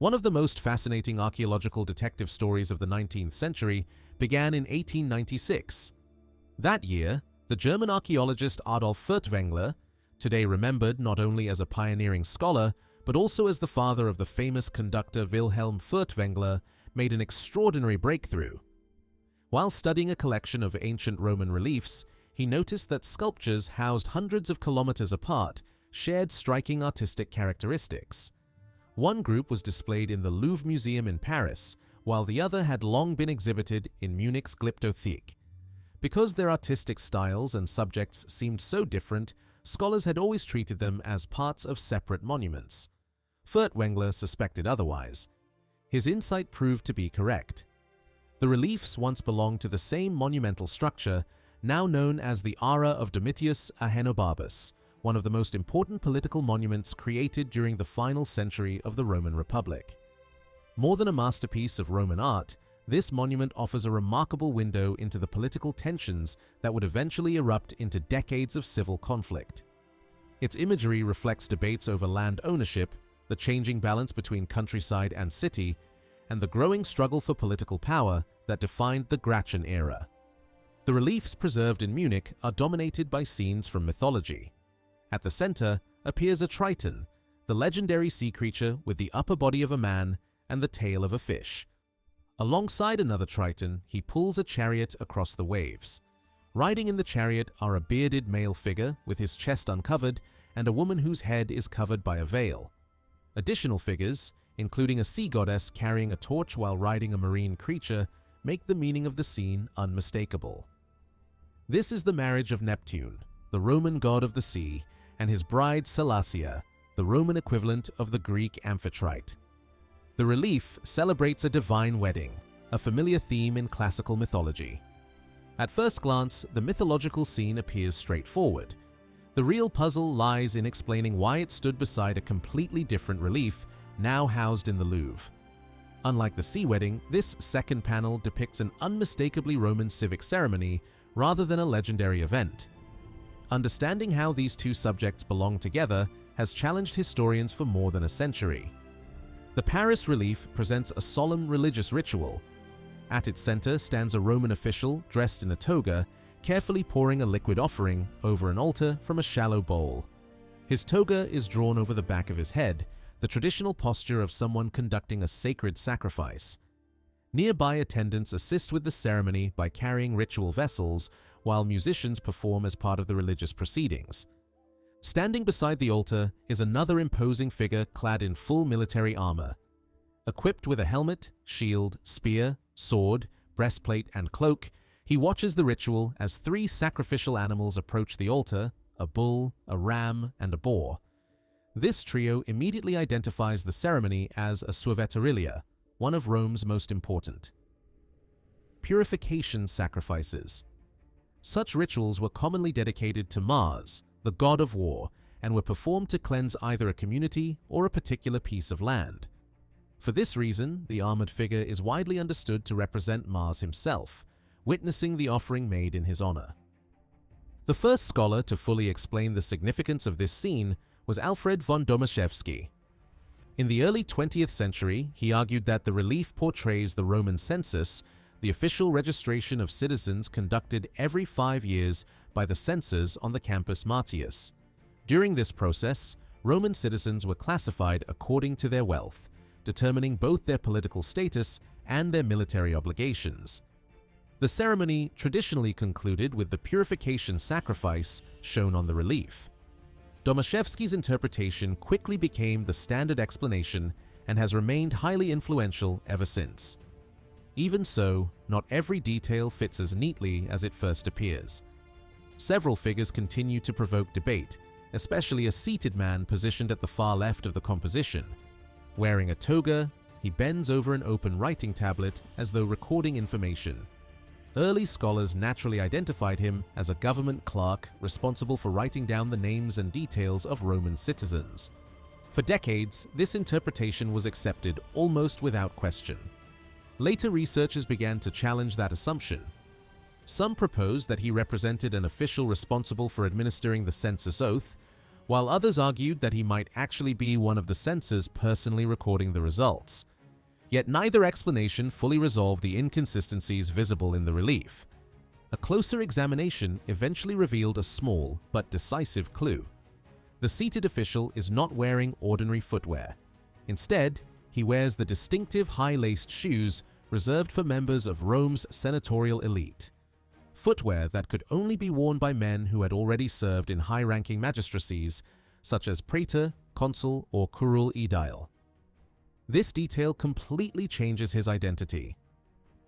One of the most fascinating archaeological detective stories of the 19th century began in 1896. That year, the German archaeologist Adolf Furtwängler, today remembered not only as a pioneering scholar, but also as the father of the famous conductor Wilhelm Furtwängler, made an extraordinary breakthrough. While studying a collection of ancient Roman reliefs, he noticed that sculptures housed hundreds of kilometers apart shared striking artistic characteristics. One group was displayed in the Louvre Museum in Paris, while the other had long been exhibited in Munich's Glyptothek. Because their artistic styles and subjects seemed so different, scholars had always treated them as parts of separate monuments. Furtwängler suspected otherwise. His insight proved to be correct. The reliefs once belonged to the same monumental structure, now known as the Ara of Domitius Ahenobarbus, one of the most important political monuments created during the final century of the Roman Republic. More than a masterpiece of Roman art, this monument offers a remarkable window into the political tensions that would eventually erupt into decades of civil conflict. Its imagery reflects debates over land ownership, the changing balance between countryside and city, and the growing struggle for political power that defined the Gracchian era. The reliefs preserved in Munich are dominated by scenes from mythology. At the center appears a Triton, the legendary sea creature with the upper body of a man and the tail of a fish. Alongside another Triton, he pulls a chariot across the waves. Riding in the chariot are a bearded male figure with his chest uncovered and a woman whose head is covered by a veil. Additional figures, including a sea goddess carrying a torch while riding a marine creature, make the meaning of the scene unmistakable. This is the marriage of Neptune, the Roman god of the sea, and his bride Salacia, the Roman equivalent of the Greek Amphitrite. The relief celebrates a divine wedding, a familiar theme in classical mythology. At first glance, the mythological scene appears straightforward. The real puzzle lies in explaining why it stood beside a completely different relief, now housed in the Louvre. Unlike the sea wedding, this second panel depicts an unmistakably Roman civic ceremony rather than a legendary event. Understanding how these two subjects belong together has challenged historians for more than a century. The Paris relief presents a solemn religious ritual. At its center stands a Roman official dressed in a toga, carefully pouring a liquid offering over an altar from a shallow bowl. His toga is drawn over the back of his head, the traditional posture of someone conducting a sacred sacrifice. Nearby attendants assist with the ceremony by carrying ritual vessels, while musicians perform as part of the religious proceedings. Standing beside the altar is another imposing figure clad in full military armor. Equipped with a helmet, shield, spear, sword, breastplate, and cloak, he watches the ritual as three sacrificial animals approach the altar: a bull, a ram, and a boar. This trio immediately identifies the ceremony as a sueveterilia, one of Rome's most important. Purification sacrifices. Such rituals were commonly dedicated to Mars, the god of war, and were performed to cleanse either a community or a particular piece of land. For this reason, the armored figure is widely understood to represent Mars himself, witnessing the offering made in his honor. The first scholar to fully explain the significance of this scene was Alfred von Domaszewski. In the early 20th century, he argued that the relief portrays the Roman census, the official registration of citizens conducted every 5 years by the censors on the Campus Martius. During this process, Roman citizens were classified according to their wealth, determining both their political status and their military obligations. The ceremony traditionally concluded with the purification sacrifice shown on the relief. Domaszewski's interpretation quickly became the standard explanation and has remained highly influential ever since. Even so, not every detail fits as neatly as it first appears. Several figures continue to provoke debate, especially a seated man positioned at the far left of the composition. Wearing a toga, he bends over an open writing tablet as though recording information. Early scholars naturally identified him as a government clerk responsible for writing down the names and details of Roman citizens. For decades, this interpretation was accepted almost without question. Later researchers began to challenge that assumption. Some proposed that he represented an official responsible for administering the census oath, while others argued that he might actually be one of the censors personally recording the results. Yet neither explanation fully resolved the inconsistencies visible in the relief. A closer examination eventually revealed a small but decisive clue. The seated official is not wearing ordinary footwear. Instead, he wears the distinctive high-laced shoes reserved for members of Rome's senatorial elite. Footwear that could only be worn by men who had already served in high-ranking magistracies, such as praetor, consul, or curule aedile. This detail completely changes his identity.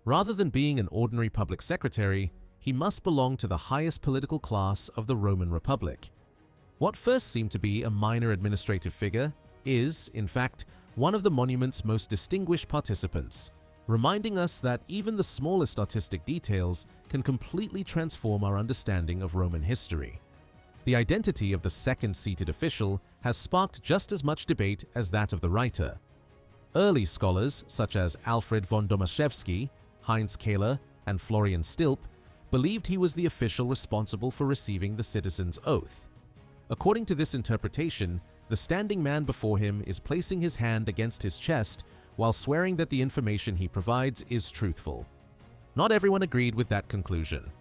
Rather than being an ordinary public secretary, he must belong to the highest political class of the Roman Republic. What first seemed to be a minor administrative figure is, in fact, one of the monument's most distinguished participants, reminding us that even the smallest artistic details can completely transform our understanding of Roman history. The identity of the second seated official has sparked just as much debate as that of the writer. Early scholars such as Alfred von Domaszewski, Heinz Kahler, and Florian Stilp believed he was the official responsible for receiving the citizen's oath. According to this interpretation, the standing man before him is placing his hand against his chest while swearing that the information he provides is truthful. Not everyone agreed with that conclusion.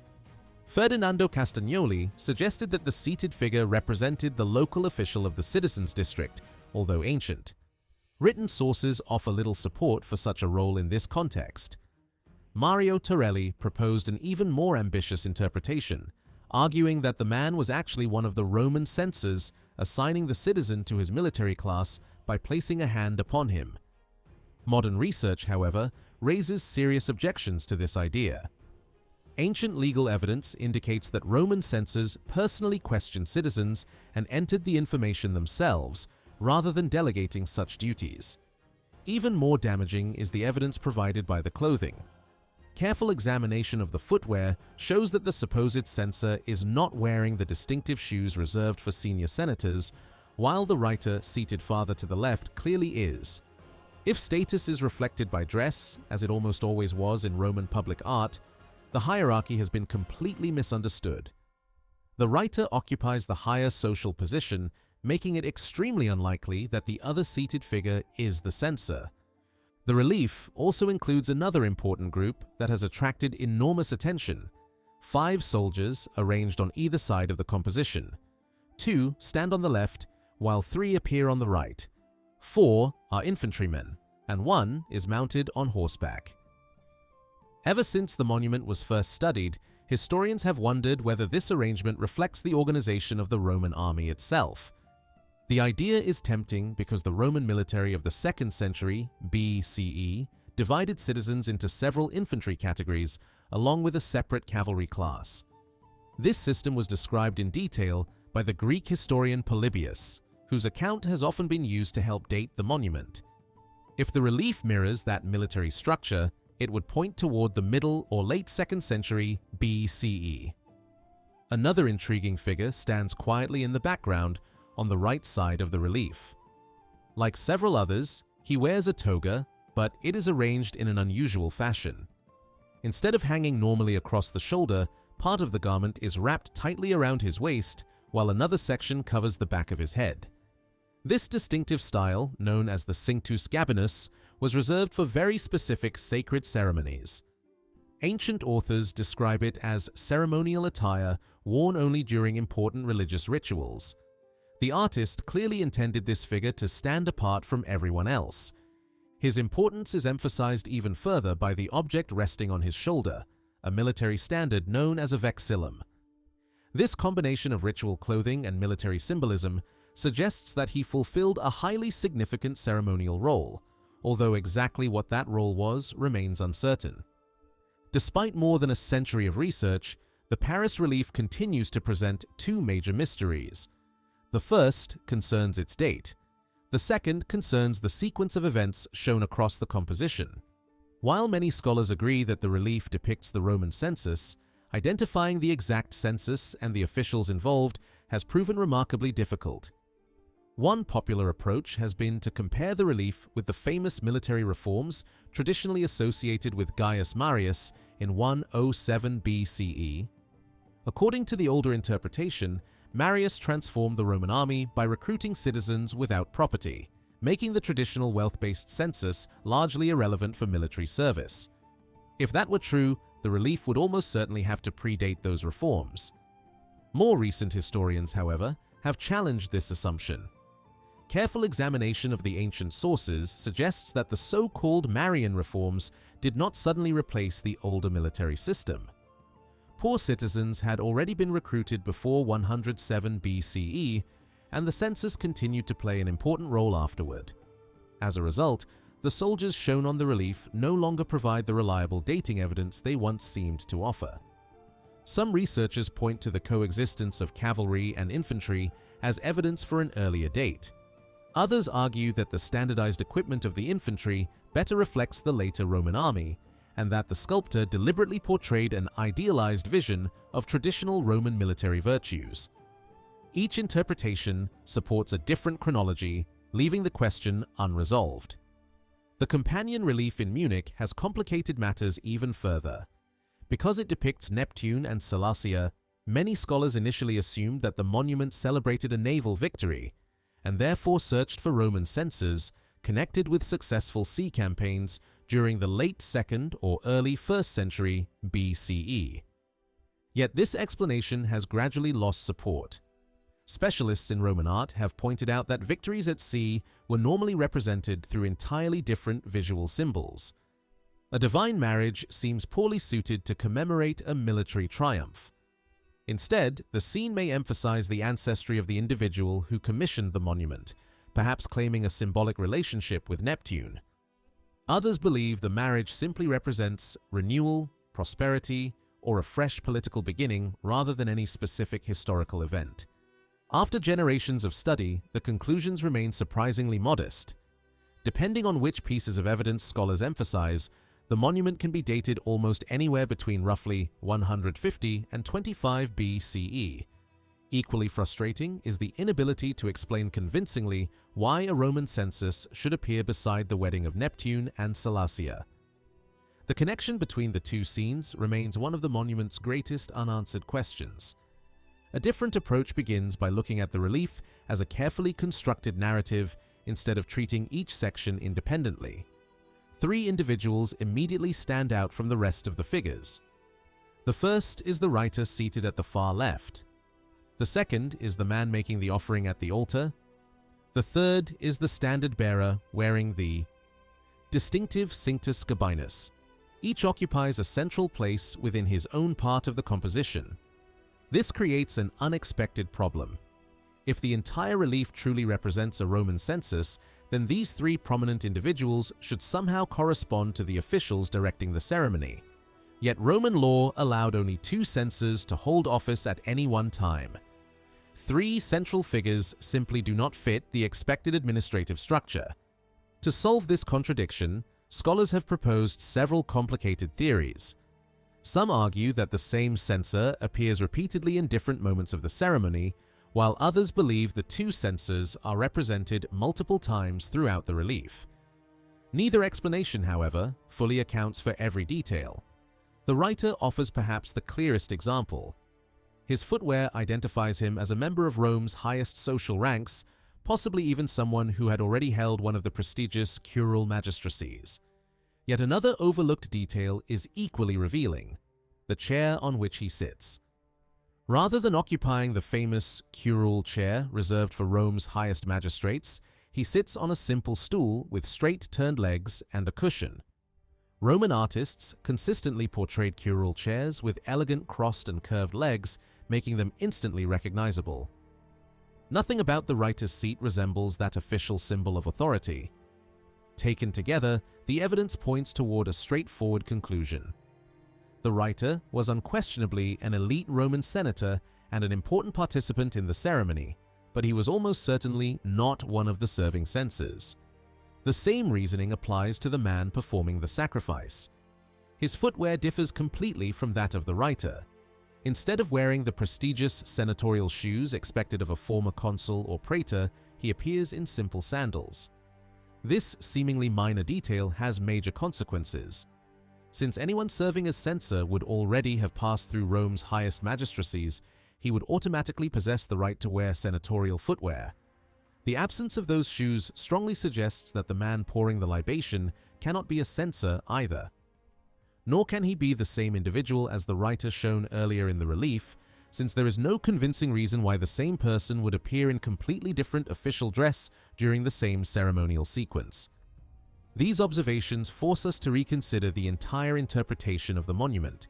Ferdinando Castagnoli suggested that the seated figure represented the local official of the citizens' district, although ancient. Written sources offer little support for such a role in this context. Mario Torelli proposed an even more ambitious interpretation, arguing that the man was actually one of the Roman censors, assigning the citizen to his military class by placing a hand upon him. Modern research, however, raises serious objections to this idea. Ancient legal evidence indicates that Roman censors personally questioned citizens and entered the information themselves, rather than delegating such duties. Even more damaging is the evidence provided by the clothing. Careful examination of the footwear shows that the supposed censor is not wearing the distinctive shoes reserved for senior senators, while the writer seated farther to the left clearly is. If status is reflected by dress, as it almost always was in Roman public art, the hierarchy has been completely misunderstood. The writer occupies the higher social position, making it extremely unlikely that the other seated figure is the censor. The relief also includes another important group that has attracted enormous attention: 5 soldiers arranged on either side of the composition. 2 stand on the left, while 3 appear on the right. 4 are infantrymen, and 1 is mounted on horseback. Ever since the monument was first studied, historians have wondered whether this arrangement reflects the organization of the Roman army itself. The idea is tempting because the Roman military of the 2nd century BCE divided citizens into several infantry categories, along with a separate cavalry class. This system was described in detail by the Greek historian Polybius, whose account has often been used to help date the monument. If the relief mirrors that military structure, it would point toward the middle or late 2nd century BCE. Another intriguing figure stands quietly in the background on the right side of the relief. Like several others, he wears a toga, but it is arranged in an unusual fashion. Instead of hanging normally across the shoulder, part of the garment is wrapped tightly around his waist, while another section covers the back of his head. This distinctive style, known as the cinctus gabinus, was reserved for very specific sacred ceremonies. Ancient authors describe it as ceremonial attire worn only during important religious rituals. The artist clearly intended this figure to stand apart from everyone else. His importance is emphasized even further by the object resting on his shoulder, a military standard known as a vexillum. This combination of ritual clothing and military symbolism suggests that he fulfilled a highly significant ceremonial role, although exactly what that role was remains uncertain. Despite more than a century of research, the Paris relief continues to present 2 major mysteries. The first concerns its date. The second concerns the sequence of events shown across the composition. While many scholars agree that the relief depicts the Roman census, identifying the exact census and the officials involved has proven remarkably difficult. One popular approach has been to compare the relief with the famous military reforms traditionally associated with Gaius Marius in 107 BCE. According to the older interpretation, Marius transformed the Roman army by recruiting citizens without property, making the traditional wealth-based census largely irrelevant for military service. If that were true, the relief would almost certainly have to predate those reforms. More recent historians, however, have challenged this assumption. Careful examination of the ancient sources suggests that the so-called Marian reforms did not suddenly replace the older military system. Poor citizens had already been recruited before 107 BCE, and the census continued to play an important role afterward. As a result, the soldiers shown on the relief no longer provide the reliable dating evidence they once seemed to offer. Some researchers point to the coexistence of cavalry and infantry as evidence for an earlier date. Others argue that the standardized equipment of the infantry better reflects the later Roman army, and that the sculptor deliberately portrayed an idealized vision of traditional Roman military virtues. Each interpretation supports a different chronology, leaving the question unresolved. The companion relief in Munich has complicated matters even further. Because it depicts Neptune and Sellasia, many scholars initially assumed that the monument celebrated a naval victory, and therefore searched for Roman censors connected with successful sea campaigns during the late 2nd or early 1st century BCE. Yet this explanation has gradually lost support. Specialists in Roman art have pointed out that victories at sea were normally represented through entirely different visual symbols. A divine marriage seems poorly suited to commemorate a military triumph. Instead, the scene may emphasize the ancestry of the individual who commissioned the monument, perhaps claiming a symbolic relationship with Neptune. Others believe the marriage simply represents renewal, prosperity, or a fresh political beginning rather than any specific historical event. After generations of study, the conclusions remain surprisingly modest. Depending on which pieces of evidence scholars emphasize, the monument can be dated almost anywhere between roughly 150 and 25 BCE. Equally frustrating is the inability to explain convincingly why a Roman census should appear beside the wedding of Neptune and Sellasia. The connection between the two scenes remains one of the monument's greatest unanswered questions. A different approach begins by looking at the relief as a carefully constructed narrative instead of treating each section independently. Three individuals immediately stand out from the rest of the figures. The first is the writer seated at the far left. The second is the man making the offering at the altar. The third is the standard bearer wearing the distinctive Cinctus Gabinus. Each occupies a central place within his own part of the composition. This creates an unexpected problem. If the entire relief truly represents a Roman census, then these three prominent individuals should somehow correspond to the officials directing the ceremony. Yet Roman law allowed only two censors to hold office at any one time. Three central figures simply do not fit the expected administrative structure. To solve this contradiction, scholars have proposed several complicated theories. Some argue that the same censor appears repeatedly in different moments of the ceremony, while others believe the two censors are represented multiple times throughout the relief. Neither explanation, however, fully accounts for every detail. The writer offers perhaps the clearest example. His footwear identifies him as a member of Rome's highest social ranks, possibly even someone who had already held one of the prestigious curule magistracies. Yet another overlooked detail is equally revealing: the chair on which he sits. Rather than occupying the famous curule chair reserved for Rome's highest magistrates, he sits on a simple stool with straight-turned legs and a cushion. Roman artists consistently portrayed curule chairs with elegant crossed and curved legs, making them instantly recognizable. Nothing about the writer's seat resembles that official symbol of authority. Taken together, the evidence points toward a straightforward conclusion. The writer was unquestionably an elite Roman senator and an important participant in the ceremony, but he was almost certainly not one of the serving censors. The same reasoning applies to the man performing the sacrifice. His footwear differs completely from that of the writer. Instead of wearing the prestigious senatorial shoes expected of a former consul or praetor, he appears in simple sandals. This seemingly minor detail has major consequences. Since anyone serving as censor would already have passed through Rome's highest magistracies, he would automatically possess the right to wear senatorial footwear. The absence of those shoes strongly suggests that the man pouring the libation cannot be a censor either. Nor can he be the same individual as the writer shown earlier in the relief, since there is no convincing reason why the same person would appear in completely different official dress during the same ceremonial sequence. These observations force us to reconsider the entire interpretation of the monument.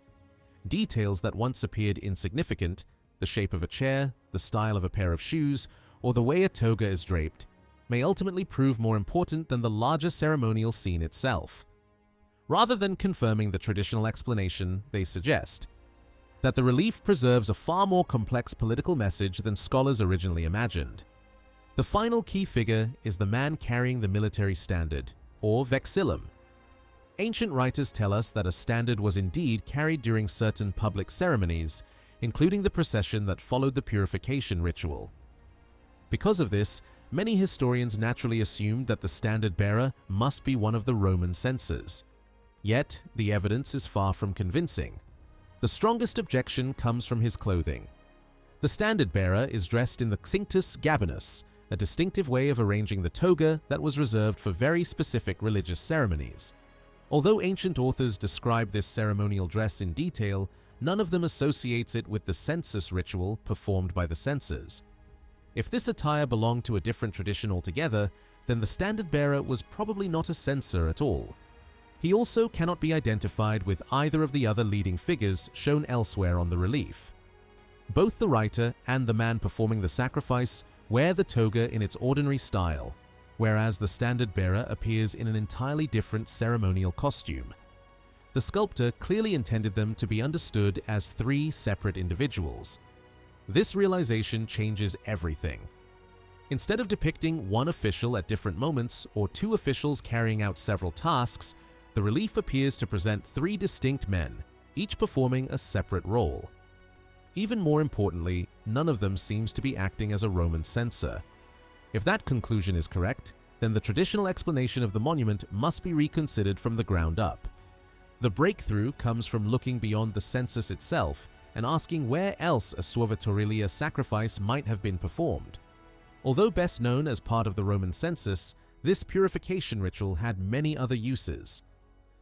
Details that once appeared insignificant, the shape of a chair, the style of a pair of shoes, or the way a toga is draped, may ultimately prove more important than the larger ceremonial scene itself. Rather than confirming the traditional explanation, they suggest that the relief preserves a far more complex political message than scholars originally imagined. The final key figure is the man carrying the military standard, or vexillum. Ancient writers tell us that a standard was indeed carried during certain public ceremonies, including the procession that followed the purification ritual. Because of this, many historians naturally assumed that the standard bearer must be one of the Roman censors. Yet, the evidence is far from convincing. The strongest objection comes from his clothing. The standard bearer is dressed in the cinctus gabinus, a distinctive way of arranging the toga that was reserved for very specific religious ceremonies. Although ancient authors describe this ceremonial dress in detail, none of them associates it with the census ritual performed by the censors. If this attire belonged to a different tradition altogether, then the standard bearer was probably not a censor at all. He also cannot be identified with either of the other leading figures shown elsewhere on the relief. Both the writer and the man performing the sacrifice wear the toga in its ordinary style, whereas the standard bearer appears in an entirely different ceremonial costume. The sculptor clearly intended them to be understood as three separate individuals. This realization changes everything. Instead of depicting one official at different moments or two officials carrying out several tasks, the relief appears to present three distinct men, each performing a separate role. Even more importantly, none of them seems to be acting as a Roman censor. If that conclusion is correct, then the traditional explanation of the monument must be reconsidered from the ground up. The breakthrough comes from looking beyond the census itself and asking where else a suaviturilia sacrifice might have been performed. Although best known as part of the Roman census, this purification ritual had many other uses.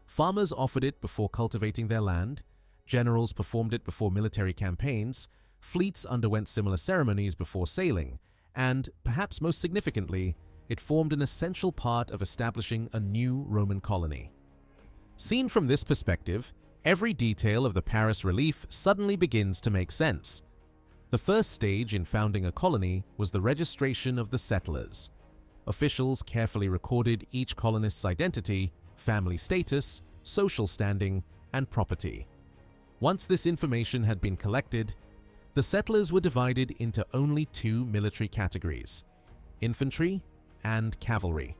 Farmers offered it before cultivating their land, generals performed it before military campaigns, fleets underwent similar ceremonies before sailing, and, perhaps most significantly, it formed an essential part of establishing a new Roman colony. Seen from this perspective, every detail of the Paris relief suddenly begins to make sense. The first stage in founding a colony was the registration of the settlers. Officials carefully recorded each colonist's identity, family status, social standing, and property. Once this information had been collected, the settlers were divided into only two military categories: infantry and cavalry.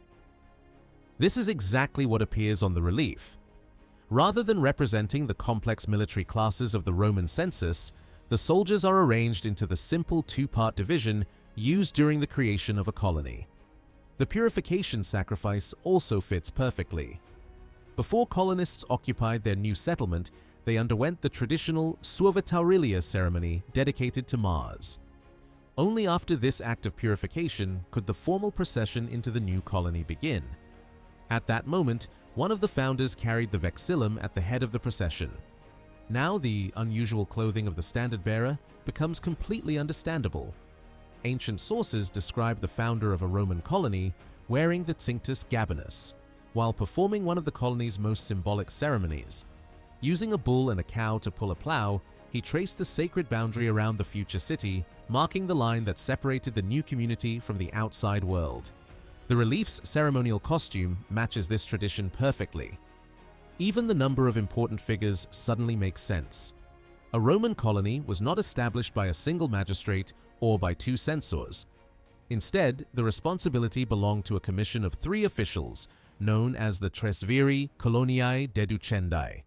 This is exactly what appears on the relief. Rather than representing the complex military classes of the Roman census, the soldiers are arranged into the simple two-part division used during the creation of a colony. The purification sacrifice also fits perfectly. Before colonists occupied their new settlement, they underwent the traditional suaviturilia ceremony dedicated to Mars. Only after this act of purification could the formal procession into the new colony begin. At that moment, one of the founders carried the vexillum at the head of the procession. Now the unusual clothing of the standard bearer becomes completely understandable. Ancient sources describe the founder of a Roman colony wearing the cinctus gabinus, while performing one of the colony's most symbolic ceremonies. Using a bull and a cow to pull a plow, he traced the sacred boundary around the future city, marking the line that separated the new community from the outside world. The relief's ceremonial costume matches this tradition perfectly. Even the number of important figures suddenly makes sense. A Roman colony was not established by a single magistrate or by two censors. Instead, the responsibility belonged to a commission of three officials, known as the Tresviri Coloniae Deducendi.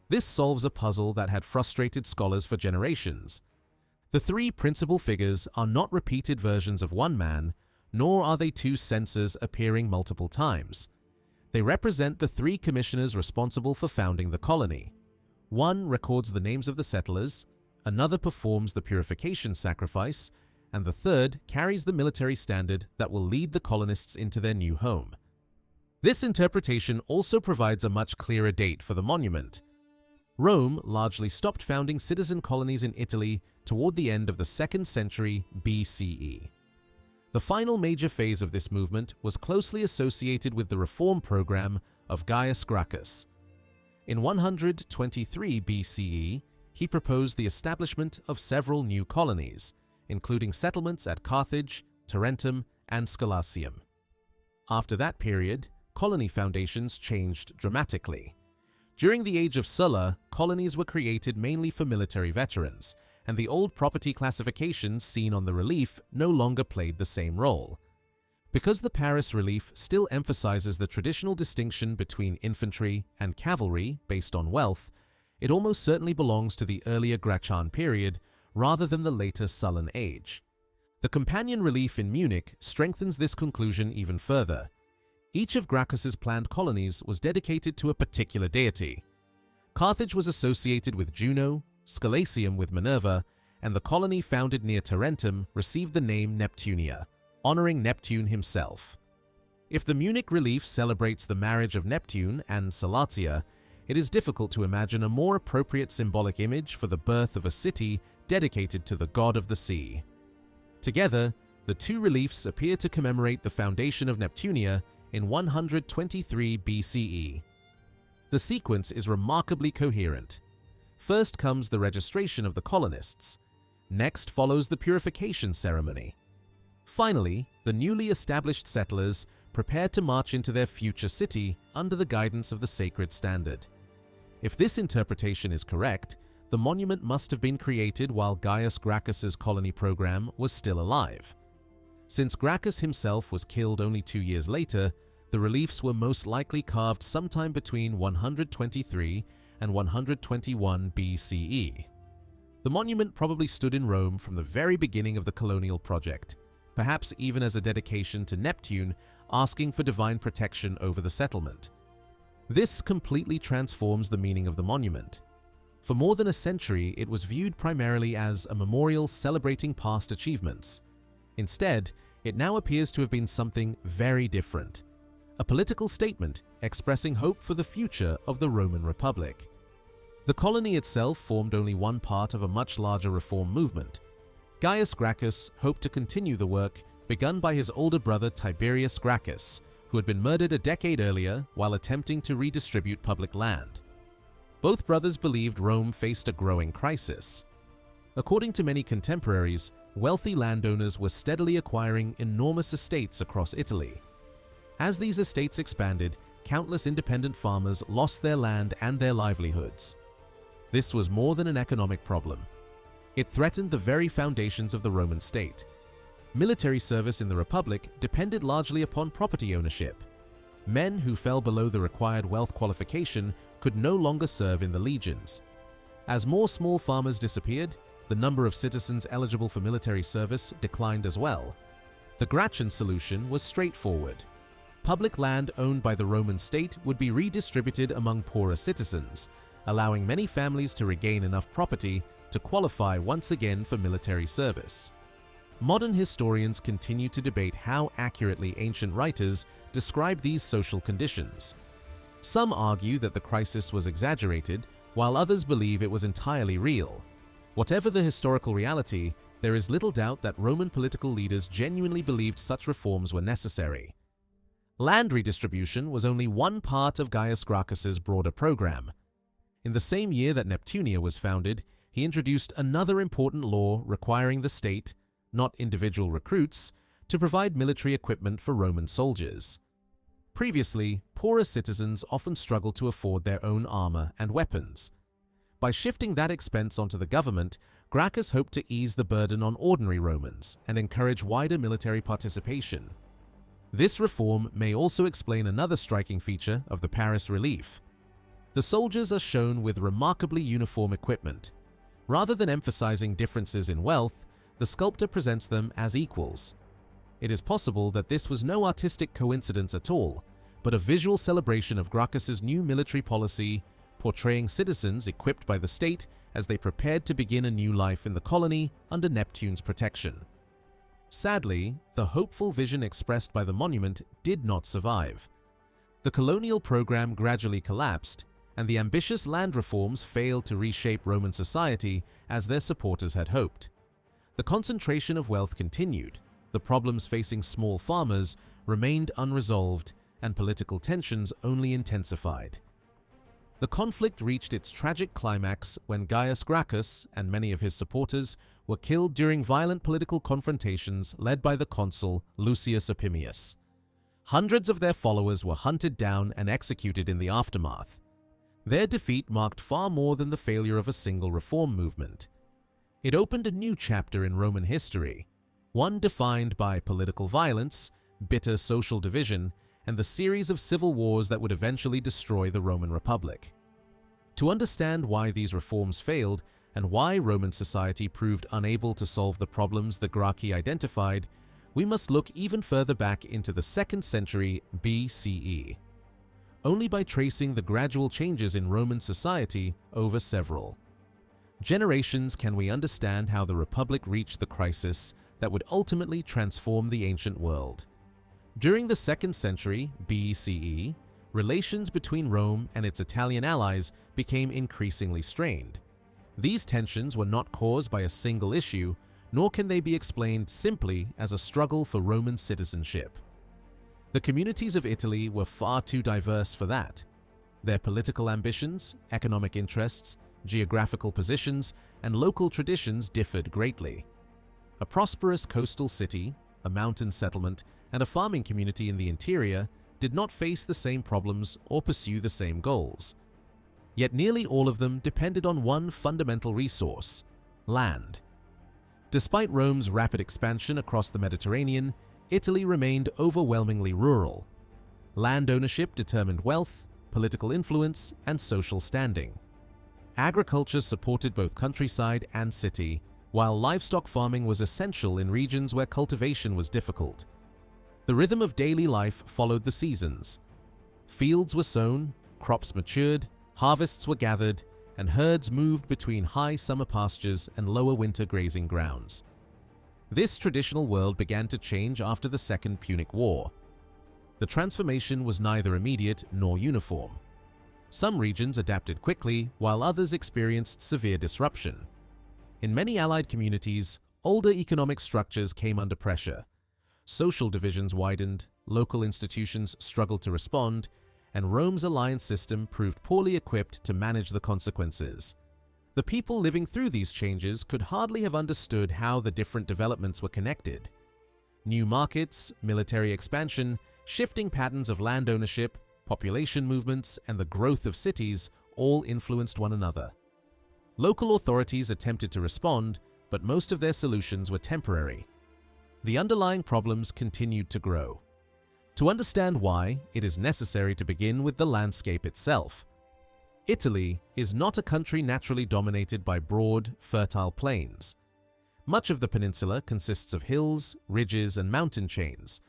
This solves a puzzle that had frustrated scholars for generations. The three principal figures are not repeated versions of one man, nor are they two censors appearing multiple times. They represent the three commissioners responsible for founding the colony. One records the names of the settlers, another performs the purification sacrifice, and the third carries the military standard that will lead the colonists into their new home. This interpretation also provides a much clearer date for the monument. Rome largely stopped founding citizen colonies in Italy toward the end of the 2nd century BCE. The final major phase of this movement was closely associated with the reform program of Gaius Gracchus. In 123 BCE, he proposed the establishment of several new colonies, including settlements at Carthage, Tarentum, and Scalacium. After that period, colony foundations changed dramatically. During the age of Sulla, colonies were created mainly for military veterans, and the old property classifications seen on the relief no longer played the same role. Because the Paris relief still emphasizes the traditional distinction between infantry and cavalry based on wealth, it almost certainly belongs to the earlier Gracchian period rather than the later Sullan age. The companion relief in Munich strengthens this conclusion even further. Each of Gracchus's planned colonies was dedicated to a particular deity. Carthage was associated with Juno, Scalacium with Minerva, and the colony founded near Tarentum received the name Neptunia, honoring Neptune himself. If the Munich relief celebrates the marriage of Neptune and Salatia, it is difficult to imagine a more appropriate symbolic image for the birth of a city dedicated to the god of the sea. Together, the two reliefs appear to commemorate the foundation of Neptunia in 123 BCE. The sequence is remarkably coherent. First comes the registration of the colonists. Next follows the purification ceremony. Finally, the newly established settlers prepare to march into their future city under the guidance of the sacred standard. If this interpretation is correct, the monument must have been created while Gaius Gracchus's colony program was still alive. Since Gracchus himself was killed only 2 years later, the reliefs were most likely carved sometime between 123 and 121 BCE. The monument probably stood in Rome from the very beginning of the colonial project, perhaps even as a dedication to Neptune asking for divine protection over the settlement. This completely transforms the meaning of the monument. For more than a century, it was viewed primarily as a memorial celebrating past achievements. Instead, it now appears to have been something very different. A political statement expressing hope for the future of the Roman Republic. The colony itself formed only one part of a much larger reform movement. Gaius Gracchus hoped to continue the work begun by his older brother Tiberius Gracchus, who had been murdered a decade earlier while attempting to redistribute public land. Both brothers believed Rome faced a growing crisis. According to many contemporaries, wealthy landowners were steadily acquiring enormous estates across Italy. As these estates expanded, countless independent farmers lost their land and their livelihoods. This was more than an economic problem. It threatened the very foundations of the Roman state. Military service in the Republic depended largely upon property ownership. Men who fell below the required wealth qualification could no longer serve in the legions. As more small farmers disappeared, the number of citizens eligible for military service declined as well. The Gracchian solution was straightforward. Public land owned by the Roman state would be redistributed among poorer citizens, allowing many families to regain enough property to qualify once again for military service. Modern historians continue to debate how accurately ancient writers describe these social conditions. Some argue that the crisis was exaggerated, while others believe it was entirely real. Whatever the historical reality, there is little doubt that Roman political leaders genuinely believed such reforms were necessary. Land redistribution was only one part of Gaius Gracchus's broader program. In the same year that Neptunia was founded, he introduced another important law requiring the state, not individual recruits, to provide military equipment for Roman soldiers. Previously, poorer citizens often struggled to afford their own armor and weapons. By shifting that expense onto the government, Gracchus hoped to ease the burden on ordinary Romans and encourage wider military participation. This reform may also explain another striking feature of the Paris relief. The soldiers are shown with remarkably uniform equipment. Rather than emphasizing differences in wealth, the sculptor presents them as equals. It is possible that this was no artistic coincidence at all, but a visual celebration of Gracchus's new military policy, portraying citizens equipped by the state as they prepared to begin a new life in the colony under Neptune's protection. Sadly, the hopeful vision expressed by the monument did not survive. The colonial program gradually collapsed, and the ambitious land reforms failed to reshape Roman society as their supporters had hoped. The concentration of wealth continued, the problems facing small farmers remained unresolved, and political tensions only intensified. The conflict reached its tragic climax when Gaius Gracchus and many of his supporters were killed during violent political confrontations led by the consul Lucius Opimius. Hundreds of their followers were hunted down and executed in the aftermath. Their defeat marked far more than the failure of a single reform movement. It opened a new chapter in Roman history, one defined by political violence, bitter social division, and the series of civil wars that would eventually destroy the Roman Republic. To understand why these reforms failed and why Roman society proved unable to solve the problems the Gracchi identified, we must look even further back into the 2nd century BCE. Only by tracing the gradual changes in Roman society over several generations can we understand how the Republic reached the crisis that would ultimately transform the ancient world. During the 2nd century BCE, relations between Rome and its Italian allies became increasingly strained. These tensions were not caused by a single issue, nor can they be explained simply as a struggle for Roman citizenship. The communities of Italy were far too diverse for that. Their political ambitions, economic interests, geographical positions, and local traditions differed greatly. A prosperous coastal city, a mountain settlement, and a farming community in the interior did not face the same problems or pursue the same goals. Yet nearly all of them depended on one fundamental resource: land. Despite Rome's rapid expansion across the Mediterranean, Italy remained overwhelmingly rural. Land ownership determined wealth, political influence, and social standing. Agriculture supported both countryside and city, while livestock farming was essential in regions where cultivation was difficult. The rhythm of daily life followed the seasons. Fields were sown, crops matured, harvests were gathered, and herds moved between high summer pastures and lower winter grazing grounds. This traditional world began to change after the Second Punic War. The transformation was neither immediate nor uniform. Some regions adapted quickly, while others experienced severe disruption. In many Allied communities, older economic structures came under pressure. Social divisions widened, local institutions struggled to respond, and Rome's alliance system proved poorly equipped to manage the consequences. The people living through these changes could hardly have understood how the different developments were connected. New markets, military expansion, shifting patterns of land ownership, population movements, and the growth of cities all influenced one another. Local authorities attempted to respond, but most of their solutions were temporary. The underlying problems continued to grow. To understand why, it is necessary to begin with the landscape itself. Italy is not a country naturally dominated by broad, fertile plains. Much of the peninsula consists of hills, ridges, and mountain chains.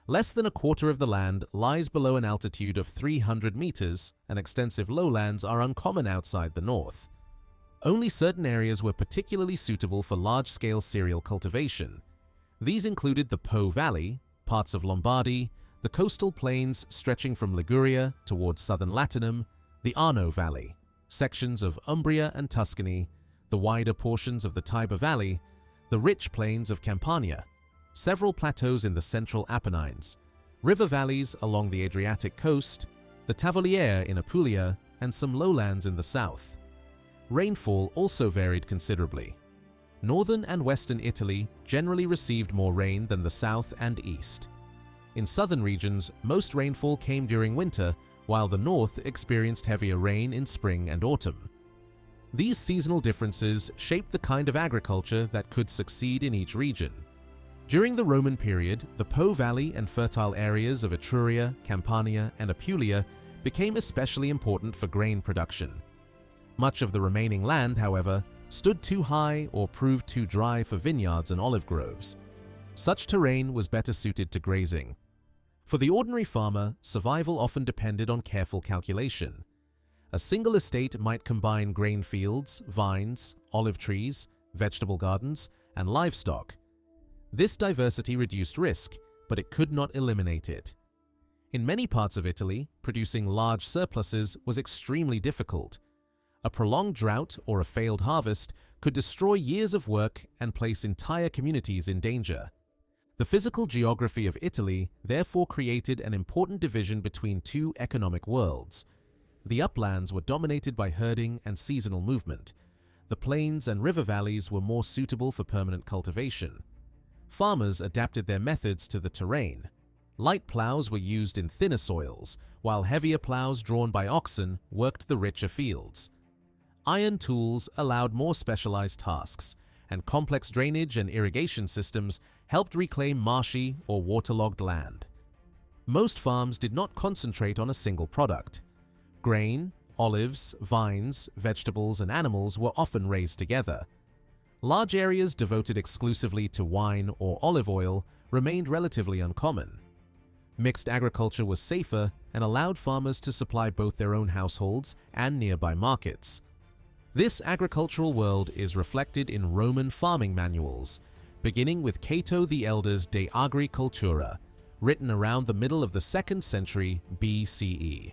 Less than a quarter of the land lies below an altitude of 300 meters, and extensive lowlands are uncommon outside the north. Only certain areas were particularly suitable for large-scale cereal cultivation. These included the Po Valley, parts of Lombardy, the coastal plains stretching from Liguria towards southern Latinum, the Arno Valley, sections of Umbria and Tuscany, the wider portions of the Tiber Valley, the rich plains of Campania, several plateaus in the central Apennines, river valleys along the Adriatic coast, the Tavoliere in Apulia, and some lowlands in the south. Rainfall also varied considerably. Northern and western Italy generally received more rain than the south and east. In southern regions, most rainfall came during winter, while the north experienced heavier rain in spring and autumn. These seasonal differences shaped the kind of agriculture that could succeed in each region. During the Roman period, the Po Valley and fertile areas of Etruria, Campania, and Apulia became especially important for grain production. Much of the remaining land, however, stood too high or proved too dry for vineyards and olive groves. Such terrain was better suited to grazing. For the ordinary farmer, survival often depended on careful calculation. A single estate might combine grain fields, vines, olive trees, vegetable gardens, and livestock. This diversity reduced risk, but it could not eliminate it. In many parts of Italy, producing large surpluses was extremely difficult. A prolonged drought or a failed harvest could destroy years of work and place entire communities in danger. The physical geography of Italy therefore created an important division between two economic worlds. The uplands were dominated by herding and seasonal movement. The plains and river valleys were more suitable for permanent cultivation. Farmers adapted their methods to the terrain. Light plows were used in thinner soils, while heavier plows drawn by oxen worked the richer fields. Iron tools allowed more specialized tasks, and complex drainage and irrigation systems helped reclaim marshy or waterlogged land. Most farms did not concentrate on a single product. Grain, olives, vines, vegetables, and animals were often raised together. Large areas devoted exclusively to wine or olive oil remained relatively uncommon. Mixed agriculture was safer and allowed farmers to supply both their own households and nearby markets. This agricultural world is reflected in Roman farming manuals, beginning with Cato the Elder's De Agricultura, written around the middle of the 2nd century BCE.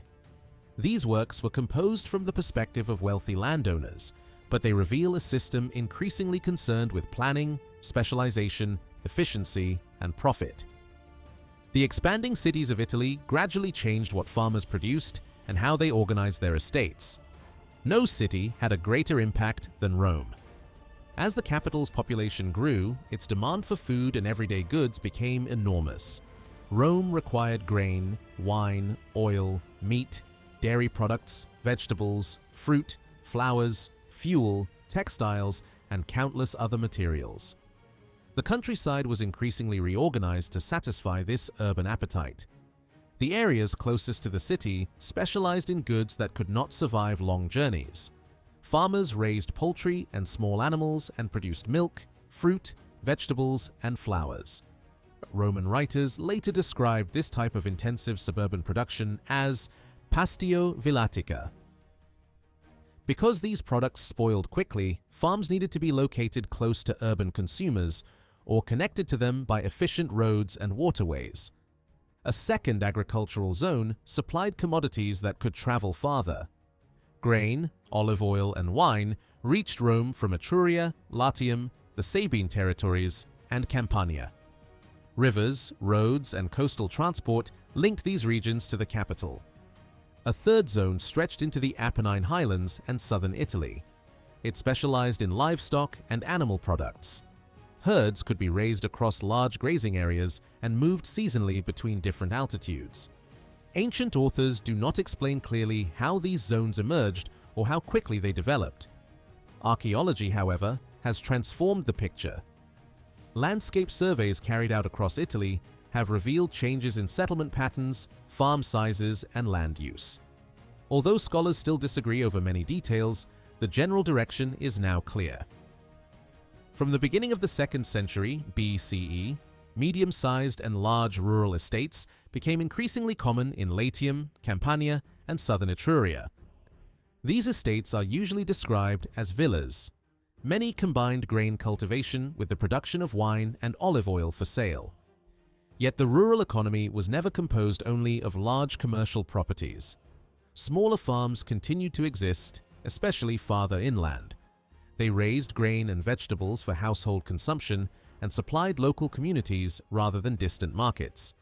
These works were composed from the perspective of wealthy landowners, but they reveal a system increasingly concerned with planning, specialization, efficiency, and profit. The expanding cities of Italy gradually changed what farmers produced and how they organized their estates. No city had a greater impact than Rome. As the capital's population grew, its demand for food and everyday goods became enormous. Rome required grain, wine, oil, meat, dairy products, vegetables, fruit, flowers, fuel, textiles, and countless other materials. The countryside was increasingly reorganized to satisfy this urban appetite. The areas closest to the city specialized in goods that could not survive long journeys. Farmers raised poultry and small animals and produced milk, fruit, vegetables, and flowers. Roman writers later described this type of intensive suburban production as pastio villatica. Because these products spoiled quickly, farms needed to be located close to urban consumers or connected to them by efficient roads and waterways. A second agricultural zone supplied commodities that could travel farther. Grain, olive oil, and wine reached Rome from Etruria, Latium, the Sabine territories, and Campania. Rivers, roads, and coastal transport linked these regions to the capital. A third zone stretched into the Apennine Highlands and southern Italy. It specialized in livestock and animal products. Herds could be raised across large grazing areas and moved seasonally between different altitudes. Ancient authors do not explain clearly how these zones emerged or how quickly they developed. Archaeology, however, has transformed the picture. Landscape surveys carried out across Italy have revealed changes in settlement patterns, farm sizes, and land use. Although scholars still disagree over many details, the general direction is now clear. From the beginning of the 2nd century BCE, medium-sized and large rural estates became increasingly common in Latium, Campania, and southern Etruria. These estates are usually described as villas. Many combined grain cultivation with the production of wine and olive oil for sale. Yet the rural economy was never composed only of large commercial properties. Smaller farms continued to exist, especially farther inland. They raised grain and vegetables for household consumption and supplied local communities rather than distant markets.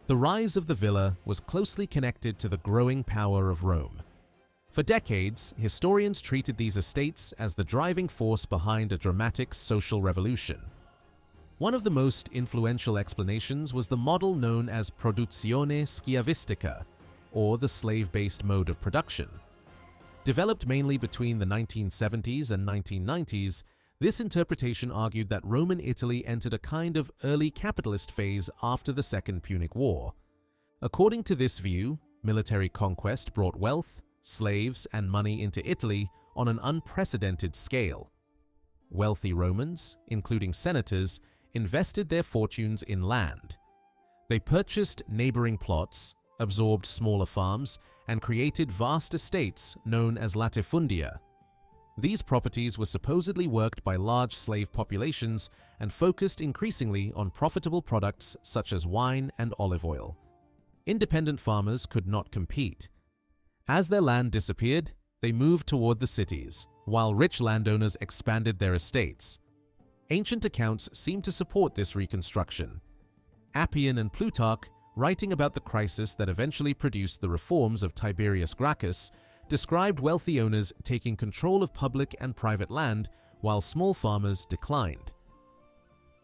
The rise of the villa was closely connected to the growing power of Rome. For decades, historians treated these estates as the driving force behind a dramatic social revolution. One of the most influential explanations was the model known as produzione schiavistica, or the slave-based mode of production. Developed mainly between the 1970s and 1990s, this interpretation argued that Roman Italy entered a kind of early capitalist phase after the Second Punic War. According to this view, military conquest brought wealth, slaves, and money into Italy on an unprecedented scale. Wealthy Romans, including senators, invested their fortunes in land. They purchased neighboring plots, absorbed smaller farms, and created vast estates known as latifundia. These properties were supposedly worked by large slave populations and focused increasingly on profitable products such as wine and olive oil. Independent farmers could not compete. As their land disappeared, they moved toward the cities, while rich landowners expanded their estates. Ancient accounts seem to support this reconstruction. Appian and Plutarch, writing about the crisis that eventually produced the reforms of Tiberius Gracchus, described wealthy owners taking control of public and private land while small farmers declined.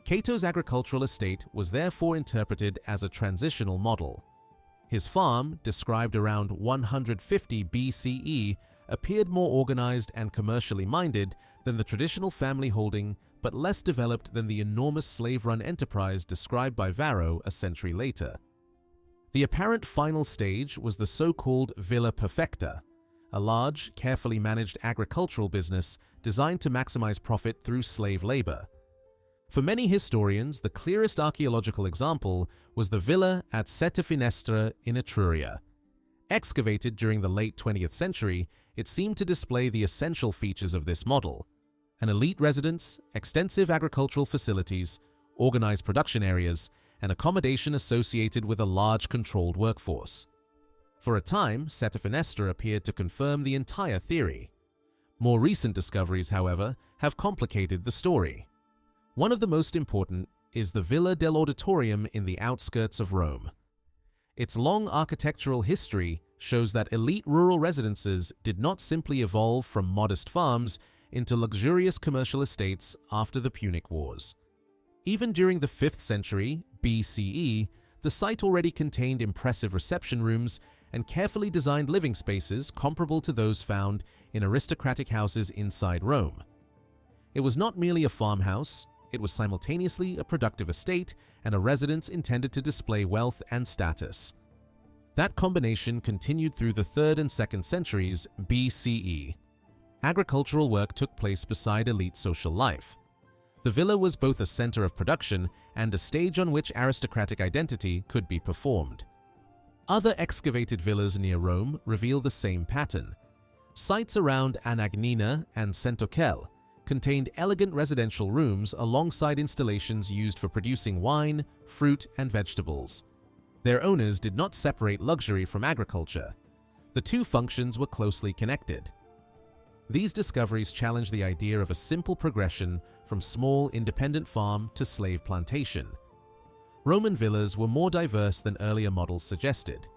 Cato's agricultural estate was therefore interpreted as a transitional model. His farm, described around 150 BCE, appeared more organized and commercially minded than the traditional family holding, but less developed than the enormous slave-run enterprise described by Varro a century later. The apparent final stage was the so-called villa perfecta, a large, carefully managed agricultural business designed to maximize profit through slave labor. For many historians, the clearest archaeological example was the villa at Sette Finestre in Etruria. Excavated during the late 20th century, it seemed to display the essential features of this model: an elite residence, extensive agricultural facilities, organized production areas, and accommodation associated with a large controlled workforce. For a time, Sette Finestre appeared to confirm the entire theory. More recent discoveries, however, have complicated the story. One of the most important is the Villa dell'Auditorium in the outskirts of Rome. Its long architectural history shows that elite rural residences did not simply evolve from modest farms into luxurious commercial estates after the Punic Wars. Even during the 5th century BCE, the site already contained impressive reception rooms and carefully designed living spaces comparable to those found in aristocratic houses inside Rome. It was not merely a farmhouse, it was simultaneously a productive estate and a residence intended to display wealth and status. That combination continued through the 3rd and 2nd centuries BCE. Agricultural work took place beside elite social life. The villa was both a center of production and a stage on which aristocratic identity could be performed. Other excavated villas near Rome reveal the same pattern. Sites around Anagnina and Centochel contained elegant residential rooms alongside installations used for producing wine, fruit, and vegetables. Their owners did not separate luxury from agriculture. The two functions were closely connected. These discoveries challenge the idea of a simple progression from small independent farm to slave plantation. Roman villas were more diverse than earlier models suggested.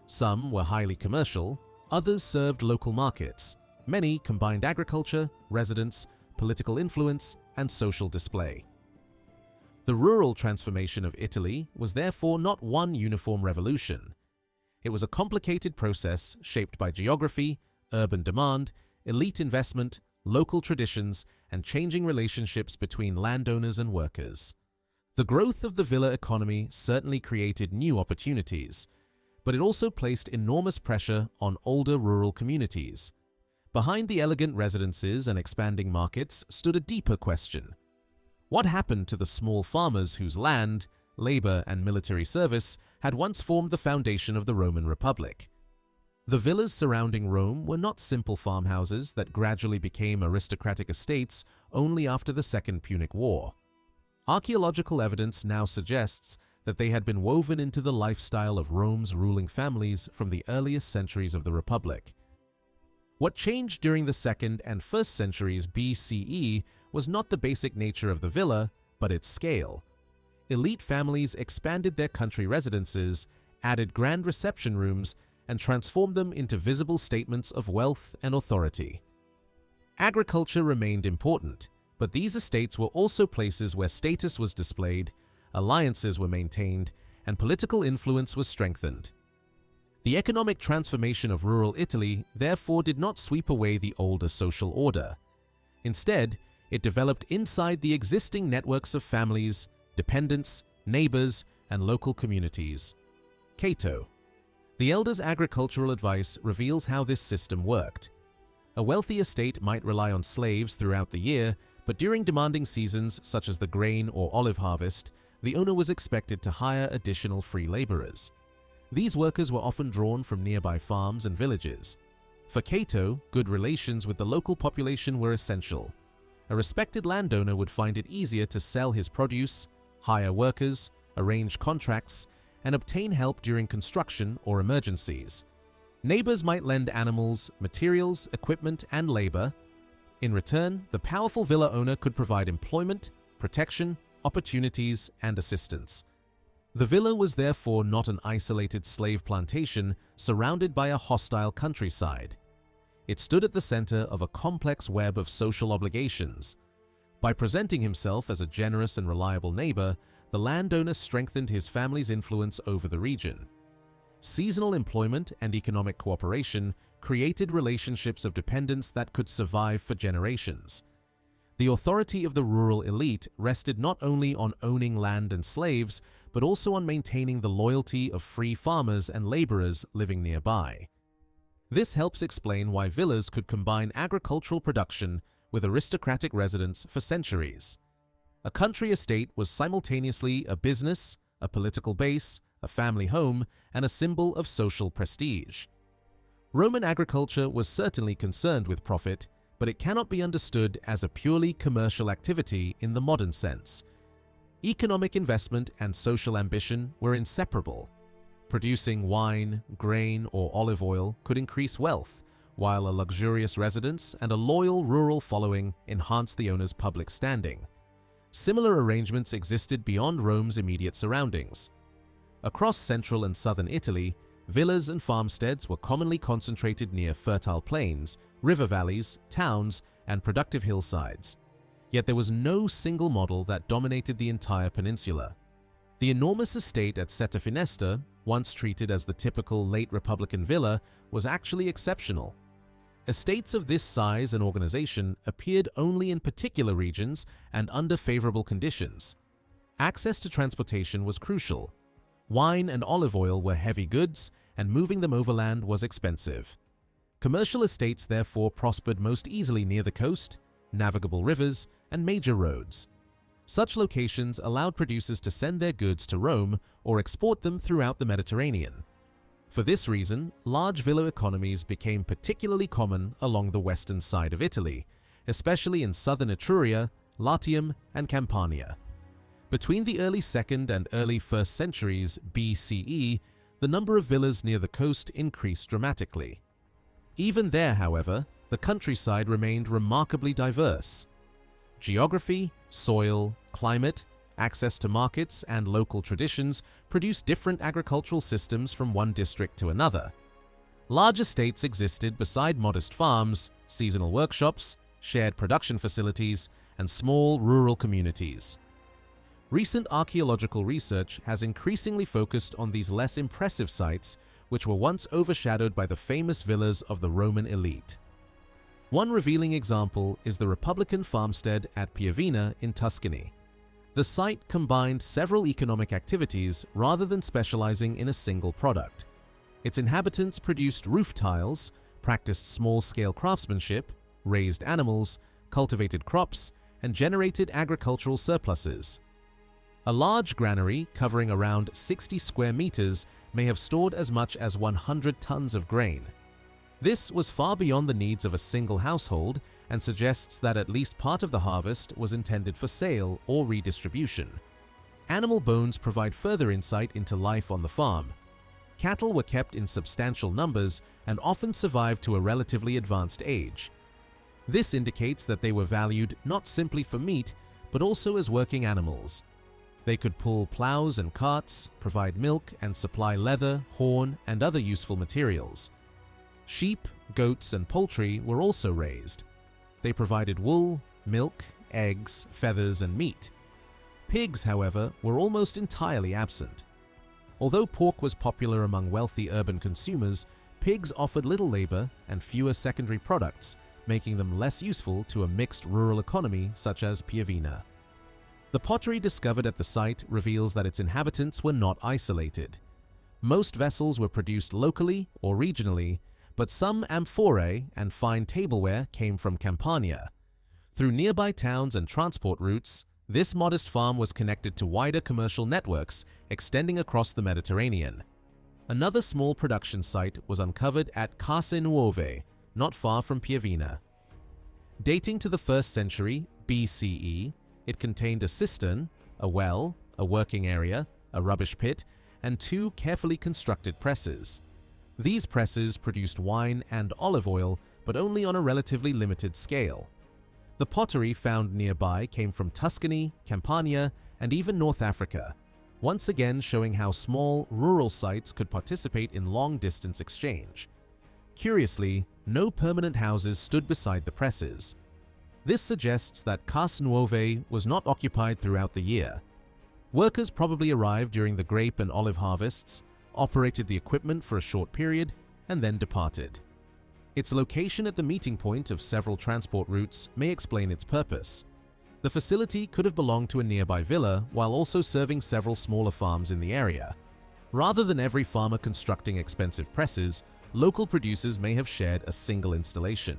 Some were highly commercial, others served local markets. Many combined agriculture, residence, political influence, and social display. The rural transformation of Italy was therefore not one uniform revolution. It was a complicated process shaped by geography, urban demand, elite investment, local traditions, and changing relationships between landowners and workers. The growth of the villa economy certainly created new opportunities, but it also placed enormous pressure on older rural communities. Behind the elegant residences and expanding markets stood a deeper question. What happened to the small farmers whose land, labor, and military service had once formed the foundation of the Roman Republic? The villas surrounding Rome were not simple farmhouses that gradually became aristocratic estates only after the Second Punic War. Archaeological evidence now suggests that they had been woven into the lifestyle of Rome's ruling families from the earliest centuries of the Republic. What changed during the 2nd and 1st centuries BCE was not the basic nature of the villa, but its scale. Elite families expanded their country residences, added grand reception rooms, and transformed them into visible statements of wealth and authority. Agriculture remained important, but these estates were also places where status was displayed, alliances were maintained, and political influence was strengthened. The economic transformation of rural Italy therefore did not sweep away the older social order. Instead, it developed inside the existing networks of families, dependents, neighbors, and local communities. Cato. The elder's agricultural advice reveals how this system worked. A wealthy estate might rely on slaves throughout the year, but during demanding seasons such as the grain or olive harvest, the owner was expected to hire additional free laborers. These workers were often drawn from nearby farms and villages. For Cato, good relations with the local population were essential. A respected landowner would find it easier to sell his produce, hire workers, arrange contracts, and obtain help during construction or emergencies. Neighbors might lend animals, materials, equipment, and labor. In return, the powerful villa owner could provide employment, protection, opportunities, and assistance. The villa was therefore not an isolated slave plantation surrounded by a hostile countryside. It stood at the center of a complex web of social obligations. By presenting himself as a generous and reliable neighbor, the landowner strengthened his family's influence over the region. Seasonal employment and economic cooperation created relationships of dependence that could survive for generations. The authority of the rural elite rested not only on owning land and slaves, but also on maintaining the loyalty of free farmers and laborers living nearby. This helps explain why villas could combine agricultural production with aristocratic residence for centuries. A country estate was simultaneously a business, a political base, a family home, and a symbol of social prestige. Roman agriculture was certainly concerned with profit, but it cannot be understood as a purely commercial activity in the modern sense. Economic investment and social ambition were inseparable. Producing wine, grain, or olive oil could increase wealth, while a luxurious residence and a loyal rural following enhanced the owner's public standing. Similar arrangements existed beyond Rome's immediate surroundings. Across central and southern Italy, villas and farmsteads were commonly concentrated near fertile plains, river valleys, towns, and productive hillsides. Yet there was no single model that dominated the entire peninsula. The enormous estate at Setta Finestra, once treated as the typical late Republican villa, was actually exceptional. Estates of this size and organization appeared only in particular regions and under favorable conditions. Access to transportation was crucial. Wine and olive oil were heavy goods, and moving them overland was expensive. Commercial estates therefore prospered most easily near the coast, navigable rivers, and major roads. Such locations allowed producers to send their goods to Rome or export them throughout the Mediterranean. For this reason, large villa economies became particularly common along the western side of Italy, especially in southern Etruria, Latium, and Campania. Between the early 2nd and early 1st centuries BCE, the number of villas near the coast increased dramatically. Even there, however, the countryside remained remarkably diverse. Geography, soil, climate, access to markets, and local traditions produced different agricultural systems from one district to another. Large estates existed beside modest farms, seasonal workshops, shared production facilities, and small rural communities. Recent archaeological research has increasingly focused on these less impressive sites, which were once overshadowed by the famous villas of the Roman elite. One revealing example is the Republican farmstead at Pievina in Tuscany. The site combined several economic activities rather than specializing in a single product. Its inhabitants produced roof tiles, practiced small-scale craftsmanship, raised animals, cultivated crops, and generated agricultural surpluses. A large granary covering around 60 square meters may have stored as much as 100 tons of grain. This was far beyond the needs of a single household and suggests that at least part of the harvest was intended for sale or redistribution. Animal bones provide further insight into life on the farm. Cattle were kept in substantial numbers and often survived to a relatively advanced age. This indicates that they were valued not simply for meat, but also as working animals. They could pull plows and carts, provide milk, and supply leather, horn, and other useful materials. Sheep, goats, and poultry were also raised. They provided wool, milk, eggs, feathers, and meat. Pigs, however, were almost entirely absent. Although pork was popular among wealthy urban consumers, pigs offered little labor and fewer secondary products, making them less useful to a mixed rural economy such as Pievina. The pottery discovered at the site reveals that its inhabitants were not isolated. Most vessels were produced locally or regionally, but some amphorae and fine tableware came from Campania. Through nearby towns and transport routes, this modest farm was connected to wider commercial networks extending across the Mediterranean. Another small production site was uncovered at Case Nuove, not far from Pievina. Dating to the 1st century BCE, it contained a cistern, a well, a working area, a rubbish pit, and 2 carefully constructed presses. These presses produced wine and olive oil, but only on a relatively limited scale. The pottery found nearby came from Tuscany, Campania, and even North Africa, once again showing how small, rural sites could participate in long-distance exchange. Curiously, no permanent houses stood beside the presses. This suggests that Case Nuove was not occupied throughout the year. Workers probably arrived during the grape and olive harvests, operated the equipment for a short period, and then departed. Its location at the meeting point of several transport routes may explain its purpose. The facility could have belonged to a nearby villa while also serving several smaller farms in the area. Rather than every farmer constructing expensive presses, local producers may have shared a single installation.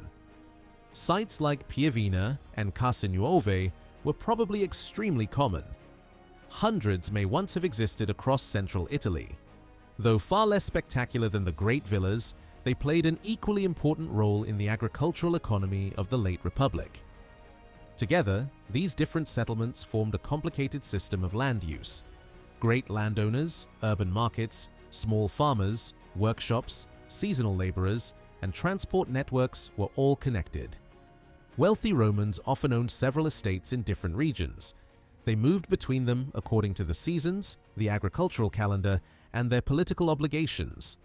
Sites like Pievina and Case Nuove were probably extremely common. Hundreds may once have existed across central Italy. Though far less spectacular than the great villas, they played an equally important role in the agricultural economy of the late Republic. Together, these different settlements formed a complicated system of land use. Great landowners, urban markets, small farmers, workshops, seasonal laborers, and transport networks were all connected. Wealthy Romans often owned several estates in different regions. They moved between them according to the seasons, the agricultural calendar, and their political obligations.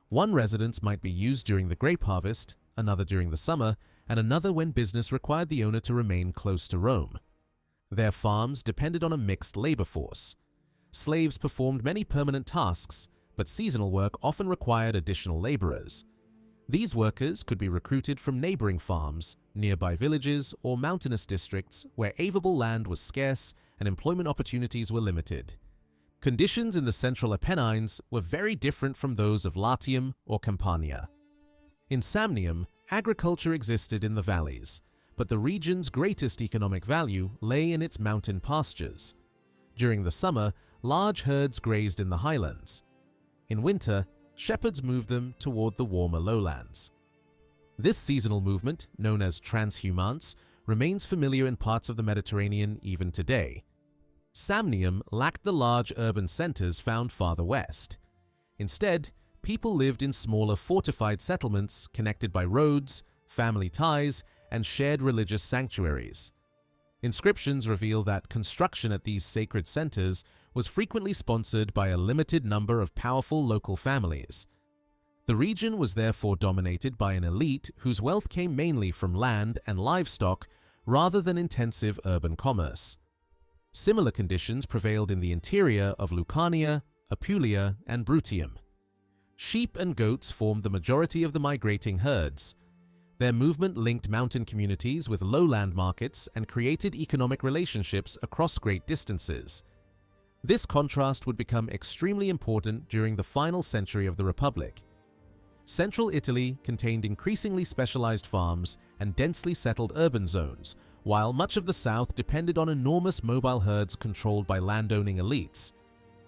One residence might be used during the grape harvest, another during the summer, and another when business required the owner to remain close to Rome. Their farms depended on a mixed labor force. Slaves performed many permanent tasks, but seasonal work often required additional laborers. These workers could be recruited from neighboring farms, nearby villages, or mountainous districts where avable land was scarce and employment opportunities were limited. Conditions in the central Apennines were very different from those of Latium or Campania. In Samnium, agriculture existed in the valleys, but the region's greatest economic value lay in its mountain pastures. During the summer, large herds grazed in the highlands. In winter, shepherds moved them toward the warmer lowlands. This seasonal movement, known as transhumance, remains familiar in parts of the Mediterranean even today. Samnium lacked the large urban centers found farther west. Instead, people lived in smaller fortified settlements connected by roads, family ties, and shared religious sanctuaries. Inscriptions reveal that construction at these sacred centers was frequently sponsored by a limited number of powerful local families. The region was therefore dominated by an elite whose wealth came mainly from land and livestock rather than intensive urban commerce. Similar conditions prevailed in the interior of Lucania, Apulia, and Bruttium. Sheep and goats formed the majority of the migrating herds. Their movement linked mountain communities with lowland markets and created economic relationships across great distances. This contrast would become extremely important during the final century of the Republic. Central Italy contained increasingly specialized farms and densely settled urban zones, while much of the south depended on enormous mobile herds controlled by landowning elites.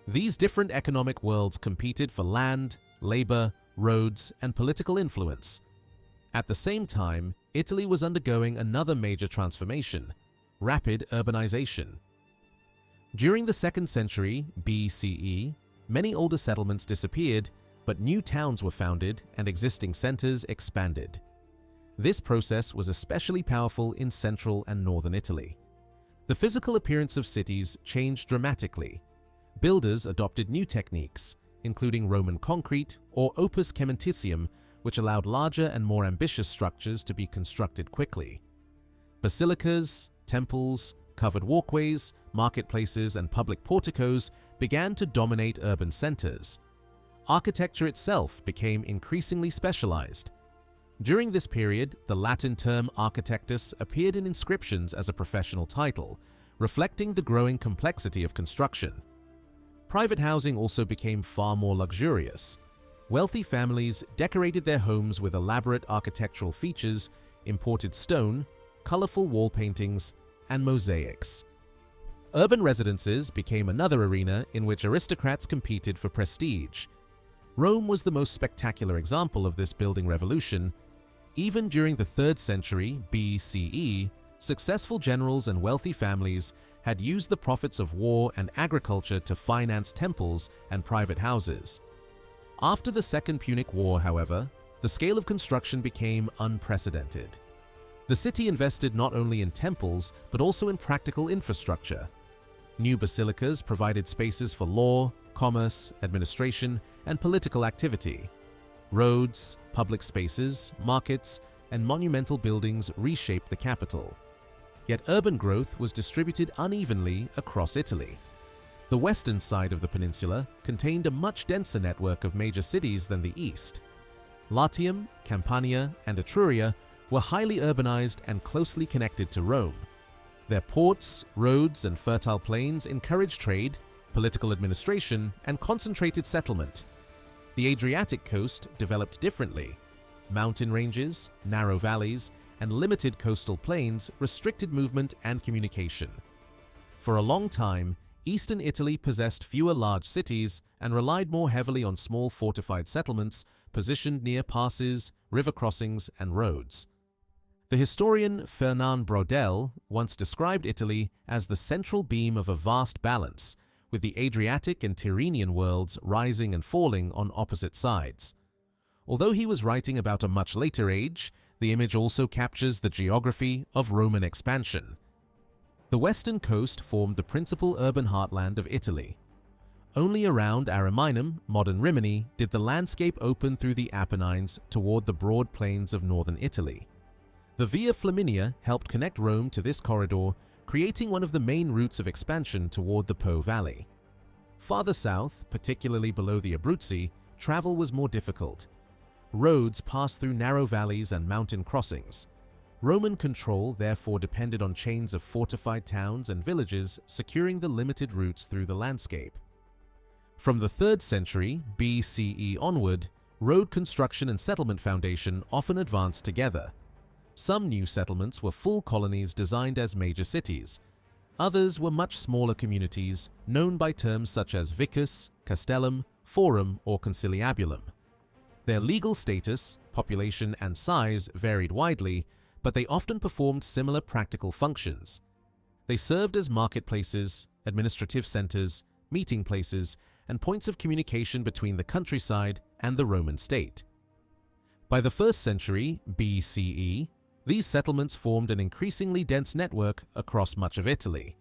These different economic worlds competed for land, labor, roads, and political influence. At the same time, Italy was undergoing another major transformation: rapid urbanization. During the 2nd century BCE, many older settlements disappeared, but new towns were founded and existing centers expanded. This process was especially powerful in central and northern Italy. The physical appearance of cities changed dramatically. Builders adopted new techniques, including Roman concrete or opus cementitium, which allowed larger and more ambitious structures to be constructed quickly. Basilicas, temples, covered walkways, marketplaces, and public porticos began to dominate urban centers. Architecture itself became increasingly specialized. During this period, the Latin term architectus appeared in inscriptions as a professional title, reflecting the growing complexity of construction. Private housing also became far more luxurious. Wealthy families decorated their homes with elaborate architectural features, imported stone, colorful wall paintings, and mosaics. Urban residences became another arena in which aristocrats competed for prestige. Rome was the most spectacular example of this building revolution. Even during the 3rd century BCE, successful generals and wealthy families had used the profits of war and agriculture to finance temples and private houses. After the Second Punic War, however, the scale of construction became unprecedented. The city invested not only in temples but also in practical infrastructure. New basilicas provided spaces for law, commerce, administration, and political activity. Roads, public spaces, markets, and monumental buildings reshaped the capital. Yet urban growth was distributed unevenly across Italy. The western side of the peninsula contained a much denser network of major cities than the east. Latium, Campania, and Etruria were highly urbanized and closely connected to Rome. Their ports, roads, and fertile plains encouraged trade, political administration, and concentrated settlement. The Adriatic coast developed differently. Mountain ranges, narrow valleys, and limited coastal plains restricted movement and communication. For a long time, eastern Italy possessed fewer large cities and relied more heavily on small fortified settlements positioned near passes, river crossings, and roads. The historian Fernand Braudel once described Italy as the central beam of a vast balance, with the Adriatic and Tyrrhenian worlds rising and falling on opposite sides. Although he was writing about a much later age, the image also captures the geography of Roman expansion. The western coast formed the principal urban heartland of Italy. Only around Ariminum, modern Rimini, did the landscape open through the Apennines toward the broad plains of northern Italy. The Via Flaminia helped connect Rome to this corridor, creating one of the main routes of expansion toward the Po Valley. Farther south, particularly below the Abruzzi, travel was more difficult. Roads passed through narrow valleys and mountain crossings. Roman control therefore depended on chains of fortified towns and villages securing the limited routes through the landscape. From the 3rd century BCE onward, road construction and settlement foundation often advanced together. Some new settlements were full colonies designed as major cities. Others were much smaller communities known by terms such as vicus, castellum, forum, or conciliabulum. Their legal status, population, and size varied widely, but they often performed similar practical functions. They served as marketplaces, administrative centers, meeting places, and points of communication between the countryside and the Roman state. By the 1st century BCE, these settlements formed an increasingly dense network across much of Italy.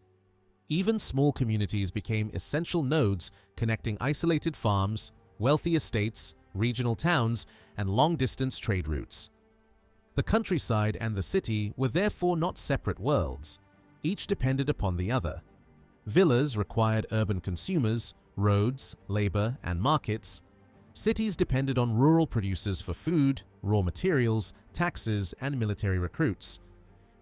Even small communities became essential nodes connecting isolated farms, wealthy estates, regional towns, and long-distance trade routes. The countryside and the city were therefore not separate worlds. Each depended upon the other. Villas required urban consumers, roads, labor, and markets. Cities depended on rural producers for food, raw materials, taxes, and military recruits.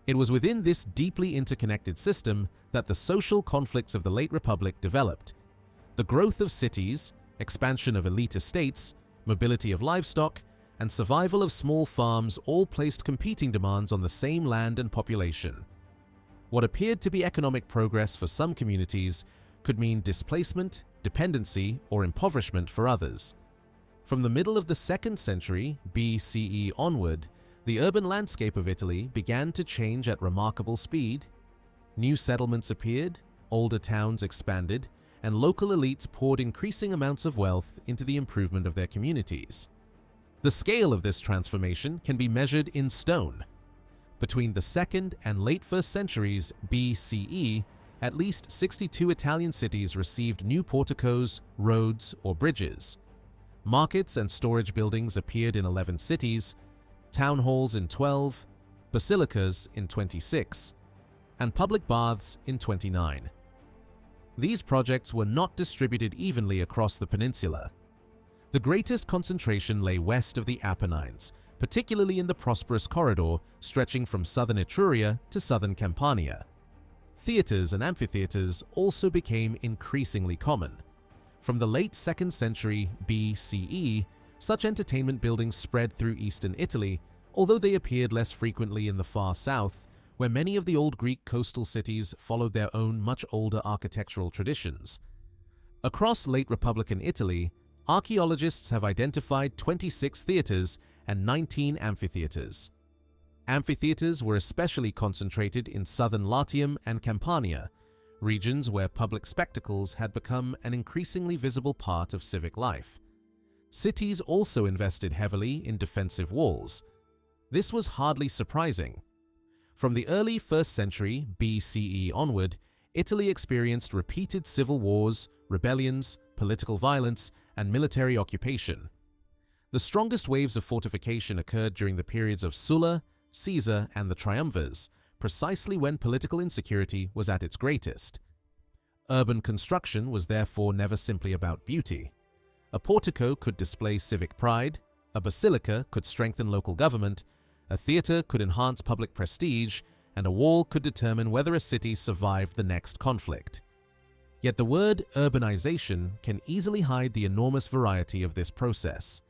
It was within this deeply interconnected system that the social conflicts of the late Republic developed. The growth of cities, expansion of elite estates, mobility of livestock, and survival of small farms all placed competing demands on the same land and population. What appeared to be economic progress for some communities could mean displacement, dependency, or impoverishment for others. From the middle of the 2nd century BCE onward, the urban landscape of Italy began to change at remarkable speed. New settlements appeared, older towns expanded, and local elites poured increasing amounts of wealth into the improvement of their communities. The scale of this transformation can be measured in stone. Between the 2nd and late 1st centuries BCE, at least 62 Italian cities received new porticos, roads, or bridges. Markets and storage buildings appeared in 11 cities, town halls in 12, basilicas in 26, and public baths in 29. These projects were not distributed evenly across the peninsula. The greatest concentration lay west of the Apennines, particularly in the prosperous corridor stretching from southern Etruria to southern Campania. Theaters and amphitheaters also became increasingly common. From the late 2nd century BCE, such entertainment buildings spread through eastern Italy, although they appeared less frequently in the far south, where many of the old Greek coastal cities followed their own much older architectural traditions. Across late Republican Italy, archaeologists have identified 26 theaters and 19 amphitheaters. Amphitheaters were especially concentrated in southern Latium and Campania, regions where public spectacles had become an increasingly visible part of civic life. Cities also invested heavily in defensive walls. This was hardly surprising. From the early 1st century BCE onward, Italy experienced repeated civil wars, rebellions, political violence, and military occupation. The strongest waves of fortification occurred during the periods of Sulla, Caesar, and the Triumvirs, precisely when political insecurity was at its greatest. Urban construction was therefore never simply about beauty. A portico could display civic pride, a basilica could strengthen local government, a theater could enhance public prestige, and a wall could determine whether a city survived the next conflict. Yet the word urbanization can easily hide the enormous variety of this process.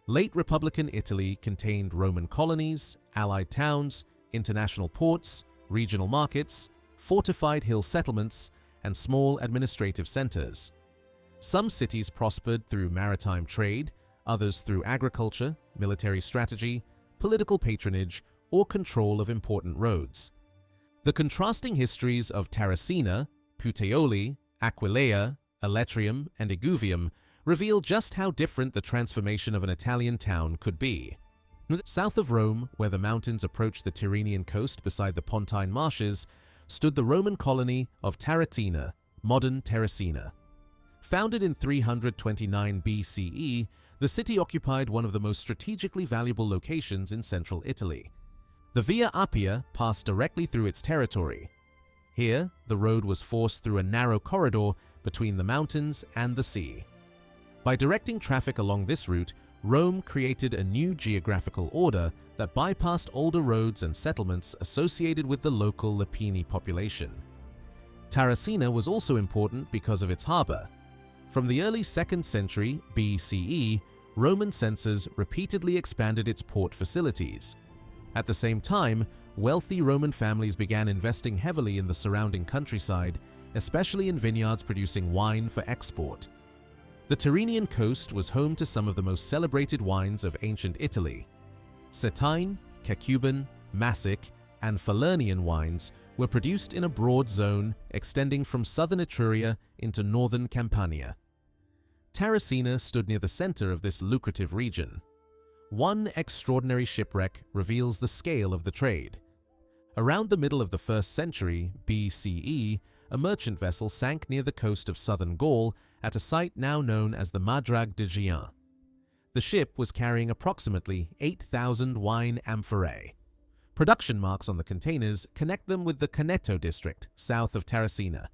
Late Republican Italy contained Roman colonies, allied towns, international ports, regional markets, fortified hill settlements, and small administrative centers. Some cities prospered through maritime trade, others through agriculture, military strategy, political patronage, or control of important roads. The contrasting histories of Terracina, Puteoli, Aquileia, Aletrium, and Iguvium reveal just how different the transformation of an Italian town could be. South of Rome, where the mountains approached the Tyrrhenian coast beside the Pontine marshes, stood the Roman colony of Terracina, modern Terracina. Founded in 329 BCE, the city occupied one of the most strategically valuable locations in central Italy. The Via Appia passed directly through its territory. Here, the road was forced through a narrow corridor between the mountains and the sea. By directing traffic along this route, Rome created a new geographical order that bypassed older roads and settlements associated with the local Lepini population. Terracina was also important because of its harbor. From the early 2nd century BCE, Roman censors repeatedly expanded its port facilities. At the same time, wealthy Roman families began investing heavily in the surrounding countryside, especially in vineyards producing wine for export. The Tyrrhenian coast was home to some of the most celebrated wines of ancient Italy. Cetine, Cacuban, Massic, and Falernian wines were produced in a broad zone extending from southern Etruria into northern Campania. Terracina stood near the center of this lucrative region. One extraordinary shipwreck reveals the scale of the trade. Around the middle of the 1st century BCE, a merchant vessel sank near the coast of southern Gaul at a site now known as the Madrag de Gien. The ship was carrying approximately 8,000 wine amphorae. Production marks on the containers connect them with the Caneto district, south of Terracina.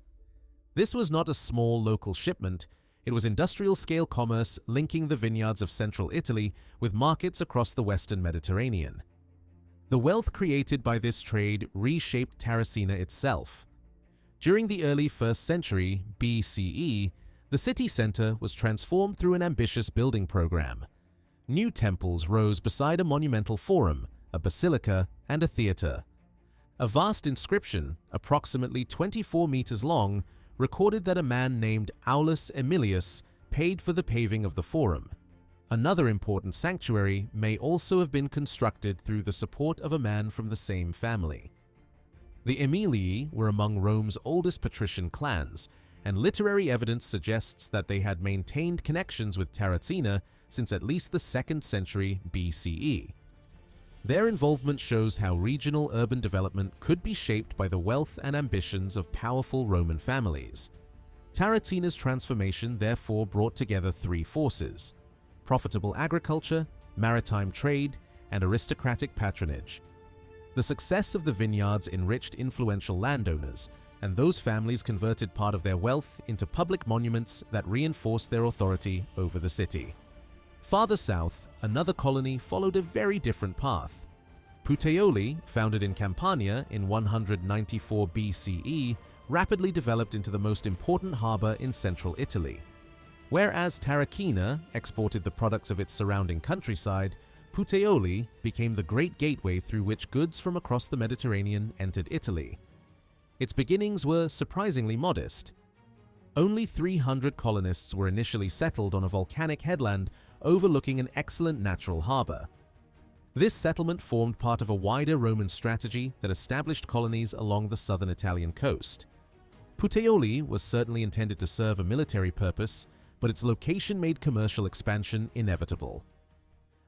This was not a small local shipment, it was industrial-scale commerce linking the vineyards of central Italy with markets across the western Mediterranean. The wealth created by this trade reshaped Terracina itself. During the early 1st century BCE, the city center was transformed through an ambitious building program. New temples rose beside a monumental forum, a basilica, and a theater. A vast inscription, approximately 24 meters long, recorded that a man named Aulus Aemilius paid for the paving of the forum. Another important sanctuary may also have been constructed through the support of a man from the same family. The Aemilii were among Rome's oldest patrician clans, and literary evidence suggests that they had maintained connections with Terracina since at least the 2nd century BCE. Their involvement shows how regional urban development could be shaped by the wealth and ambitions of powerful Roman families. Terracina's transformation therefore brought together 3 forces: profitable agriculture, maritime trade, and aristocratic patronage. The success of the vineyards enriched influential landowners, and those families converted part of their wealth into public monuments that reinforced their authority over the city. Farther south, another colony followed a very different path. Puteoli, founded in Campania in 194 BCE, rapidly developed into the most important harbor in central Italy. Whereas Terracina exported the products of its surrounding countryside, Puteoli became the great gateway through which goods from across the Mediterranean entered Italy. Its beginnings were surprisingly modest. Only 300 colonists were initially settled on a volcanic headland overlooking an excellent natural harbor. This settlement formed part of a wider Roman strategy that established colonies along the southern Italian coast. Puteoli was certainly intended to serve a military purpose, but its location made commercial expansion inevitable.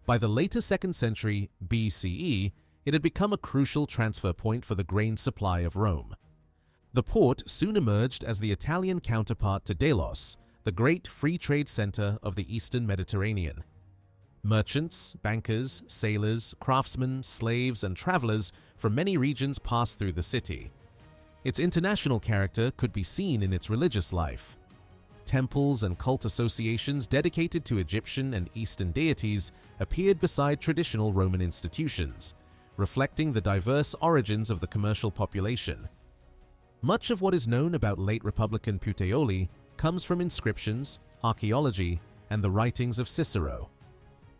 By the later 2nd century BCE, it had become a crucial transfer point for the grain supply of Rome. The port soon emerged as the Italian counterpart to Delos, the great free trade center of the eastern Mediterranean. Merchants, bankers, sailors, craftsmen, slaves, and travelers from many regions passed through the city. Its international character could be seen in its religious life. Temples and cult associations dedicated to Egyptian and Eastern deities appeared beside traditional Roman institutions, reflecting the diverse origins of the commercial population. Much of what is known about late Republican Puteoli comes from inscriptions, archaeology, and the writings of Cicero.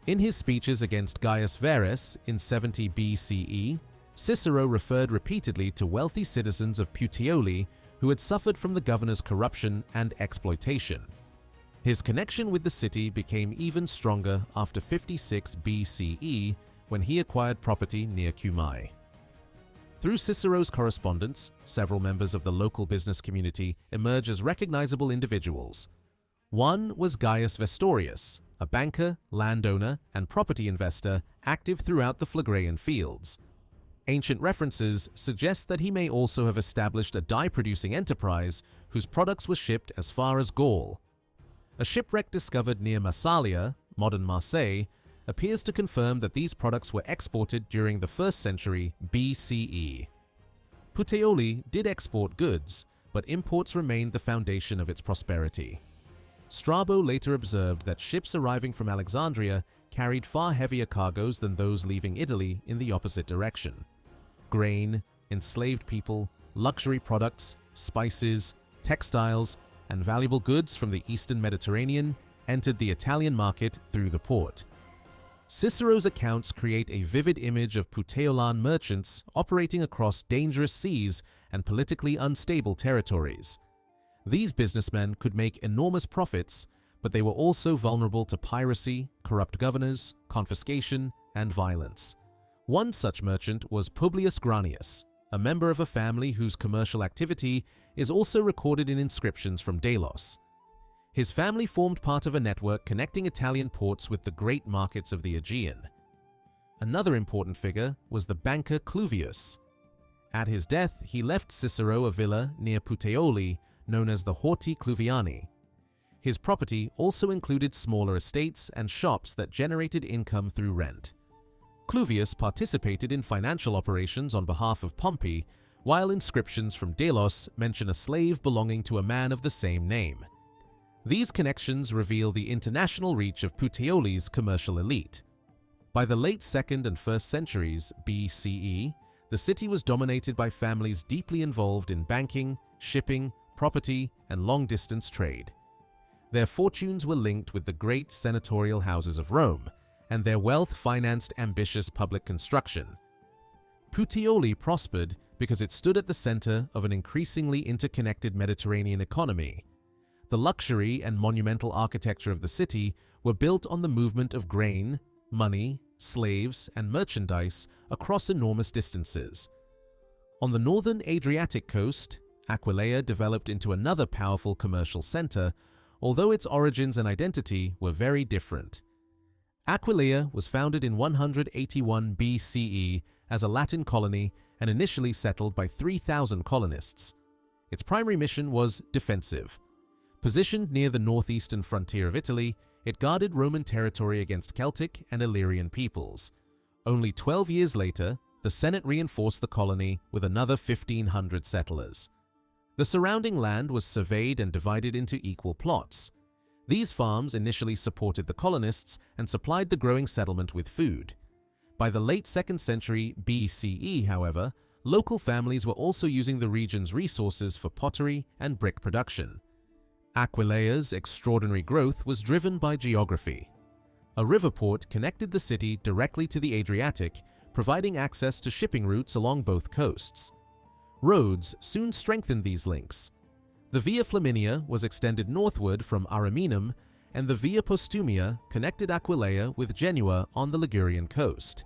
In his speeches against Gaius Verus in 70 BCE, Cicero referred repeatedly to wealthy citizens of Puteoli who had suffered from the governor's corruption and exploitation. His connection with the city became even stronger after 56 BCE when he acquired property near Cumae. Through Cicero's correspondence, several members of the local business community emerge as recognizable individuals. One was Gaius Vestorius, a banker, landowner, and property investor active throughout the Phlegraean fields. Ancient references suggest that he may also have established a dye-producing enterprise whose products were shipped as far as Gaul. A shipwreck discovered near Massalia, modern Marseille, appears to confirm that these products were exported during the 1st century BCE. Puteoli did export goods, but imports remained the foundation of its prosperity. Strabo later observed that ships arriving from Alexandria carried far heavier cargoes than those leaving Italy in the opposite direction. Grain, enslaved people, luxury products, spices, textiles, and valuable goods from the eastern Mediterranean entered the Italian market through the port. Cicero's accounts create a vivid image of Puteolan merchants operating across dangerous seas and politically unstable territories. These businessmen could make enormous profits, but they were also vulnerable to piracy, corrupt governors, confiscation, and violence. One such merchant was Publius Granius, a member of a family whose commercial activity is also recorded in inscriptions from Delos. His family formed part of a network connecting Italian ports with the great markets of the Aegean. Another important figure was the banker Cluvius. At his death, he left Cicero a villa near Puteoli known as the Horti Cluviani. His property also included smaller estates and shops that generated income through rent. Cluvius participated in financial operations on behalf of Pompey, while inscriptions from Delos mention a slave belonging to a man of the same name. These connections reveal the international reach of Puteoli's commercial elite. By the late 2nd and 1st centuries BCE, the city was dominated by families deeply involved in banking, shipping, property, and long-distance trade. Their fortunes were linked with the great senatorial houses of Rome, and their wealth financed ambitious public construction. Puteoli prospered because it stood at the center of an increasingly interconnected Mediterranean economy. The luxury and monumental architecture of the city were built on the movement of grain, money, slaves, and merchandise across enormous distances. On the northern Adriatic coast, Aquileia developed into another powerful commercial center, although its origins and identity were very different. Aquileia was founded in 181 BCE as a Latin colony and initially settled by 3,000 colonists. Its primary mission was defensive. Positioned near the northeastern frontier of Italy, it guarded Roman territory against Celtic and Illyrian peoples. Only 12 years later, the Senate reinforced the colony with another 1,500 settlers. The surrounding land was surveyed and divided into equal plots. These farms initially supported the colonists and supplied the growing settlement with food. By the late 2nd century BCE, however, local families were also using the region's resources for pottery and brick production. Aquileia's extraordinary growth was driven by geography. A river port connected the city directly to the Adriatic, providing access to shipping routes along both coasts. Roads soon strengthened these links. The Via Flaminia was extended northward from Ariminum, and the Via Postumia connected Aquileia with Genoa on the Ligurian coast.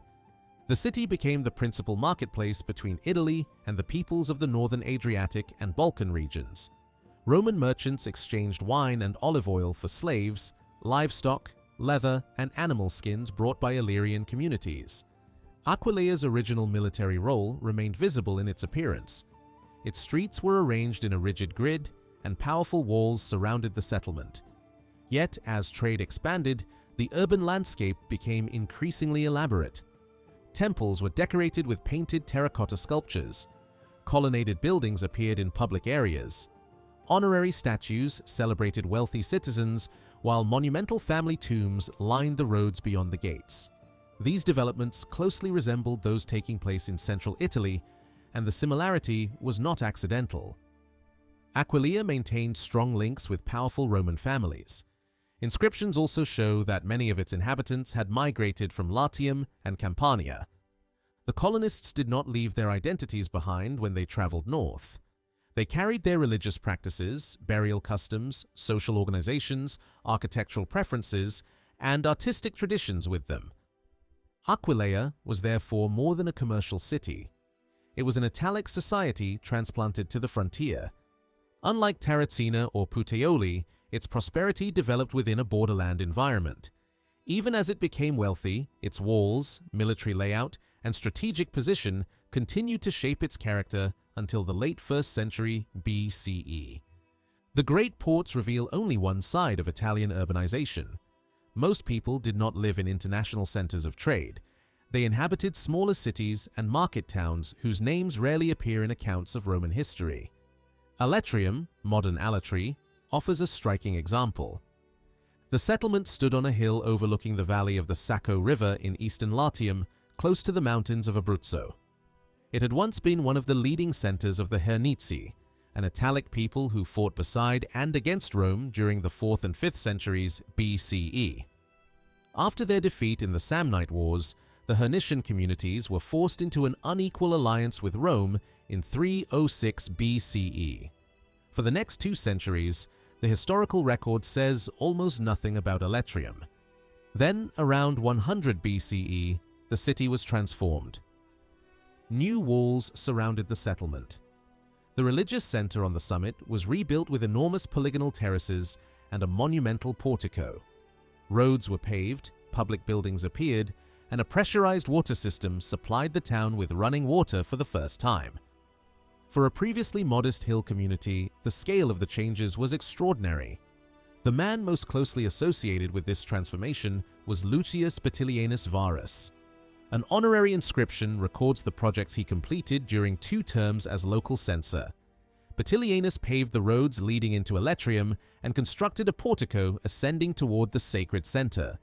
The city became the principal marketplace between Italy and the peoples of the northern Adriatic and Balkan regions. Roman merchants exchanged wine and olive oil for slaves, livestock, leather, and animal skins brought by Illyrian communities. Aquileia's original military role remained visible in its appearance. Its streets were arranged in a rigid grid, and powerful walls surrounded the settlement. Yet, as trade expanded, the urban landscape became increasingly elaborate. Temples were decorated with painted terracotta sculptures. Colonnaded buildings appeared in public areas. Honorary statues celebrated wealthy citizens, while monumental family tombs lined the roads beyond the gates. These developments closely resembled those taking place in central Italy, and the similarity was not accidental. Aquileia maintained strong links with powerful Roman families. Inscriptions also show that many of its inhabitants had migrated from Latium and Campania. The colonists did not leave their identities behind when they traveled north. They carried their religious practices, burial customs, social organizations, architectural preferences, and artistic traditions with them. Aquileia was therefore more than a commercial city. It was an Italic society transplanted to the frontier. Unlike Terracina or Puteoli, its prosperity developed within a borderland environment. Even as it became wealthy, its walls, military layout, and strategic position continued to shape its character until the late 1st century BCE. The great ports reveal only one side of Italian urbanization. Most people did not live in international centers of trade. They inhabited smaller cities and market towns whose names rarely appear in accounts of Roman history. Aletrium, modern Alatri, offers a striking example. The settlement stood on a hill overlooking the valley of the Sacco River in eastern Latium, close to the mountains of Abruzzo. It had once been one of the leading centers of the Hernizi, an Italic people who fought beside and against Rome during the 4th and 5th centuries BCE. After their defeat in the Samnite Wars, the Hernician communities were forced into an unequal alliance with Rome in 306 BCE. For the next 2 centuries, the historical record says almost nothing about Aletrium. Then, around 100 BCE, the city was transformed. New walls surrounded the settlement. The religious center on the summit was rebuilt with enormous polygonal terraces and a monumental portico. Roads were paved, public buildings appeared, and a pressurized water system supplied the town with running water for the first time. For a previously modest hill community, the scale of the changes was extraordinary. The man most closely associated with this transformation was Lucius Batilianus Varus. An honorary inscription records the projects he completed during 2 terms as local censor. Batilianus paved the roads leading into Aletrium and constructed a portico ascending toward the sacred center.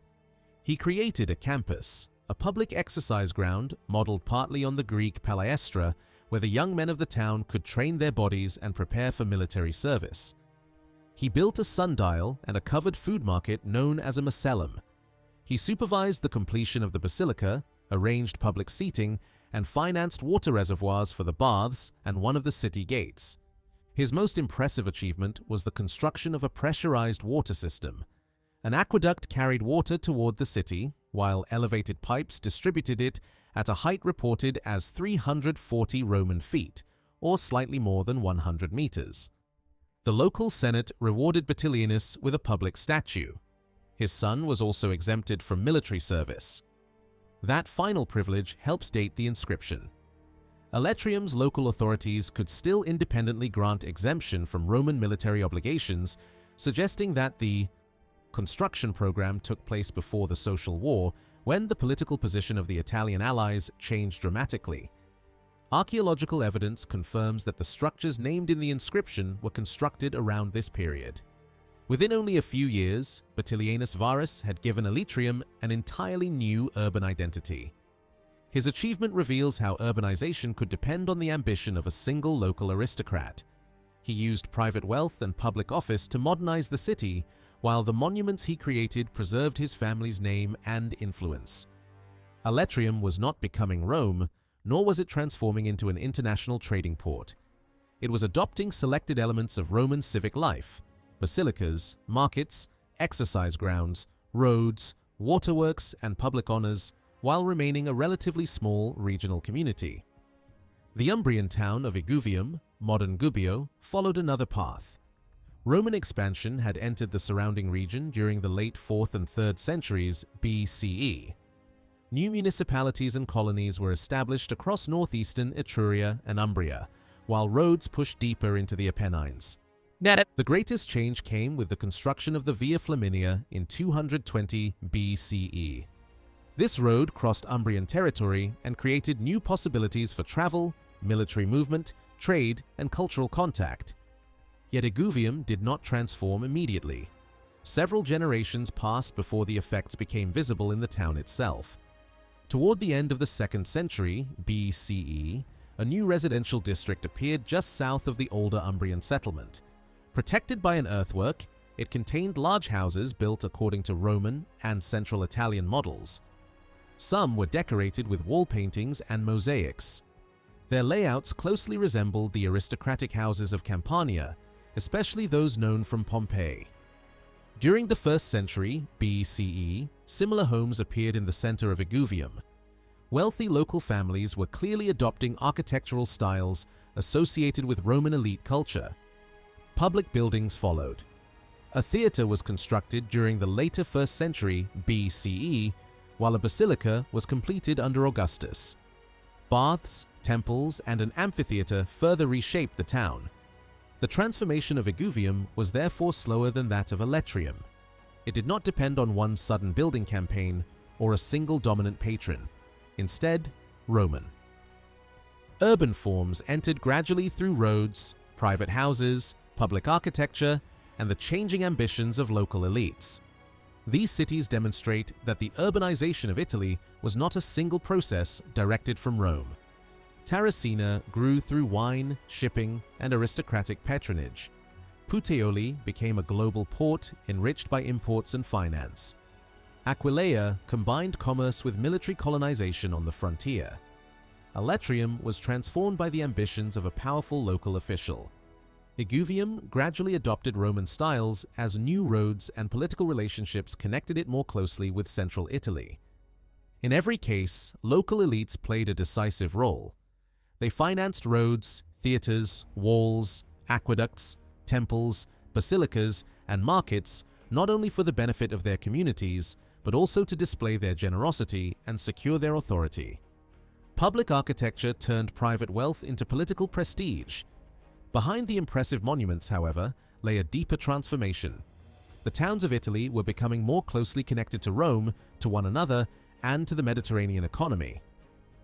He created a campus, a public exercise ground modeled partly on the Greek palaestra, where the young men of the town could train their bodies and prepare for military service. He built a sundial and a covered food market known as a macellum. He supervised the completion of the basilica, arranged public seating, and financed water reservoirs for the baths and one of the city gates. His most impressive achievement was the construction of a pressurized water system. An aqueduct carried water toward the city, while elevated pipes distributed it at a height reported as 340 Roman feet, or slightly more than 100 meters. The local senate rewarded Batilianus with a public statue. His son was also exempted from military service. That final privilege helps date the inscription. Aletrium's local authorities could still independently grant exemption from Roman military obligations, suggesting that the construction program took place before the Social War, when the political position of the Italian allies changed dramatically. Archaeological evidence confirms that the structures named in the inscription were constructed around this period. Within only a few years, Batilianus Varus had given Aletrium an entirely new urban identity. His achievement reveals how urbanization could depend on the ambition of a single local aristocrat. He used private wealth and public office to modernize the city, while the monuments he created preserved his family's name and influence. Aletrium was not becoming Rome, nor was it transforming into an international trading port. it was adopting selected elements of Roman civic life: basilicas, markets, exercise grounds, roads, waterworks, and public honors, while remaining a relatively small regional community. The Umbrian town of Iguvium, modern Gubbio, followed another path. Roman expansion had entered the surrounding region during the late 4th and 3rd centuries BCE. New municipalities and colonies were established across northeastern Etruria and Umbria, while roads pushed deeper into the Apennines. The greatest change came with the construction of the Via Flaminia in 220 BCE. This road crossed Umbrian territory and created new possibilities for travel, military movement, trade, and cultural contact. Yet Iguvium did not transform immediately. Several generations passed before the effects became visible in the town itself. Toward the end of the 2nd century BCE, a new residential district appeared just south of the older Umbrian settlement. Protected by an earthwork, it contained large houses built according to Roman and Central Italian models. Some were decorated with wall paintings and mosaics. Their layouts closely resembled the aristocratic houses of Campania, especially those known from Pompeii. During the 1st century BCE, similar homes appeared in the center of Iguvium. Wealthy local families were clearly adopting architectural styles associated with Roman elite culture. Public buildings followed. A theater was constructed during the later 1st century BCE, while a basilica was completed under Augustus. Baths, temples, and an amphitheater further reshaped the town. The transformation of Iguvium was therefore slower than that of Aletrium. It did not depend on one sudden building campaign or a single dominant patron. Instead, Roman. Urban forms entered gradually through roads, private houses, public architecture, and the changing ambitions of local elites. These cities demonstrate that the urbanization of Italy was not a single process directed from Rome. Terracina grew through wine, shipping, and aristocratic patronage. Puteoli became a global port enriched by imports and finance. Aquileia combined commerce with military colonization on the frontier. Aletrium was transformed by the ambitions of a powerful local official. Iguvium gradually adopted Roman styles as new roads and political relationships connected it more closely with central Italy. In every case, local elites played a decisive role. They financed roads, theaters, walls, aqueducts, temples, basilicas, and markets not only for the benefit of their communities, but also to display their generosity and secure their authority. Public architecture turned private wealth into political prestige. Behind the impressive monuments, however, lay a deeper transformation. The towns of Italy were becoming more closely connected to Rome, to one another, and to the Mediterranean economy.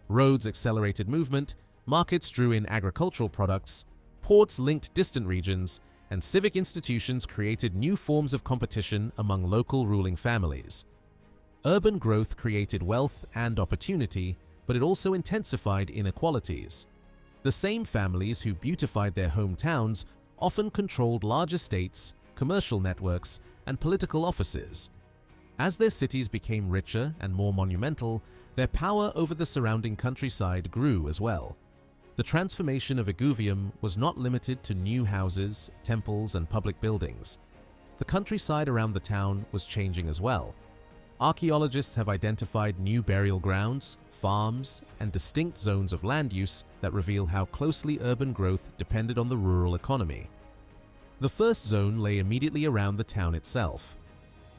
Roads accelerated movement, markets drew in agricultural products, ports linked distant regions, and civic institutions created new forms of competition among local ruling families. Urban growth created wealth and opportunity, but it also intensified inequalities. The same families who beautified their hometowns often controlled large estates, commercial networks, and political offices. As their cities became richer and more monumental, their power over the surrounding countryside grew as well. The transformation of Iguvium was not limited to new houses, temples, and public buildings. The countryside around the town was changing as well. Archaeologists have identified new burial grounds, farms, and distinct zones of land use that reveal how closely urban growth depended on the rural economy. The first zone lay immediately around the town itself.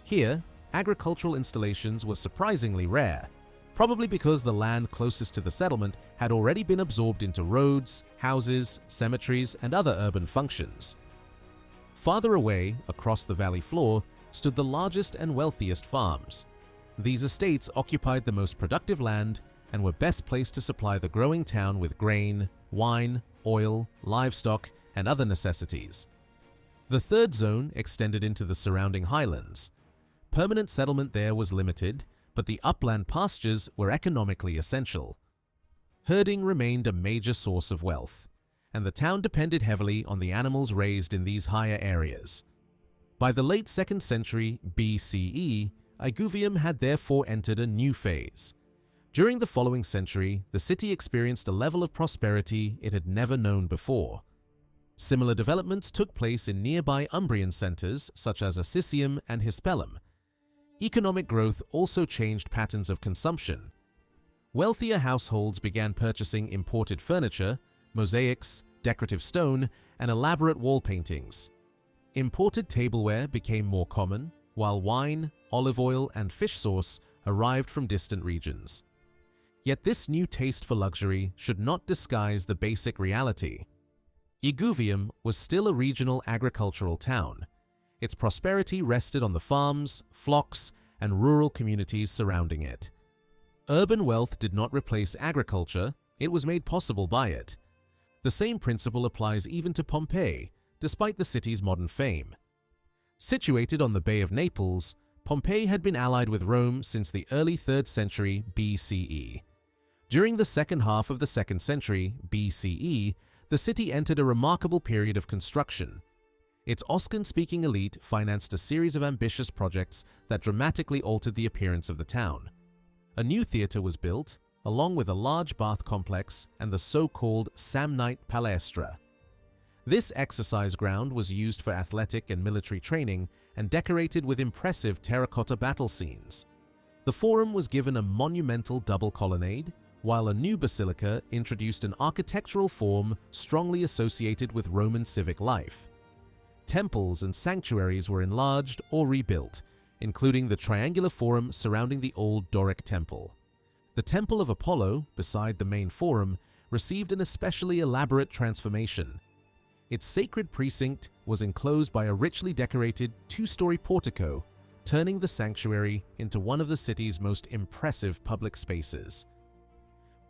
Here, agricultural installations were surprisingly rare, probably because the land closest to the settlement had already been absorbed into roads, houses, cemeteries, and other urban functions. Farther away, across the valley floor, stood the largest and wealthiest farms. These estates occupied the most productive land and were best placed to supply the growing town with grain, wine, oil, livestock, and other necessities. The third zone extended into the surrounding highlands. Permanent settlement there was limited, but the upland pastures were economically essential. Herding remained a major source of wealth, and the town depended heavily on the animals raised in these higher areas. By the late 2nd century BCE, Iguvium had therefore entered a new phase. During the following century, the city experienced a level of prosperity it had never known before. Similar developments took place in nearby Umbrian centers such as Assisium and Hispelum. Economic growth also changed patterns of consumption. Wealthier households began purchasing imported furniture, mosaics, decorative stone, and elaborate wall paintings. Imported tableware became more common, while wine, olive oil, and fish sauce arrived from distant regions. Yet this new taste for luxury should not disguise the basic reality. Iguvium was still a regional agricultural town. Its prosperity rested on the farms, flocks, and rural communities surrounding it. Urban wealth did not replace agriculture, it was made possible by it. The same principle applies even to Pompeii, despite the city's modern fame. Situated on the Bay of Naples, Pompeii had been allied with Rome since the early 3rd century BCE. During the second half of the 2nd century BCE, the city entered a remarkable period of construction. Its Oscan-speaking elite financed a series of ambitious projects that dramatically altered the appearance of the town. A new theater was built, along with a large bath complex and the so-called Samnite Palaestra. This exercise ground was used for athletic and military training and decorated with impressive terracotta battle scenes. The Forum was given a monumental double colonnade, while a new basilica introduced an architectural form strongly associated with Roman civic life. Temples and sanctuaries were enlarged or rebuilt, including the triangular forum surrounding the old Doric temple. The Temple of Apollo, beside the main forum, received an especially elaborate transformation. Its sacred precinct was enclosed by a richly decorated 2-story portico, turning the sanctuary into one of the city's most impressive public spaces.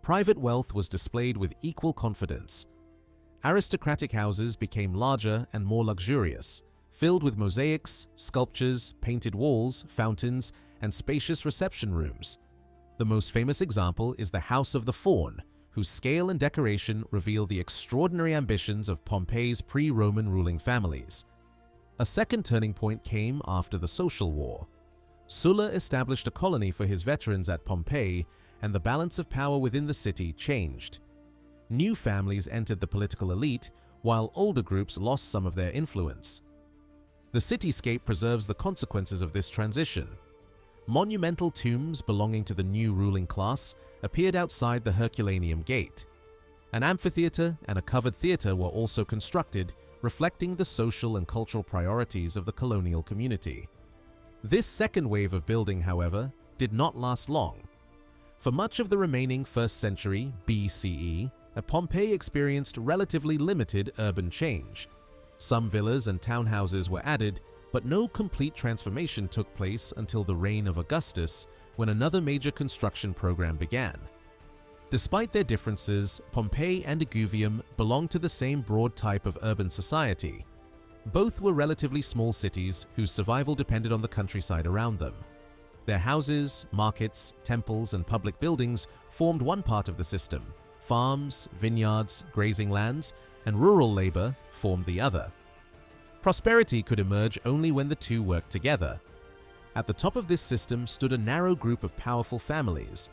Private wealth was displayed with equal confidence. Aristocratic houses became larger and more luxurious, filled with mosaics, sculptures, painted walls, fountains, and spacious reception rooms. The most famous example is the House of the Faun, whose scale and decoration reveal the extraordinary ambitions of Pompeii's pre-Roman ruling families. A second turning point came after the Social War. Sulla established a colony for his veterans at Pompeii, and the balance of power within the city changed. New families entered the political elite, while older groups lost some of their influence. The cityscape preserves the consequences of this transition. Monumental tombs belonging to the new ruling class appeared outside the Herculaneum Gate. An amphitheater and a covered theater were also constructed, reflecting the social and cultural priorities of the colonial community. This second wave of building, however, did not last long. For much of the remaining 1st century BCE, Pompeii experienced relatively limited urban change. Some villas and townhouses were added, but no complete transformation took place until the reign of Augustus, when another major construction program began. Despite their differences, Pompeii and Iguvium belonged to the same broad type of urban society. Both were relatively small cities whose survival depended on the countryside around them. Their houses, markets, temples, and public buildings formed one part of the system. Farms, vineyards, grazing lands, and rural labor formed the other. Prosperity could emerge only when the two worked together. At the top of this system stood a narrow group of powerful families.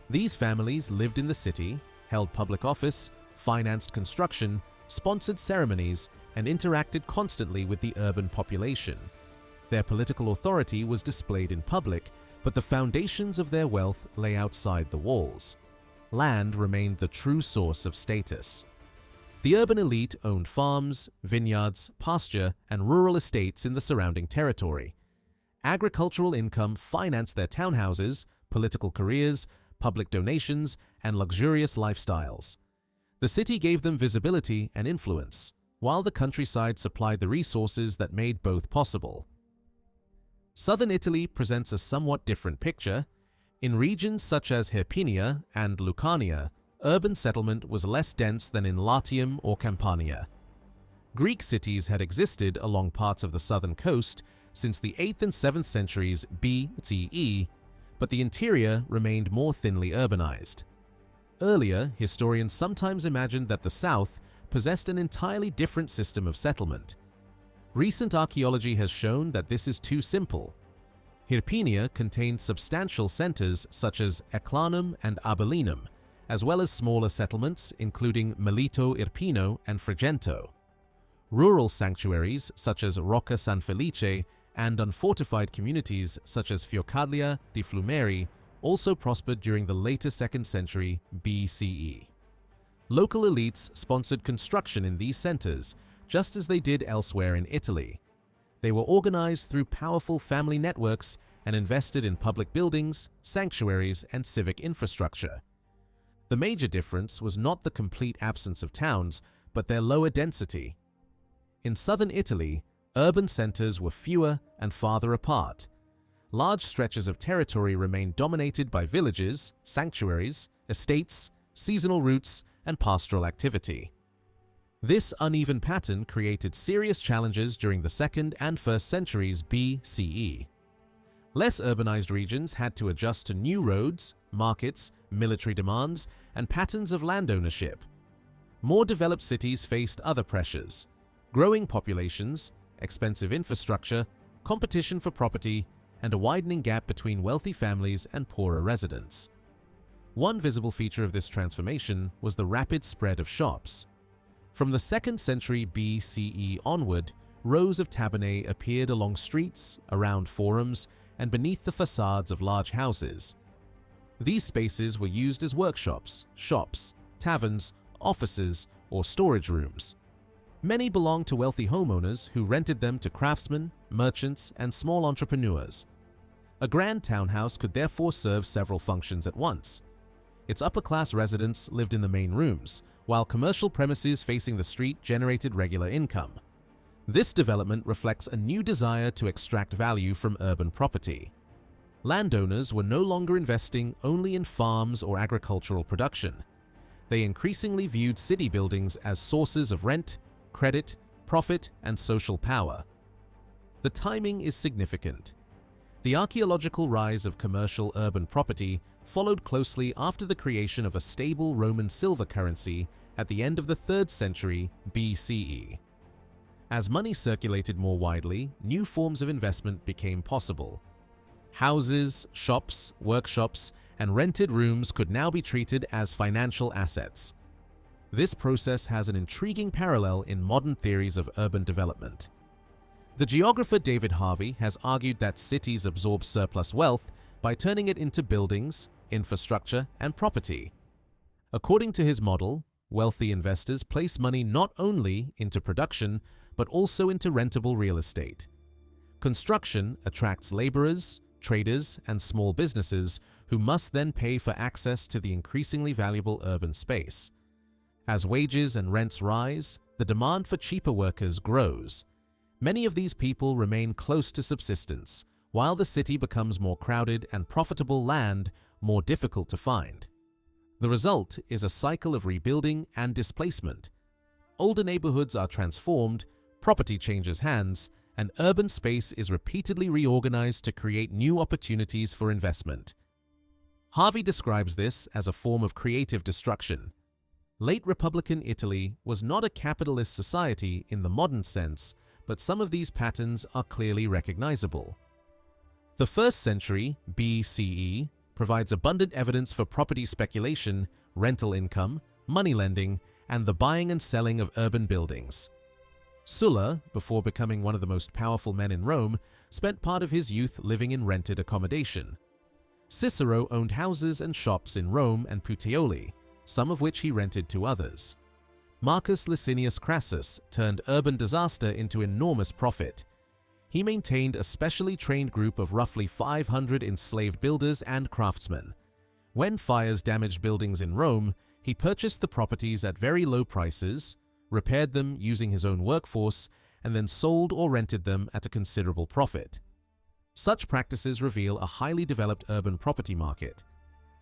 These families lived in the city, held public office, financed construction, sponsored ceremonies, and interacted constantly with the urban population. Their political authority was displayed in public, but the foundations of their wealth lay outside the walls. Land remained the true source of status. The urban elite owned farms, vineyards, pasture, and rural estates in the surrounding territory. Agricultural income financed their townhouses, political careers, public donations, and luxurious lifestyles. The city gave them visibility and influence, while the countryside supplied the resources that made both possible. Southern Italy presents a somewhat different picture. In regions such as Hirpinia and Lucania, urban settlement was less dense than in Latium or Campania. Greek cities had existed along parts of the southern coast since the 8th and 7th centuries BCE, but the interior remained more thinly urbanized. Earlier, historians sometimes imagined that the south possessed an entirely different system of settlement. Recent archaeology has shown that this is too simple. Hirpinia contained substantial centers such as Eclanum and Abillenum, as well as smaller settlements including Melito Irpino and Frigento. Rural sanctuaries such as Rocca San Felice and unfortified communities such as Fiocaglia di Flumeri also prospered during the later 2nd century BCE. Local elites sponsored construction in these centers, just as they did elsewhere in Italy. They were organized through powerful family networks and invested in public buildings, sanctuaries, and civic infrastructure. The major difference was not the complete absence of towns, but their lower density. In southern Italy, urban centers were fewer and farther apart. Large stretches of territory remained dominated by villages, sanctuaries, estates, seasonal routes, and pastoral activity. This uneven pattern created serious challenges during the 2nd and 1st centuries BCE. Less urbanized regions had to adjust to new roads, markets, military demands, and patterns of land ownership. More developed cities faced other pressures: growing populations, expensive infrastructure, competition for property, and a widening gap between wealthy families and poorer residents. One visible feature of this transformation was the rapid spread of shops. From the 2nd century BCE onward, rows of tabernae appeared along streets, around forums, and beneath the facades of large houses. These spaces were used as workshops, shops, taverns, offices, or storage rooms. Many belonged to wealthy homeowners who rented them to craftsmen, merchants, and small entrepreneurs. A grand townhouse could therefore serve several functions at once. Its upper-class residents lived in the main rooms, while commercial premises facing the street generated regular income. This development reflects a new desire to extract value from urban property. Landowners were no longer investing only in farms or agricultural production. They increasingly viewed city buildings as sources of rent, credit, profit, and social power. The timing is significant. The archaeological rise of commercial urban property followed closely after the creation of a stable Roman silver currency at the end of the 3rd century BCE. As money circulated more widely, new forms of investment became possible. Houses, shops, workshops, and rented rooms could now be treated as financial assets. This process has an intriguing parallel in modern theories of urban development. The geographer David Harvey has argued that cities absorb surplus wealth by turning it into buildings, infrastructure, and property. According to his model, wealthy investors place money not only into production, but also into rentable real estate. Construction attracts laborers, traders, and small businesses who must then pay for access to the increasingly valuable urban space. As wages and rents rise, the demand for cheaper workers grows. Many of these people remain close to subsistence, while the city becomes more crowded and profitable land more difficult to find. The result is a cycle of rebuilding and displacement. Older neighborhoods are transformed, property changes hands, and urban space is repeatedly reorganized to create new opportunities for investment. Harvey describes this as a form of creative destruction. Late Republican Italy was not a capitalist society in the modern sense, but some of these patterns are clearly recognizable. The 1st century BCE provides abundant evidence for property speculation, rental income, money lending, and the buying and selling of urban buildings. Sulla, before becoming one of the most powerful men in Rome, spent part of his youth living in rented accommodation. Cicero owned houses and shops in Rome and Puteoli, some of which he rented to others. Marcus Licinius Crassus turned urban disaster into enormous profit. He maintained a specially trained group of roughly 500 enslaved builders and craftsmen. When fires damaged buildings in Rome, he purchased the properties at very low prices, repaired them using his own workforce, and then sold or rented them at a considerable profit. Such practices reveal a highly developed urban property market.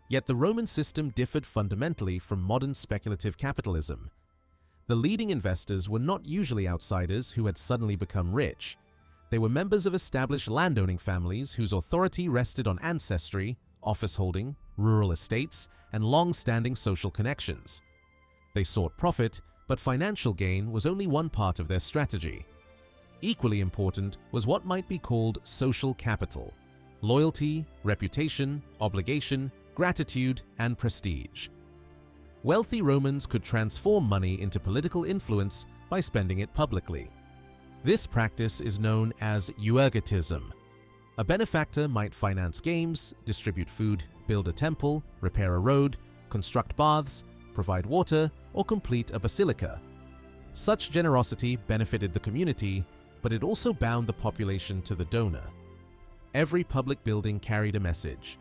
Yet the Roman system differed fundamentally from modern speculative capitalism. The leading investors were not usually outsiders who had suddenly become rich. They were members of established landowning families whose authority rested on ancestry, office holding, rural estates, and long-standing social connections. They sought profit, but financial gain was only one part of their strategy. Equally important was what might be called social capital: loyalty, reputation, obligation, gratitude, and prestige. Wealthy Romans could transform money into political influence by spending it publicly. This practice is known as euergetism. A benefactor might finance games, distribute food, build a temple, repair a road, construct baths, provide water, or complete a basilica. Such generosity benefited the community, but it also bound the population to the donor. Every public building carried a message.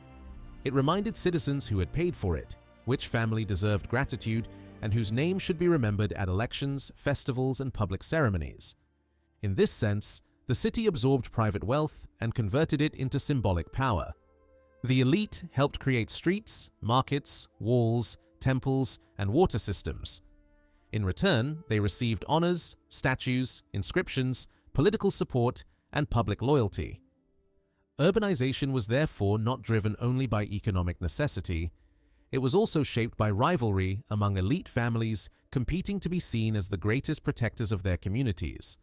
It reminded citizens who had paid for it, which family deserved gratitude, and whose name should be remembered at elections, festivals, and public ceremonies. In this sense, the city absorbed private wealth and converted it into symbolic power. The elite helped create streets, markets, walls, temples, and water systems. In return, they received honors, statues, inscriptions, political support, and public loyalty. Urbanization was therefore not driven only by economic necessity. It was also shaped by rivalry among elite families competing to be seen as the greatest protectors of their communities.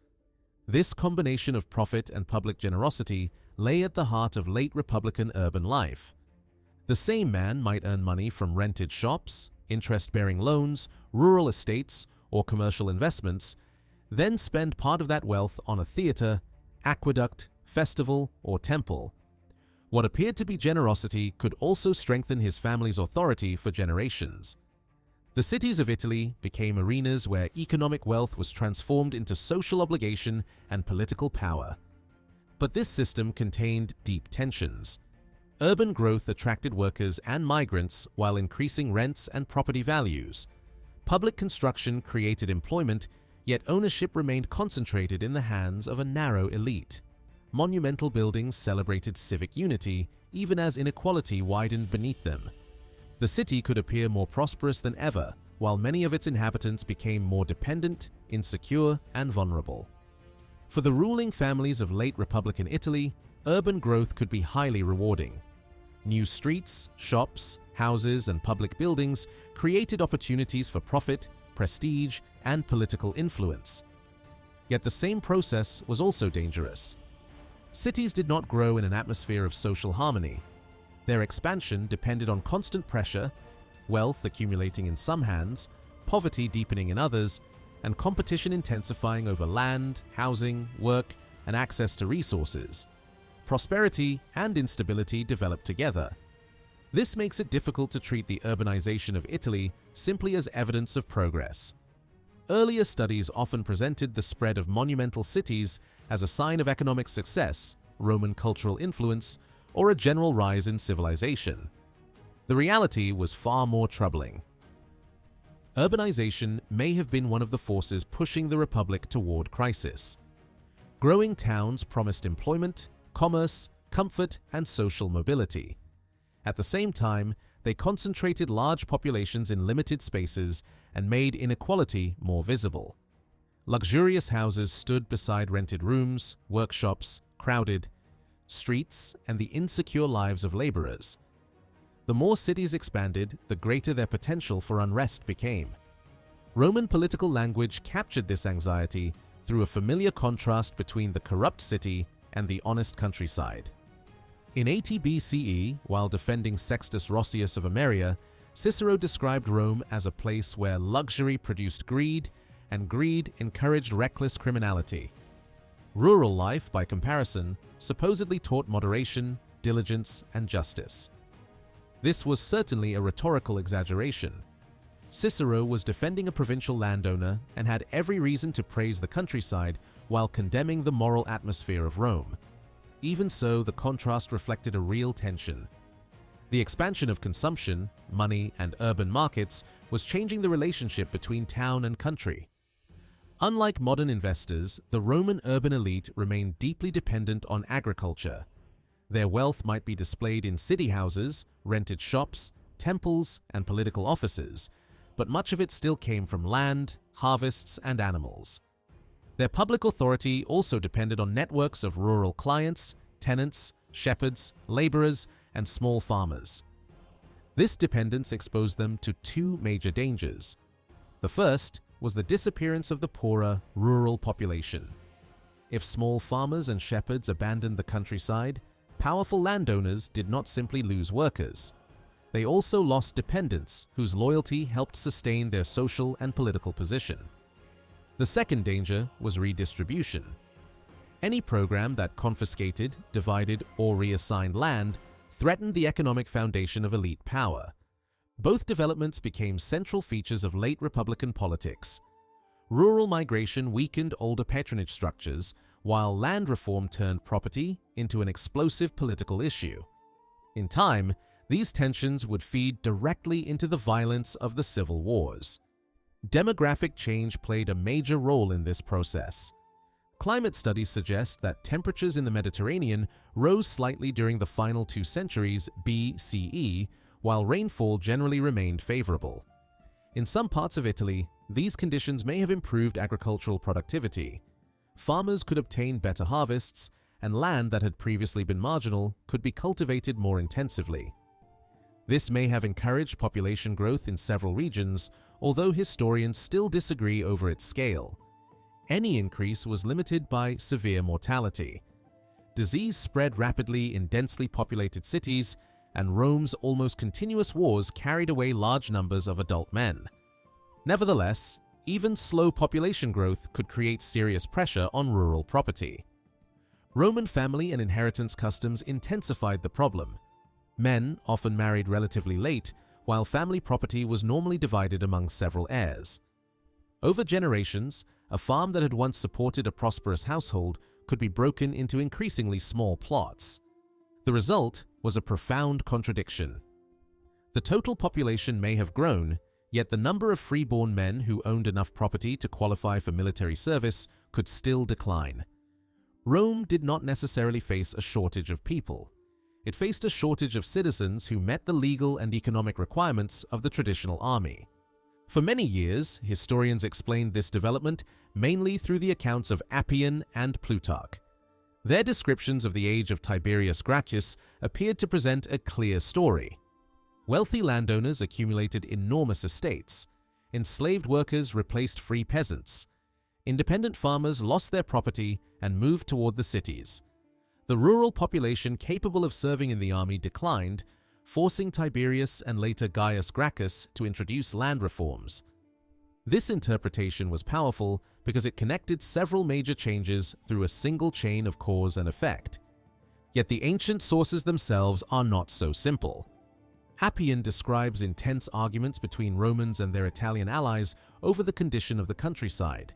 This combination of profit and public generosity lay at the heart of late Republican urban life. The same man might earn money from rented shops, interest-bearing loans, rural estates, or commercial investments, then spend part of that wealth on a theater, aqueduct, festival, or temple. What appeared to be generosity could also strengthen his family's authority for generations. The cities of Italy became arenas where economic wealth was transformed into social obligation and political power. But this system contained deep tensions. Urban growth attracted workers and migrants while increasing rents and property values. Public construction created employment, yet ownership remained concentrated in the hands of a narrow elite. Monumental buildings celebrated civic unity, even as inequality widened beneath them. The city could appear more prosperous than ever, while many of its inhabitants became more dependent, insecure, and vulnerable. For the ruling families of late Republican Italy, urban growth could be highly rewarding. New streets, shops, houses, and public buildings created opportunities for profit, prestige, and political influence. Yet the same process was also dangerous. Cities did not grow in an atmosphere of social harmony. Their expansion depended on constant pressure, wealth accumulating in some hands, poverty deepening in others, and competition intensifying over land, housing, work, and access to resources. Prosperity and instability developed together. This makes it difficult to treat the urbanization of Italy simply as evidence of progress. Earlier studies often presented the spread of monumental cities as a sign of economic success, Roman cultural influence, or a general rise in civilization. The reality was far more troubling. Urbanization may have been one of the forces pushing the Republic toward crisis. Growing towns promised employment, commerce, comfort, and social mobility. At the same time, they concentrated large populations in limited spaces and made inequality more visible. Luxurious houses stood beside rented rooms, workshops, crowded streets, and the insecure lives of laborers. The more cities expanded, the greater their potential for unrest became. Roman political language captured this anxiety through a familiar contrast between the corrupt city and the honest countryside. In 80 BCE, while defending Sextus Roscius of Ameria, Cicero described Rome as a place where luxury produced greed, and greed encouraged reckless criminality. Rural life, by comparison, supposedly taught moderation, diligence, and justice. This was certainly a rhetorical exaggeration. Cicero was defending a provincial landowner and had every reason to praise the countryside while condemning the moral atmosphere of Rome. Even so, the contrast reflected a real tension. The expansion of consumption, money, and urban markets was changing the relationship between town and country. Unlike modern investors, the Roman urban elite remained deeply dependent on agriculture. Their wealth might be displayed in city houses, rented shops, temples, and political offices, but much of it still came from land, harvests, and animals. Their public authority also depended on networks of rural clients, tenants, shepherds, laborers, and small farmers. This dependence exposed them to two major dangers. The first was the disappearance of the poorer, rural population. If small farmers and shepherds abandoned the countryside, powerful landowners did not simply lose workers. They also lost dependents whose loyalty helped sustain their social and political position. The second danger was redistribution. Any program that confiscated, divided, or reassigned land threatened the economic foundation of elite power. Both developments became central features of late Republican politics. Rural migration weakened older patronage structures, while land reform turned property into an explosive political issue. In time, these tensions would feed directly into the violence of the civil wars. Demographic change played a major role in this process. Climate studies suggest that temperatures in the Mediterranean rose slightly during the final 2 centuries BCE, while rainfall generally remained favorable. In some parts of Italy, these conditions may have improved agricultural productivity. Farmers could obtain better harvests, and land that had previously been marginal could be cultivated more intensively. This may have encouraged population growth in several regions, although historians still disagree over its scale. Any increase was limited by severe mortality. Disease spread rapidly in densely populated cities, and Rome's almost continuous wars carried away large numbers of adult men. Nevertheless, even slow population growth could create serious pressure on rural property. Roman family and inheritance customs intensified the problem. Men often married relatively late, while family property was normally divided among several heirs. Over generations, a farm that had once supported a prosperous household could be broken into increasingly small plots. The result was a profound contradiction. The total population may have grown, yet the number of freeborn men who owned enough property to qualify for military service could still decline. Rome did not necessarily face a shortage of people. It faced a shortage of citizens who met the legal and economic requirements of the traditional army. For many years, historians explained this development mainly through the accounts of Appian and Plutarch. Their descriptions of the age of Tiberius Gracchus appeared to present a clear story. Wealthy landowners accumulated enormous estates. Enslaved workers replaced free peasants. Independent farmers lost their property and moved toward the cities. The rural population capable of serving in the army declined, forcing Tiberius and later Gaius Gracchus to introduce land reforms. This interpretation was powerful because it connected several major changes through a single chain of cause and effect. Yet the ancient sources themselves are not so simple. Appian describes intense arguments between Romans and their Italian allies over the condition of the countryside.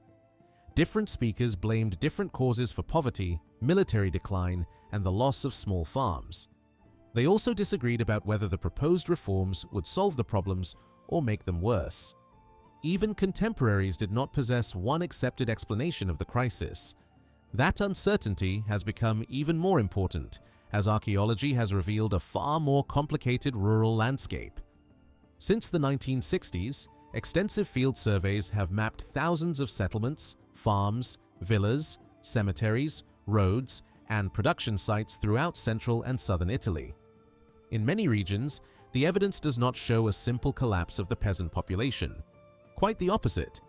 Different speakers blamed different causes for poverty, military decline, and the loss of small farms. They also disagreed about whether the proposed reforms would solve the problems or make them worse. Even contemporaries did not possess one accepted explanation of the crisis. That uncertainty has become even more important as archaeology has revealed a far more complicated rural landscape. Since the 1960s, extensive field surveys have mapped thousands of settlements, farms, villas, cemeteries, roads, and production sites throughout central and southern Italy. In many regions, the evidence does not show a simple collapse of the peasant population. Quite the opposite.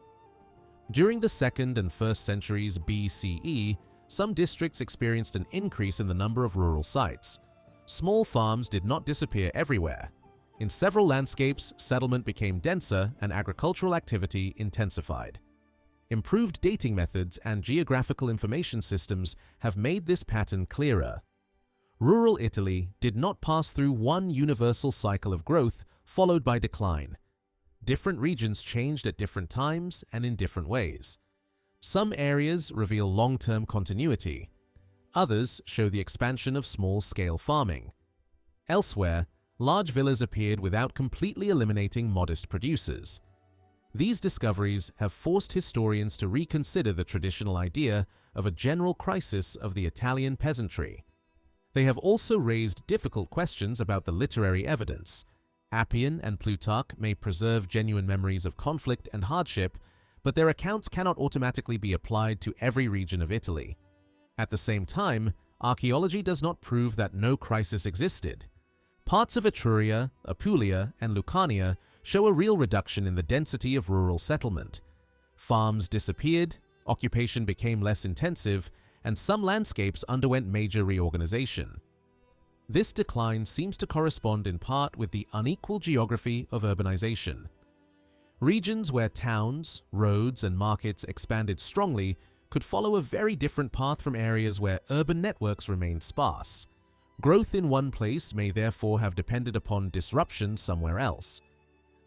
During the 2nd and 1st centuries BCE, some districts experienced an increase in the number of rural sites. Small farms did not disappear everywhere. In several landscapes, settlement became denser and agricultural activity intensified. Improved dating methods and geographical information systems have made this pattern clearer. Rural Italy did not pass through one universal cycle of growth followed by decline. Different regions changed at different times and in different ways. Some areas reveal long-term continuity. Others show the expansion of small-scale farming. Elsewhere, large villas appeared without completely eliminating modest producers. These discoveries have forced historians to reconsider the traditional idea of a general crisis of the Italian peasantry. They have also raised difficult questions about the literary evidence. Appian and Plutarch may preserve genuine memories of conflict and hardship, but their accounts cannot automatically be applied to every region of Italy. At the same time, archaeology does not prove that no crisis existed. Parts of Etruria, Apulia, and Lucania show a real reduction in the density of rural settlement. Farms disappeared, occupation became less intensive, and some landscapes underwent major reorganization. This decline seems to correspond in part with the unequal geography of urbanization. Regions where towns, roads, and markets expanded strongly could follow a very different path from areas where urban networks remained sparse. Growth in one place may therefore have depended upon disruption somewhere else.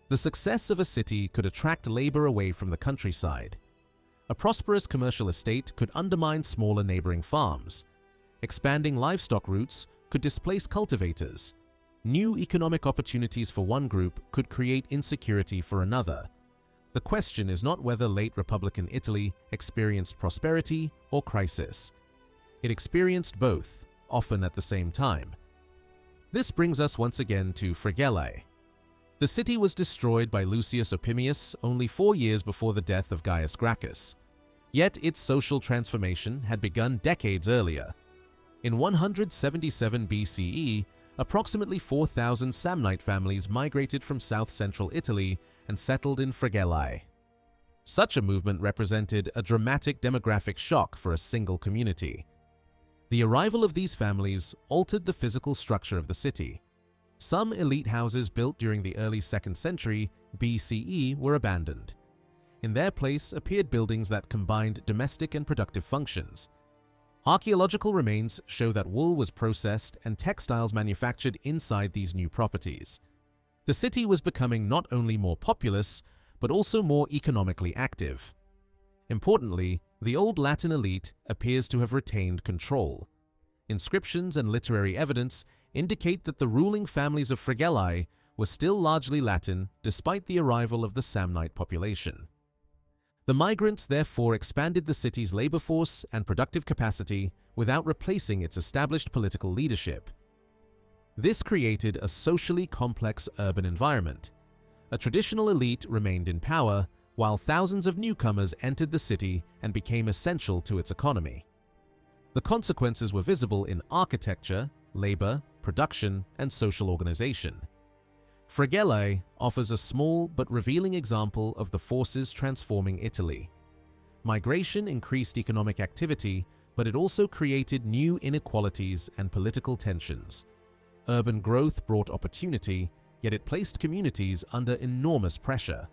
The success of a city could attract labor away from the countryside. A prosperous commercial estate could undermine smaller neighboring farms. Expanding livestock routes could displace cultivators. New economic opportunities for one group could create insecurity for another. The question is not whether late Republican Italy experienced prosperity or crisis. It experienced both, often at the same time. This brings us once again to Fregellae. The city was destroyed by Lucius Opimius only 4 years before the death of Gaius Gracchus. Yet its social transformation had begun decades earlier. In 177 BCE, approximately 4,000 Samnite families migrated from south-central Italy and settled in Fregellae. Such a movement represented a dramatic demographic shock for a single community. The arrival of these families altered the physical structure of the city. Some elite houses built during the early 2nd century BCE were abandoned. In their place appeared buildings that combined domestic and productive functions. Archaeological remains show that wool was processed and textiles manufactured inside these new properties. The city was becoming not only more populous, but also more economically active. Importantly, the old Latin elite appears to have retained control. Inscriptions and literary evidence indicate that the ruling families of Fregellae were still largely Latin despite the arrival of the Samnite population. The migrants therefore expanded the city's labor force and productive capacity without replacing its established political leadership. This created a socially complex urban environment. A traditional elite remained in power, while thousands of newcomers entered the city and became essential to its economy. The consequences were visible in architecture, labor, production, and social organization. Fregellae offers a small but revealing example of the forces transforming Italy. Migration increased economic activity, but it also created new inequalities and political tensions. Urban growth brought opportunity, yet it placed communities under enormous pressure.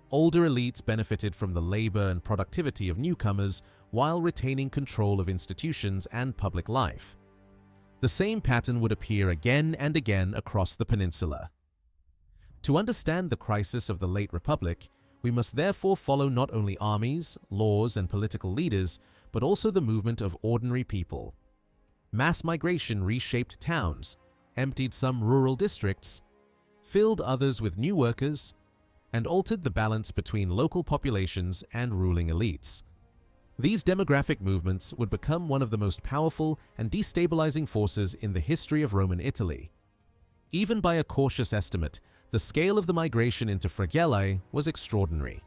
Older elites benefited from the labor and productivity of newcomers while retaining control of institutions and public life. The same pattern would appear again and again across the peninsula. To understand the crisis of the late Republic, we must therefore follow not only armies, laws, and political leaders, but also the movement of ordinary people. Mass migration reshaped towns, emptied some rural districts, filled others with new workers, and altered the balance between local populations and ruling elites. These demographic movements would become one of the most powerful and destabilizing forces in the history of Roman Italy. Even by a cautious estimate, the scale of the migration into Fregellae was extraordinary.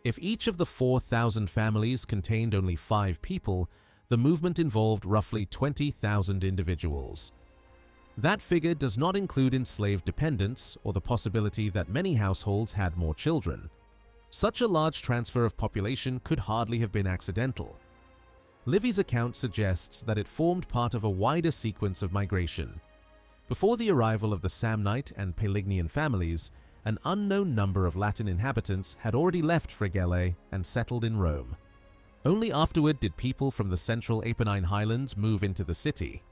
If each of the 4,000 families contained only 5 people, the movement involved roughly 20,000 individuals. That figure does not include enslaved dependents or the possibility that many households had more children. Such a large transfer of population could hardly have been accidental. Livy's account suggests that it formed part of a wider sequence of migration. Before the arrival of the Samnite and Pelignian families, an unknown number of Latin inhabitants had already left Fregellae and settled in Rome. Only afterward did people from the central Apennine highlands move into the city.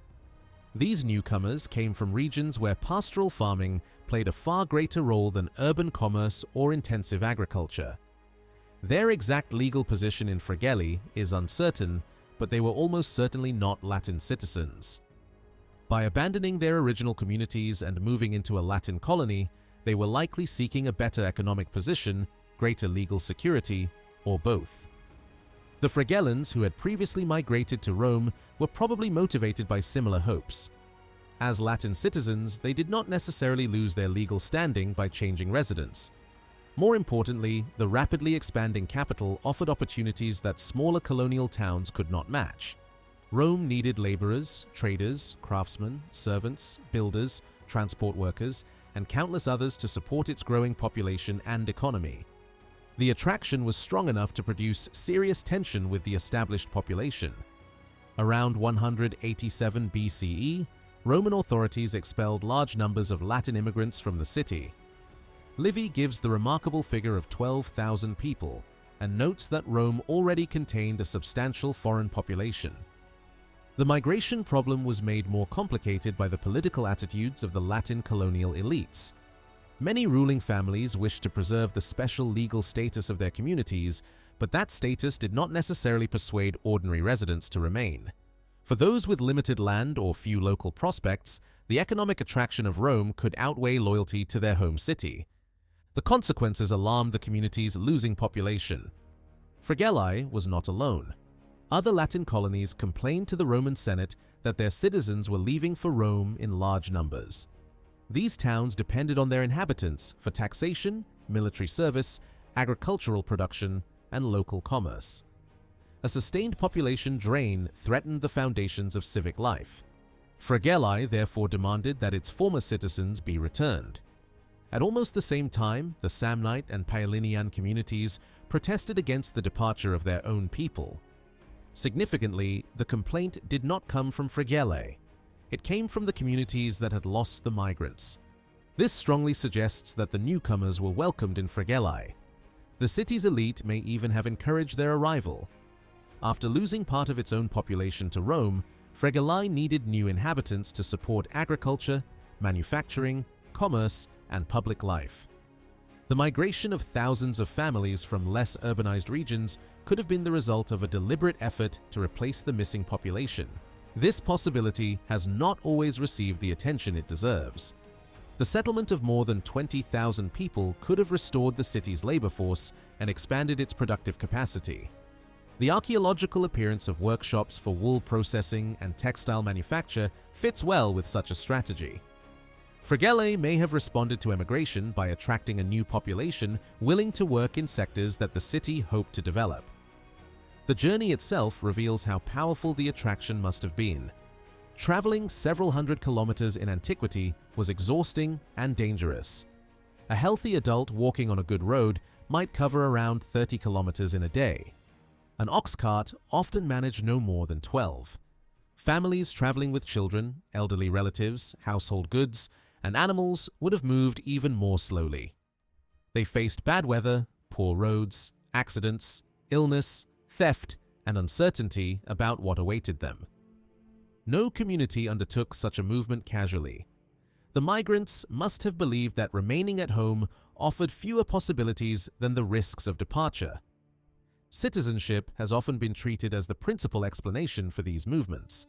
These newcomers came from regions where pastoral farming played a far greater role than urban commerce or intensive agriculture. Their exact legal position in Fregellae is uncertain, but they were almost certainly not Latin citizens. By abandoning their original communities and moving into a Latin colony, they were likely seeking a better economic position, greater legal security, or both. The Fregellans, who had previously migrated to Rome, were probably motivated by similar hopes. As Latin citizens, they did not necessarily lose their legal standing by changing residence. More importantly, the rapidly expanding capital offered opportunities that smaller colonial towns could not match. Rome needed laborers, traders, craftsmen, servants, builders, transport workers, and countless others to support its growing population and economy. The attraction was strong enough to produce serious tension with the established population. Around 187 BCE, Roman authorities expelled large numbers of Latin immigrants from the city. Livy gives the remarkable figure of 12,000 people and notes that Rome already contained a substantial foreign population. The migration problem was made more complicated by the political attitudes of the Latin colonial elites. Many ruling families wished to preserve the special legal status of their communities, but that status did not necessarily persuade ordinary residents to remain. For those with limited land or few local prospects, the economic attraction of Rome could outweigh loyalty to their home city. The consequences alarmed the community's losing population. Fregellae was not alone. Other Latin colonies complained to the Roman Senate that their citizens were leaving for Rome in large numbers. These towns depended on their inhabitants for taxation, military service, agricultural production, and local commerce. A sustained population drain threatened the foundations of civic life. Fregellae therefore demanded that its former citizens be returned. At almost the same time, the Samnite and Paeolinian communities protested against the departure of their own people. Significantly, the complaint did not come from Fregellae. It came from the communities that had lost the migrants. This strongly suggests that the newcomers were welcomed in Fregellae. The city's elite may even have encouraged their arrival. After losing part of its own population to Rome, Fregellae needed new inhabitants to support agriculture, manufacturing, commerce, and public life. The migration of thousands of families from less urbanized regions could have been the result of a deliberate effort to replace the missing population. This possibility has not always received the attention it deserves. The settlement of more than 20,000 people could have restored the city's labor force and expanded its productive capacity. The archaeological appearance of workshops for wool processing and textile manufacture fits well with such a strategy. Fregellae may have responded to emigration by attracting a new population willing to work in sectors that the city hoped to develop. The journey itself reveals how powerful the attraction must have been. Traveling several hundred kilometers in antiquity was exhausting and dangerous. A healthy adult walking on a good road might cover around 30 kilometers in a day. An ox cart often managed no more than 12. Families traveling with children, elderly relatives, household goods, and animals would have moved even more slowly. They faced bad weather, poor roads, accidents, illness, theft, and uncertainty about what awaited them. No community undertook such a movement casually. The migrants must have believed that remaining at home offered fewer possibilities than the risks of departure. Citizenship has often been treated as the principal explanation for these movements.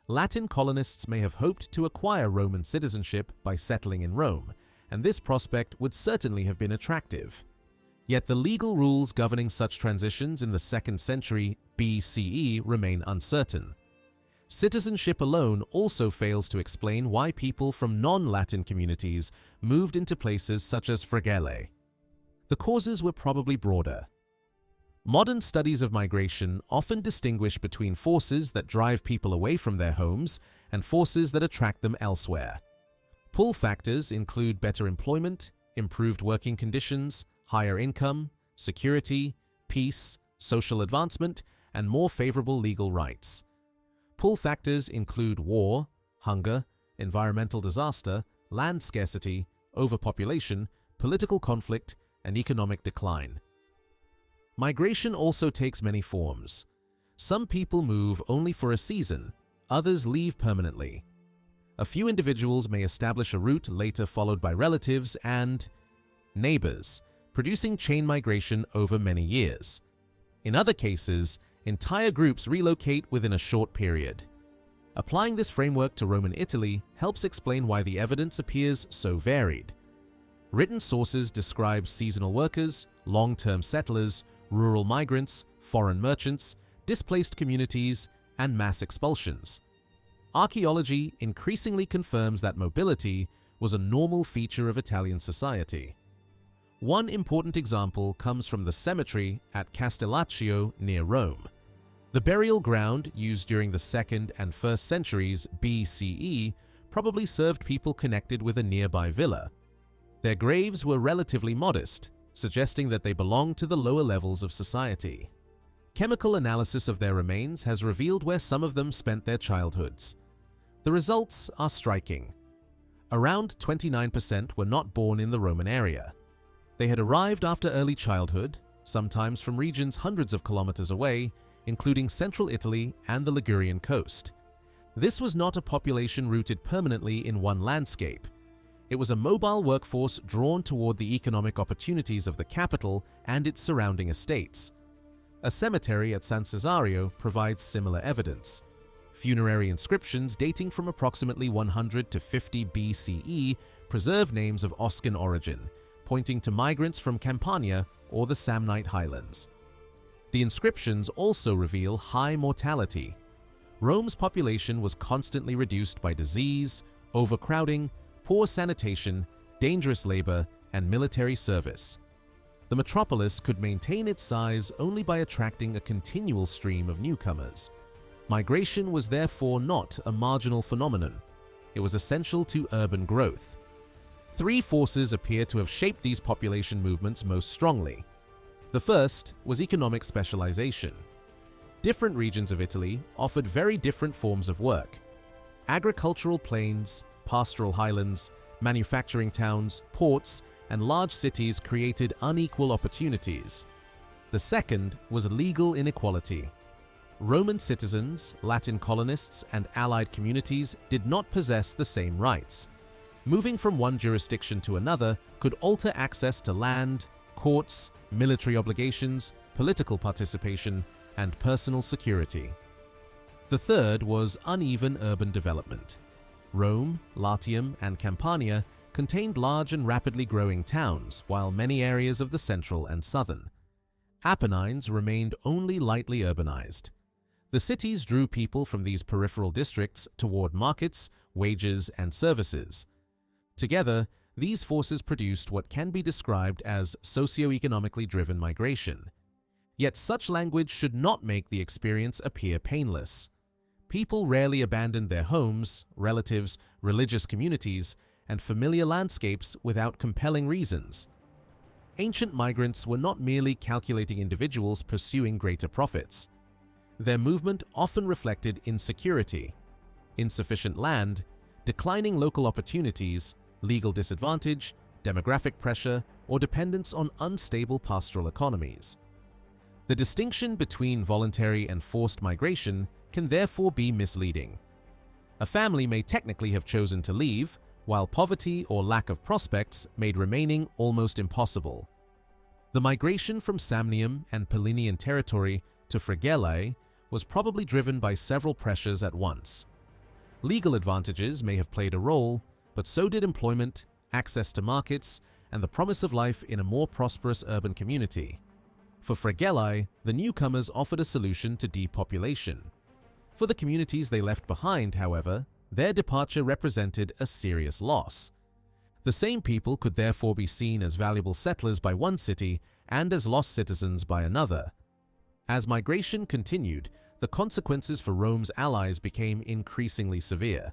Latin colonists may have hoped to acquire Roman citizenship by settling in Rome, and this prospect would certainly have been attractive. Yet the legal rules governing such transitions in the 2nd century BCE remain uncertain. Citizenship alone also fails to explain why people from non-Latin communities moved into places such as Fregellae. The causes were probably broader. Modern studies of migration often distinguish between forces that drive people away from their homes and forces that attract them elsewhere. Pull factors include better employment, improved working conditions, higher income, security, peace, social advancement, and more favorable legal rights. Pull factors include war, hunger, environmental disaster, land scarcity, overpopulation, political conflict, and economic decline. Migration also takes many forms. Some people move only for a season, others leave permanently. A few individuals may establish a route later followed by relatives and neighbors, producing chain migration over many years. In other cases, entire groups relocate within a short period. Applying this framework to Roman Italy helps explain why the evidence appears so varied. Written sources describe seasonal workers, long-term settlers, rural migrants, foreign merchants, displaced communities, and mass expulsions. Archaeology increasingly confirms that mobility was a normal feature of Italian society. One important example comes from the cemetery at Castellaccio near Rome. The burial ground used during the 2nd and 1st centuries BCE probably served people connected with a nearby villa. Their graves were relatively modest, suggesting that they belonged to the lower levels of society. Chemical analysis of their remains has revealed where some of them spent their childhoods. The results are striking. Around 29% were not born in the Roman area. They had arrived after early childhood, sometimes from regions hundreds of kilometers away, including central Italy and the Ligurian coast. This was not a population rooted permanently in one landscape. It was a mobile workforce drawn toward the economic opportunities of the capital and its surrounding estates. A cemetery at San Cesario provides similar evidence. Funerary inscriptions dating from approximately 100 to 50 BCE preserve names of Oscan origin, pointing to migrants from Campania or the Samnite highlands. The inscriptions also reveal high mortality. Rome's population was constantly reduced by disease, overcrowding, poor sanitation, dangerous labor, and military service. The metropolis could maintain its size only by attracting a continual stream of newcomers. Migration was therefore not a marginal phenomenon. It was essential to urban growth. Three forces appear to have shaped these population movements most strongly. The first was economic specialization. Different regions of Italy offered very different forms of work. Agricultural plains, pastoral highlands, manufacturing towns, ports, and large cities created unequal opportunities. The second was legal inequality. Roman citizens, Latin colonists, and allied communities did not possess the same rights. Moving from one jurisdiction to another could alter access to land, courts, military obligations, political participation, and personal security. The third was uneven urban development. Rome, Latium, and Campania contained large and rapidly growing towns, while many areas of the central and southern Apennines remained only lightly urbanized. The cities drew people from these peripheral districts toward markets, wages, and services. Together, these forces produced what can be described as socio-economically driven migration. Yet such language should not make the experience appear painless. People rarely abandoned their homes, relatives, religious communities, and familiar landscapes without compelling reasons. Ancient migrants were not merely calculating individuals pursuing greater profits. Their movement often reflected insecurity, insufficient land, declining local opportunities, legal disadvantage, demographic pressure, or dependence on unstable pastoral economies. The distinction between voluntary and forced migration can therefore be misleading. A family may technically have chosen to leave, while poverty or lack of prospects made remaining almost impossible. The migration from Samnium and Pallinian territory to Fregellae was probably driven by several pressures at once. Legal advantages may have played a role, but so did employment, access to markets, and the promise of life in a more prosperous urban community. For Fregellae, the newcomers offered a solution to depopulation. For the communities they left behind, however, their departure represented a serious loss. The same people could therefore be seen as valuable settlers by one city and as lost citizens by another. As migration continued, the consequences for Rome's allies became increasingly severe.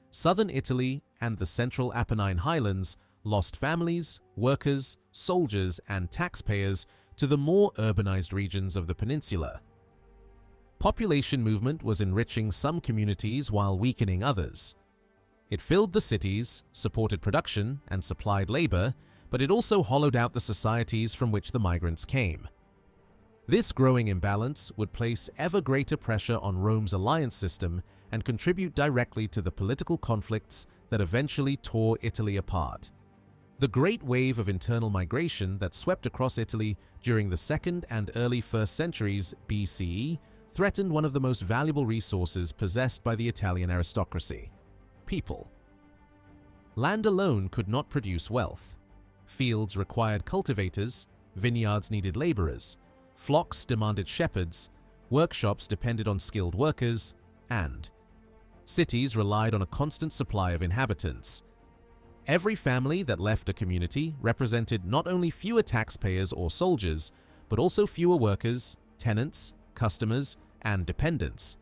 Southern Italy and the central Apennine highlands lost families, workers, soldiers, and taxpayers to the more urbanized regions of the peninsula. Population movement was enriching some communities while weakening others. It filled the cities, supported production, and supplied labor, but it also hollowed out the societies from which the migrants came. This growing imbalance would place ever greater pressure on Rome's alliance system and contribute directly to the political conflicts that eventually tore Italy apart. The great wave of internal migration that swept across Italy during the 2nd and early 1st centuries BCE threatened one of the most valuable resources possessed by the Italian aristocracy: people. Land alone could not produce wealth. Fields required cultivators, vineyards needed laborers, flocks demanded shepherds, workshops depended on skilled workers, and cities relied on a constant supply of inhabitants. Every family that left a community represented not only fewer taxpayers or soldiers, but also fewer workers, tenants, customers, and dependents.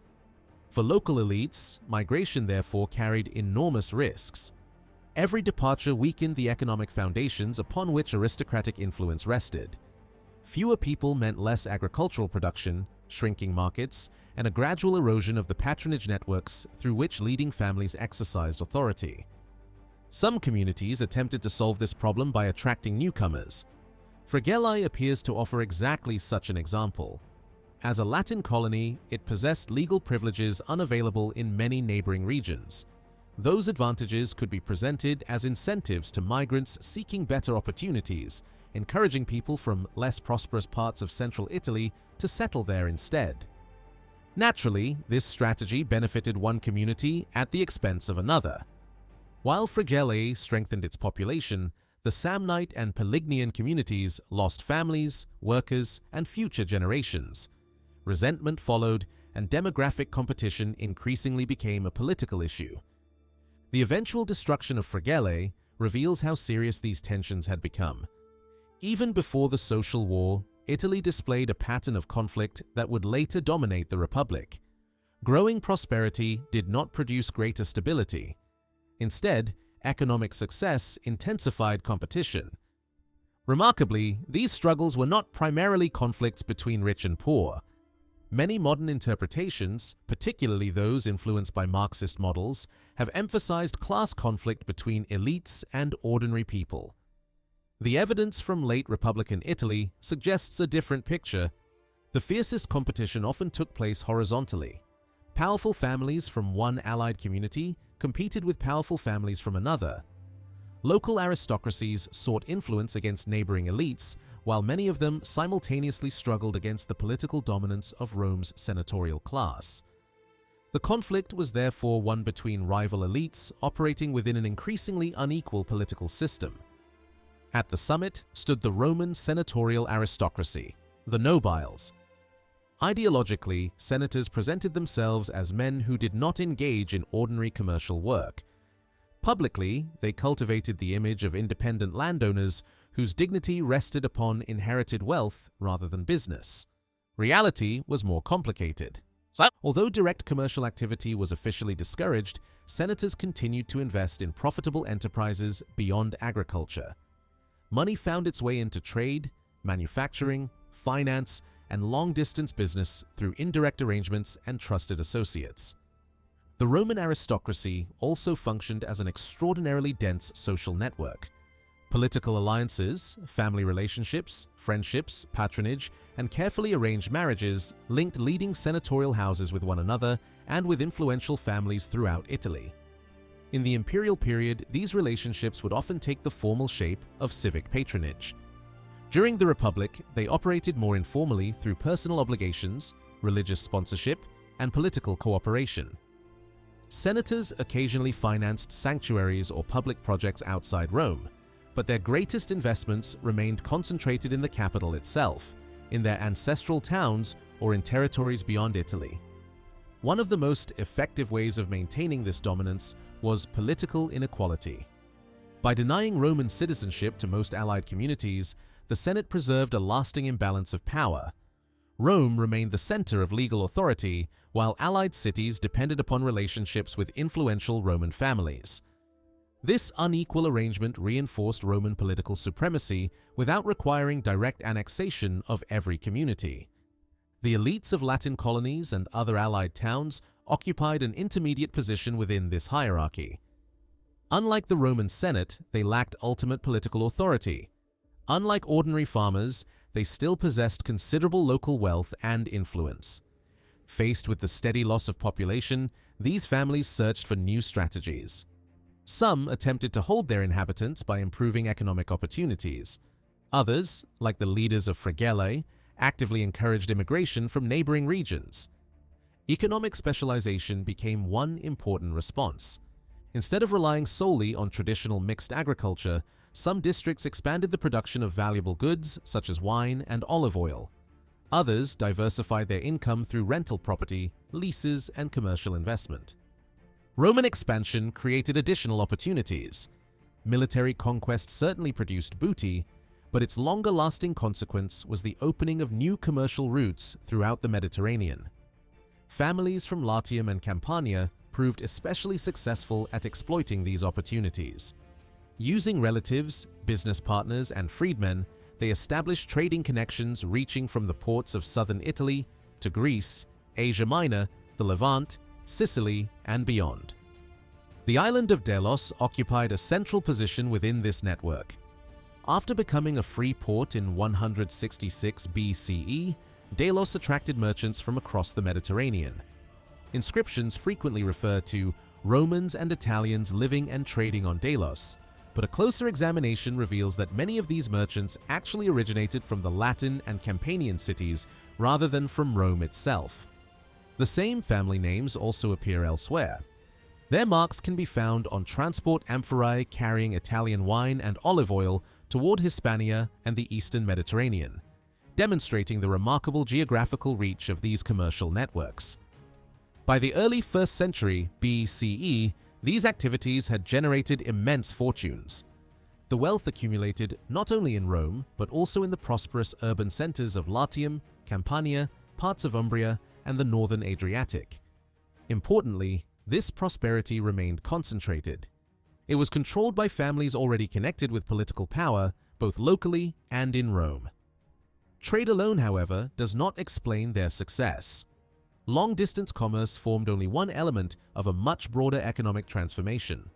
For local elites, migration therefore carried enormous risks. Every departure weakened the economic foundations upon which aristocratic influence rested. Fewer people meant less agricultural production, shrinking markets, and a gradual erosion of the patronage networks through which leading families exercised authority. Some communities attempted to solve this problem by attracting newcomers. Fregellae appears to offer exactly such an example. As a Latin colony, it possessed legal privileges unavailable in many neighboring regions. Those advantages could be presented as incentives to migrants seeking better opportunities, encouraging people from less prosperous parts of central Italy to settle there instead. Naturally, this strategy benefited one community at the expense of another. While Fregellae strengthened its population, the Samnite and Pelignian communities lost families, workers, and future generations. Resentment followed, and demographic competition increasingly became a political issue. The eventual destruction of Fregellae reveals how serious these tensions had become. Even before the Social War, Italy displayed a pattern of conflict that would later dominate the Republic. Growing prosperity did not produce greater stability. Instead, economic success intensified competition. Remarkably, these struggles were not primarily conflicts between rich and poor. Many modern interpretations, particularly those influenced by Marxist models, have emphasized class conflict between elites and ordinary people. The evidence from late Republican Italy suggests a different picture. The fiercest competition often took place horizontally. Powerful families from one allied community competed with powerful families from another. Local aristocracies sought influence against neighboring elites, while many of them simultaneously struggled against the political dominance of Rome's senatorial class. The conflict was therefore one between rival elites operating within an increasingly unequal political system. At the summit stood the Roman senatorial aristocracy, the nobiles. Ideologically, senators presented themselves as men who did not engage in ordinary commercial work. Publicly, they cultivated the image of independent landowners whose dignity rested upon inherited wealth rather than business. Reality was more complicated. Although direct commercial activity was officially discouraged, senators continued to invest in profitable enterprises beyond agriculture. Money found its way into trade, manufacturing, finance, and long-distance business through indirect arrangements and trusted associates. The Roman aristocracy also functioned as an extraordinarily dense social network. Political alliances, family relationships, friendships, patronage, and carefully arranged marriages linked leading senatorial houses with one another and with influential families throughout Italy. In the imperial period, these relationships would often take the formal shape of civic patronage. During the Republic, they operated more informally through personal obligations, religious sponsorship, and political cooperation. Senators occasionally financed sanctuaries or public projects outside Rome, but their greatest investments remained concentrated in the capital itself, in their ancestral towns or in territories beyond Italy. One of the most effective ways of maintaining this dominance was political inequality. By denying Roman citizenship to most allied communities, the Senate preserved a lasting imbalance of power. Rome remained the center of legal authority, while allied cities depended upon relationships with influential Roman families. This unequal arrangement reinforced Roman political supremacy without requiring direct annexation of every community. The elites of Latin colonies and other allied towns occupied an intermediate position within this hierarchy. Unlike the Roman Senate, they lacked ultimate political authority. Unlike ordinary farmers, they still possessed considerable local wealth and influence. Faced with the steady loss of population, these families searched for new strategies. Some attempted to hold their inhabitants by improving economic opportunities. Others, like the leaders of Fregellae, actively encouraged immigration from neighboring regions. Economic specialization became one important response. Instead of relying solely on traditional mixed agriculture, some districts expanded the production of valuable goods such as wine and olive oil. Others diversified their income through rental property, leases, and commercial investment. Roman expansion created additional opportunities. Military conquest certainly produced booty, but its longer-lasting consequence was the opening of new commercial routes throughout the Mediterranean. Families from Latium and Campania proved especially successful at exploiting these opportunities. Using relatives, business partners, and freedmen, they established trading connections reaching from the ports of southern Italy to Greece, Asia Minor, the Levant, Sicily, and beyond. The island of Delos occupied a central position within this network. After becoming a free port in 166 BCE, Delos attracted merchants from across the Mediterranean. Inscriptions frequently refer to Romans and Italians living and trading on Delos, but a closer examination reveals that many of these merchants actually originated from the Latin and Campanian cities rather than from Rome itself. The same family names also appear elsewhere. Their marks can be found on transport amphorae carrying Italian wine and olive oil toward Hispania and the eastern Mediterranean, demonstrating the remarkable geographical reach of these commercial networks. By the early 1st century BCE, these activities had generated immense fortunes. The wealth accumulated not only in Rome, but also in the prosperous urban centers of Latium, Campania, parts of Umbria, and the northern Adriatic. Importantly, this prosperity remained concentrated. It was controlled by families already connected with political power, both locally and in Rome. Trade alone, however, does not explain their success. Long-distance commerce formed only one element of a much broader economic transformation.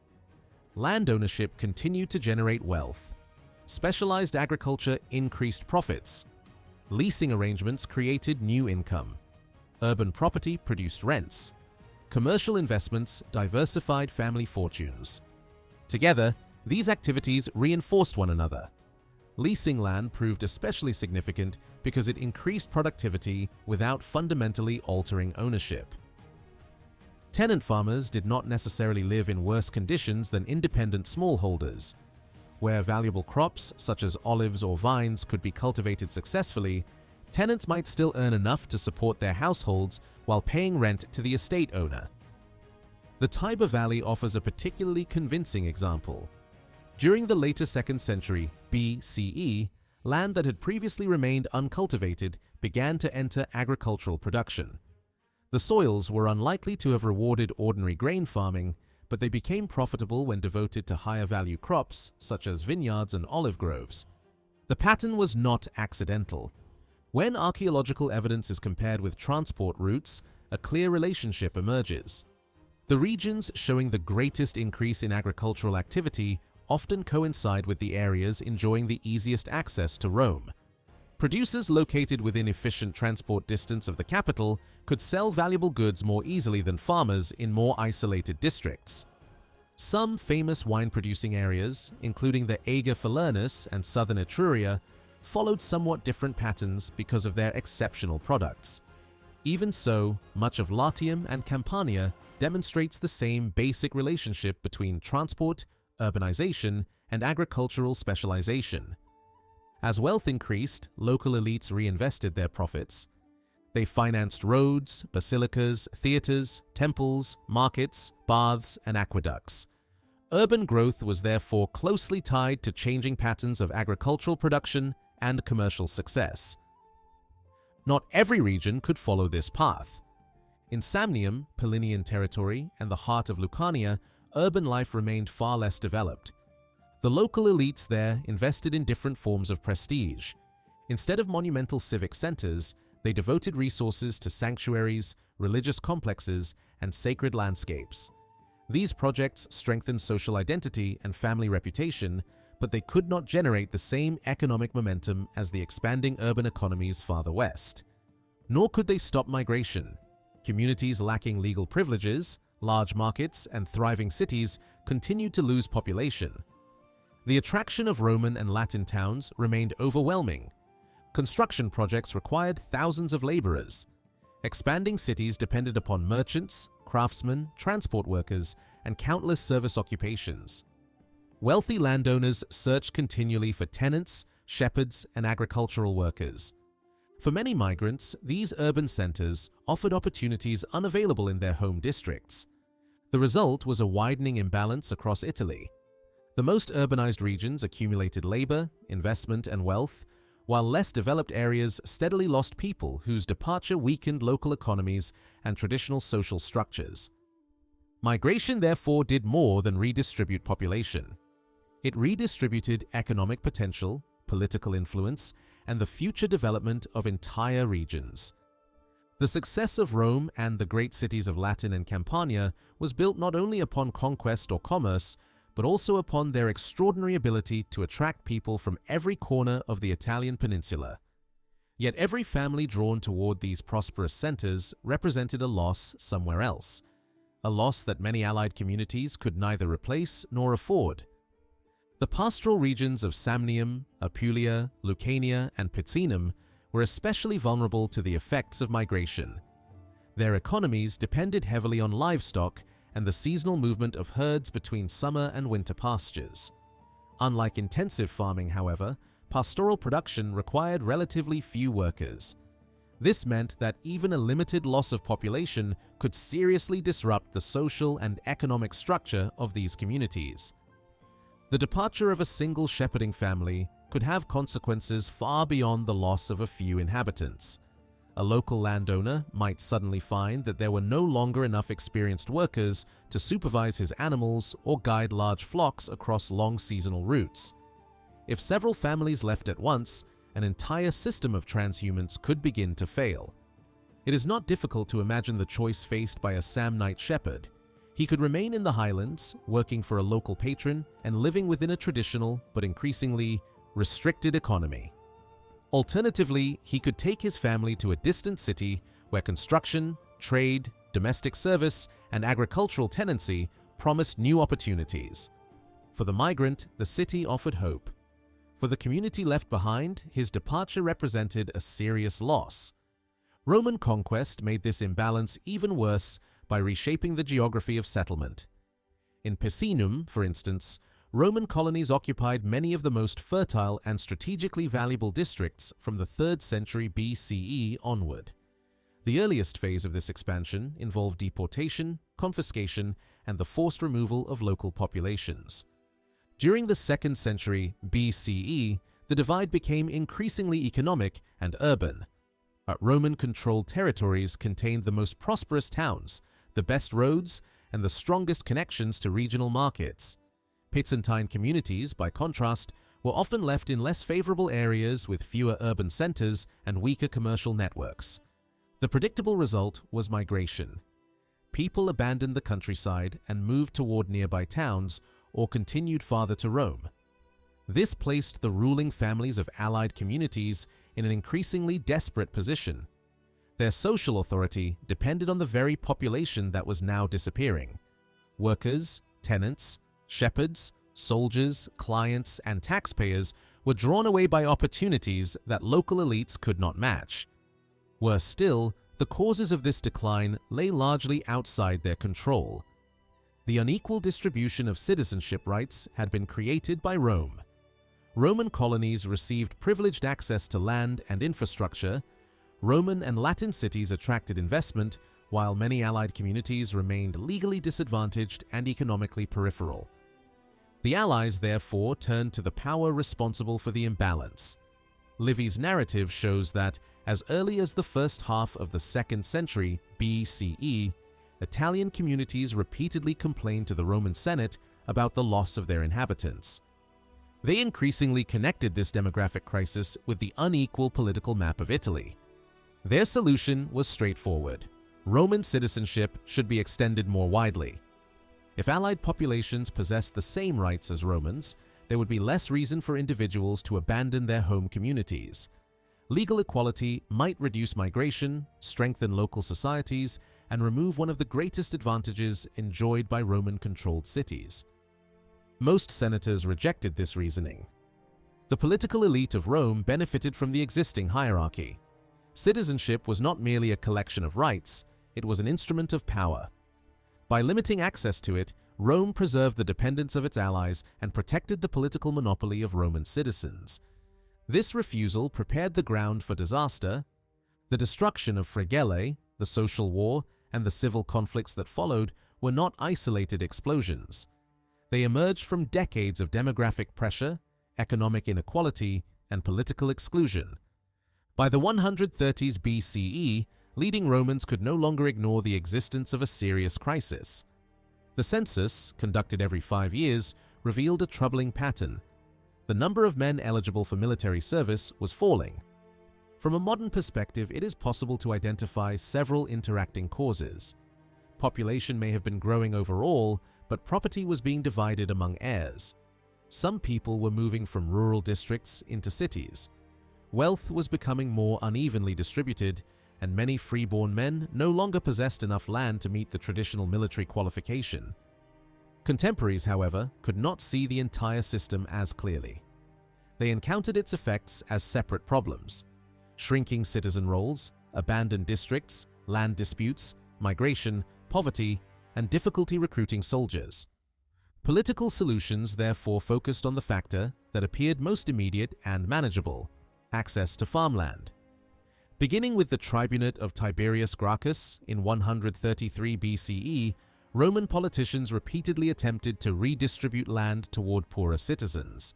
Land ownership continued to generate wealth. Specialized agriculture increased profits. Leasing arrangements created new income. Urban property produced rents. Commercial investments diversified family fortunes. Together, these activities reinforced one another. Leasing land proved especially significant because it increased productivity without fundamentally altering ownership. Tenant farmers did not necessarily live in worse conditions than independent smallholders. Where valuable crops, such as olives or vines, could be cultivated successfully, tenants might still earn enough to support their households while paying rent to the estate owner. The Tiber Valley offers a particularly convincing example. During the later 2nd century BCE, land that had previously remained uncultivated began to enter agricultural production. The soils were unlikely to have rewarded ordinary grain farming, but they became profitable when devoted to higher value crops such as vineyards and olive groves. The pattern was not accidental. When archaeological evidence is compared with transport routes, a clear relationship emerges. The regions showing the greatest increase in agricultural activity often coincide with the areas enjoying the easiest access to Rome. Producers located within efficient transport distance of the capital could sell valuable goods more easily than farmers in more isolated districts. Some famous wine-producing areas, including the Ager Falernus and southern Etruria, followed somewhat different patterns because of their exceptional products. Even so, much of Latium and Campania demonstrates the same basic relationship between transport, urbanization, and agricultural specialization. As wealth increased, local elites reinvested their profits. They financed roads, basilicas, theaters, temples, markets, baths, and aqueducts. Urban growth was therefore closely tied to changing patterns of agricultural production and commercial success. Not every region could follow this path. In Samnium, Pallinian territory, and the heart of Lucania, urban life remained far less developed. The local elites there invested in different forms of prestige. Instead of monumental civic centers, they devoted resources to sanctuaries, religious complexes, and sacred landscapes. These projects strengthened social identity and family reputation, but they could not generate the same economic momentum as the expanding urban economies farther west. Nor could they stop migration. Communities lacking legal privileges, large markets, and thriving cities continued to lose population. The attraction of Roman and Latin towns remained overwhelming. Construction projects required thousands of laborers. Expanding cities depended upon merchants, craftsmen, transport workers, and countless service occupations. Wealthy landowners searched continually for tenants, shepherds, and agricultural workers. For many migrants, these urban centers offered opportunities unavailable in their home districts. The result was a widening imbalance across Italy. The most urbanized regions accumulated labor, investment, and wealth, while less developed areas steadily lost people whose departure weakened local economies and traditional social structures. Migration therefore did more than redistribute population. It redistributed economic potential, political influence, and the future development of entire regions. The success of Rome and the great cities of Latin and Campania was built not only upon conquest or commerce, but also upon their extraordinary ability to attract people from every corner of the Italian peninsula. Yet every family drawn toward these prosperous centers represented a loss somewhere else, a loss that many allied communities could neither replace nor afford. The pastoral regions of Samnium, Apulia, Lucania, and Picenum were especially vulnerable to the effects of migration. Their economies depended heavily on livestock and the seasonal movement of herds between summer and winter pastures. Unlike intensive farming, however, pastoral production required relatively few workers. This meant that even a limited loss of population could seriously disrupt the social and economic structure of these communities. The departure of a single shepherding family could have consequences far beyond the loss of a few inhabitants. A local landowner might suddenly find that there were no longer enough experienced workers to supervise his animals or guide large flocks across long seasonal routes. If several families left at once, an entire system of transhumance could begin to fail. It is not difficult to imagine the choice faced by a Samnite shepherd. He could remain in the highlands, working for a local patron and living within a traditional but increasingly restricted economy. Alternatively, he could take his family to a distant city where construction, trade, domestic service, and agricultural tenancy promised new opportunities. For the migrant, the city offered hope. For the community left behind, his departure represented a serious loss. Roman conquest made this imbalance even worse by reshaping the geography of settlement. In Picenum, for instance, Roman colonies occupied many of the most fertile and strategically valuable districts from the 3rd century BCE onward. The earliest phase of this expansion involved deportation, confiscation, and the forced removal of local populations. During the 2nd century BCE, the divide became increasingly economic and urban. Roman-controlled territories contained the most prosperous towns, the best roads, and the strongest connections to regional markets. Byzantine communities, by contrast, were often left in less favorable areas with fewer urban centers and weaker commercial networks. The predictable result was migration. People abandoned the countryside and moved toward nearby towns or continued farther to Rome. This placed the ruling families of allied communities in an increasingly desperate position. Their social authority depended on the very population that was now disappearing. Workers, tenants, shepherds, soldiers, clients, and taxpayers were drawn away by opportunities that local elites could not match. Worse still, the causes of this decline lay largely outside their control. The unequal distribution of citizenship rights had been created by Rome. Roman colonies received privileged access to land and infrastructure. Roman and Latin cities attracted investment, while many allied communities remained legally disadvantaged and economically peripheral. The Allies therefore turned to the power responsible for the imbalance. Livy's narrative shows that, as early as the first half of the 2nd century BCE, Italian communities repeatedly complained to the Roman Senate about the loss of their inhabitants. They increasingly connected this demographic crisis with the unequal political map of Italy. Their solution was straightforward. Roman citizenship should be extended more widely. If allied populations possessed the same rights as Romans, there would be less reason for individuals to abandon their home communities. Legal equality might reduce migration, strengthen local societies, and remove one of the greatest advantages enjoyed by Roman-controlled cities. Most senators rejected this reasoning. The political elite of Rome benefited from the existing hierarchy. Citizenship was not merely a collection of rights, it was an instrument of power. By limiting access to it, Rome preserved the dependence of its allies and protected the political monopoly of Roman citizens. This refusal prepared the ground for disaster. The destruction of Fregellae, the social war, and the civil conflicts that followed were not isolated explosions. They emerged from decades of demographic pressure, economic inequality, and political exclusion. By the 130s BCE, leading Romans could no longer ignore the existence of a serious crisis. The census, conducted every 5 years, revealed a troubling pattern. The number of men eligible for military service was falling. From a modern perspective, it is possible to identify several interacting causes. Population may have been growing overall, but property was being divided among heirs. Some people were moving from rural districts into cities. Wealth was becoming more unevenly distributed, and many freeborn men no longer possessed enough land to meet the traditional military qualification. Contemporaries, however, could not see the entire system as clearly. They encountered its effects as separate problems: shrinking citizen rolls, abandoned districts, land disputes, migration, poverty, and difficulty recruiting soldiers. Political solutions therefore focused on the factor that appeared most immediate and manageable: access to farmland. Beginning with the tribunate of Tiberius Gracchus in 133 BCE, Roman politicians repeatedly attempted to redistribute land toward poorer citizens.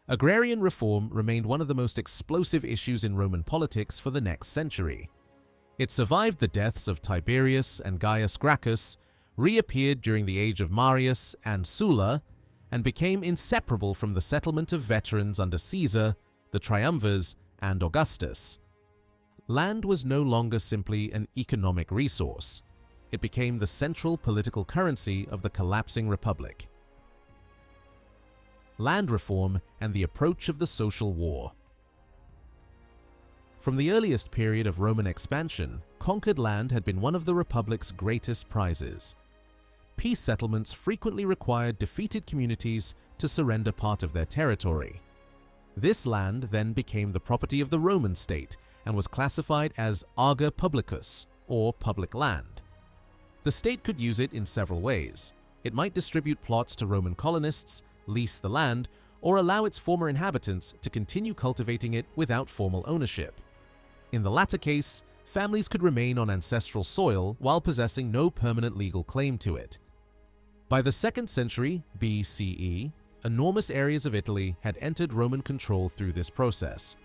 Agrarian reform remained one of the most explosive issues in Roman politics for the next century. It survived the deaths of Tiberius and Gaius Gracchus, reappeared during the age of Marius and Sulla, and became inseparable from the settlement of veterans under Caesar, the triumvirs, and Augustus. Land was no longer simply an economic resource. It became the central political currency of the collapsing republic. Land reform and the approach of the social war. From the earliest period of Roman expansion, conquered land had been one of the republic's greatest prizes. Peace settlements frequently required defeated communities to surrender part of their territory. This land then became the property of the Roman state and was classified as ager publicus, or public land. The state could use it in several ways. It might distribute plots to Roman colonists, lease the land, or allow its former inhabitants to continue cultivating it without formal ownership. In the latter case, families could remain on ancestral soil while possessing no permanent legal claim to it. By the 2nd century BCE, enormous areas of Italy had entered Roman control through this process.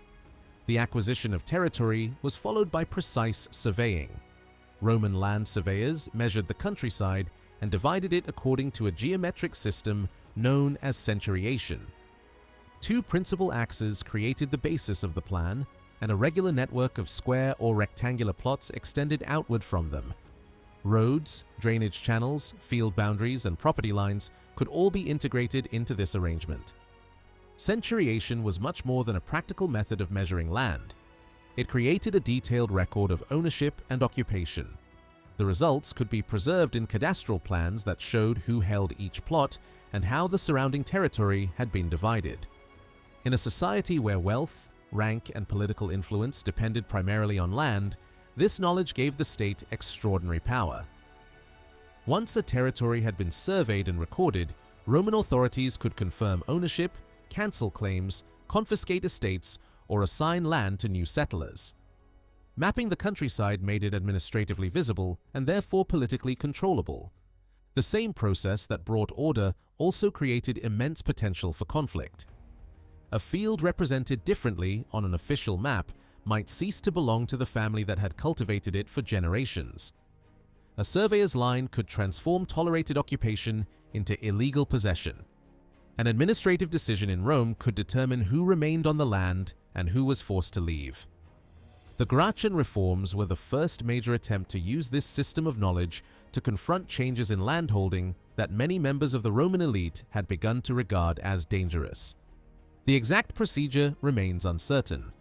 The acquisition of territory was followed by precise surveying. Roman land surveyors measured the countryside and divided it according to a geometric system known as centuriation. Two principal axes created the basis of the plan, and a regular network of square or rectangular plots extended outward from them. Roads, drainage channels, field boundaries, and property lines could all be integrated into this arrangement. Centuriation was much more than a practical method of measuring land. It created a detailed record of ownership and occupation. The results could be preserved in cadastral plans that showed who held each plot and how the surrounding territory had been divided. In a society where wealth, rank, and political influence depended primarily on land, this knowledge gave the state extraordinary power. Once a territory had been surveyed and recorded, Roman authorities could confirm ownership, cancel claims, confiscate estates, or assign land to new settlers. Mapping the countryside made it administratively visible and therefore politically controllable. The same process that brought order also created immense potential for conflict. A field represented differently on an official map might cease to belong to the family that had cultivated it for generations. A surveyor's line could transform tolerated occupation into illegal possession. An administrative decision in Rome could determine who remained on the land and who was forced to leave. The Gracchian reforms were the first major attempt to use this system of knowledge to confront changes in landholding that many members of the Roman elite had begun to regard as dangerous. The exact procedure remains uncertain.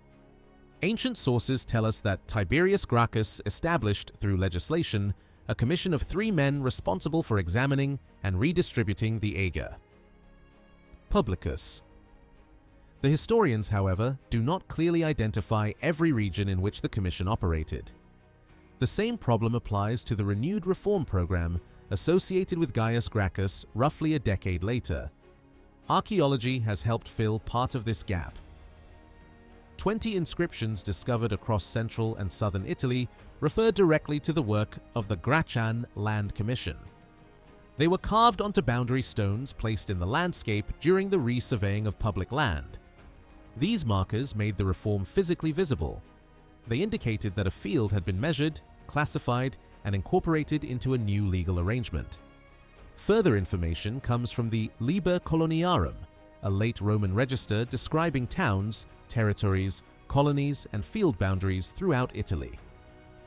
Ancient sources tell us that Tiberius Gracchus established, through legislation, a commission of 3 men responsible for examining and redistributing the ager. Publicus. The historians, however, do not clearly identify every region in which the commission operated. The same problem applies to the renewed reform program associated with Gaius Gracchus roughly a decade later. Archaeology has helped fill part of this gap. 20 inscriptions discovered across central and southern Italy refer directly to the work of the Gracchian Land Commission. They were carved onto boundary stones placed in the landscape during the resurveying of public land. These markers made the reform physically visible. They indicated that a field had been measured, classified, and incorporated into a new legal arrangement. Further information comes from the Liber Coloniarum, a late Roman register describing towns, territories, colonies, and field boundaries throughout Italy.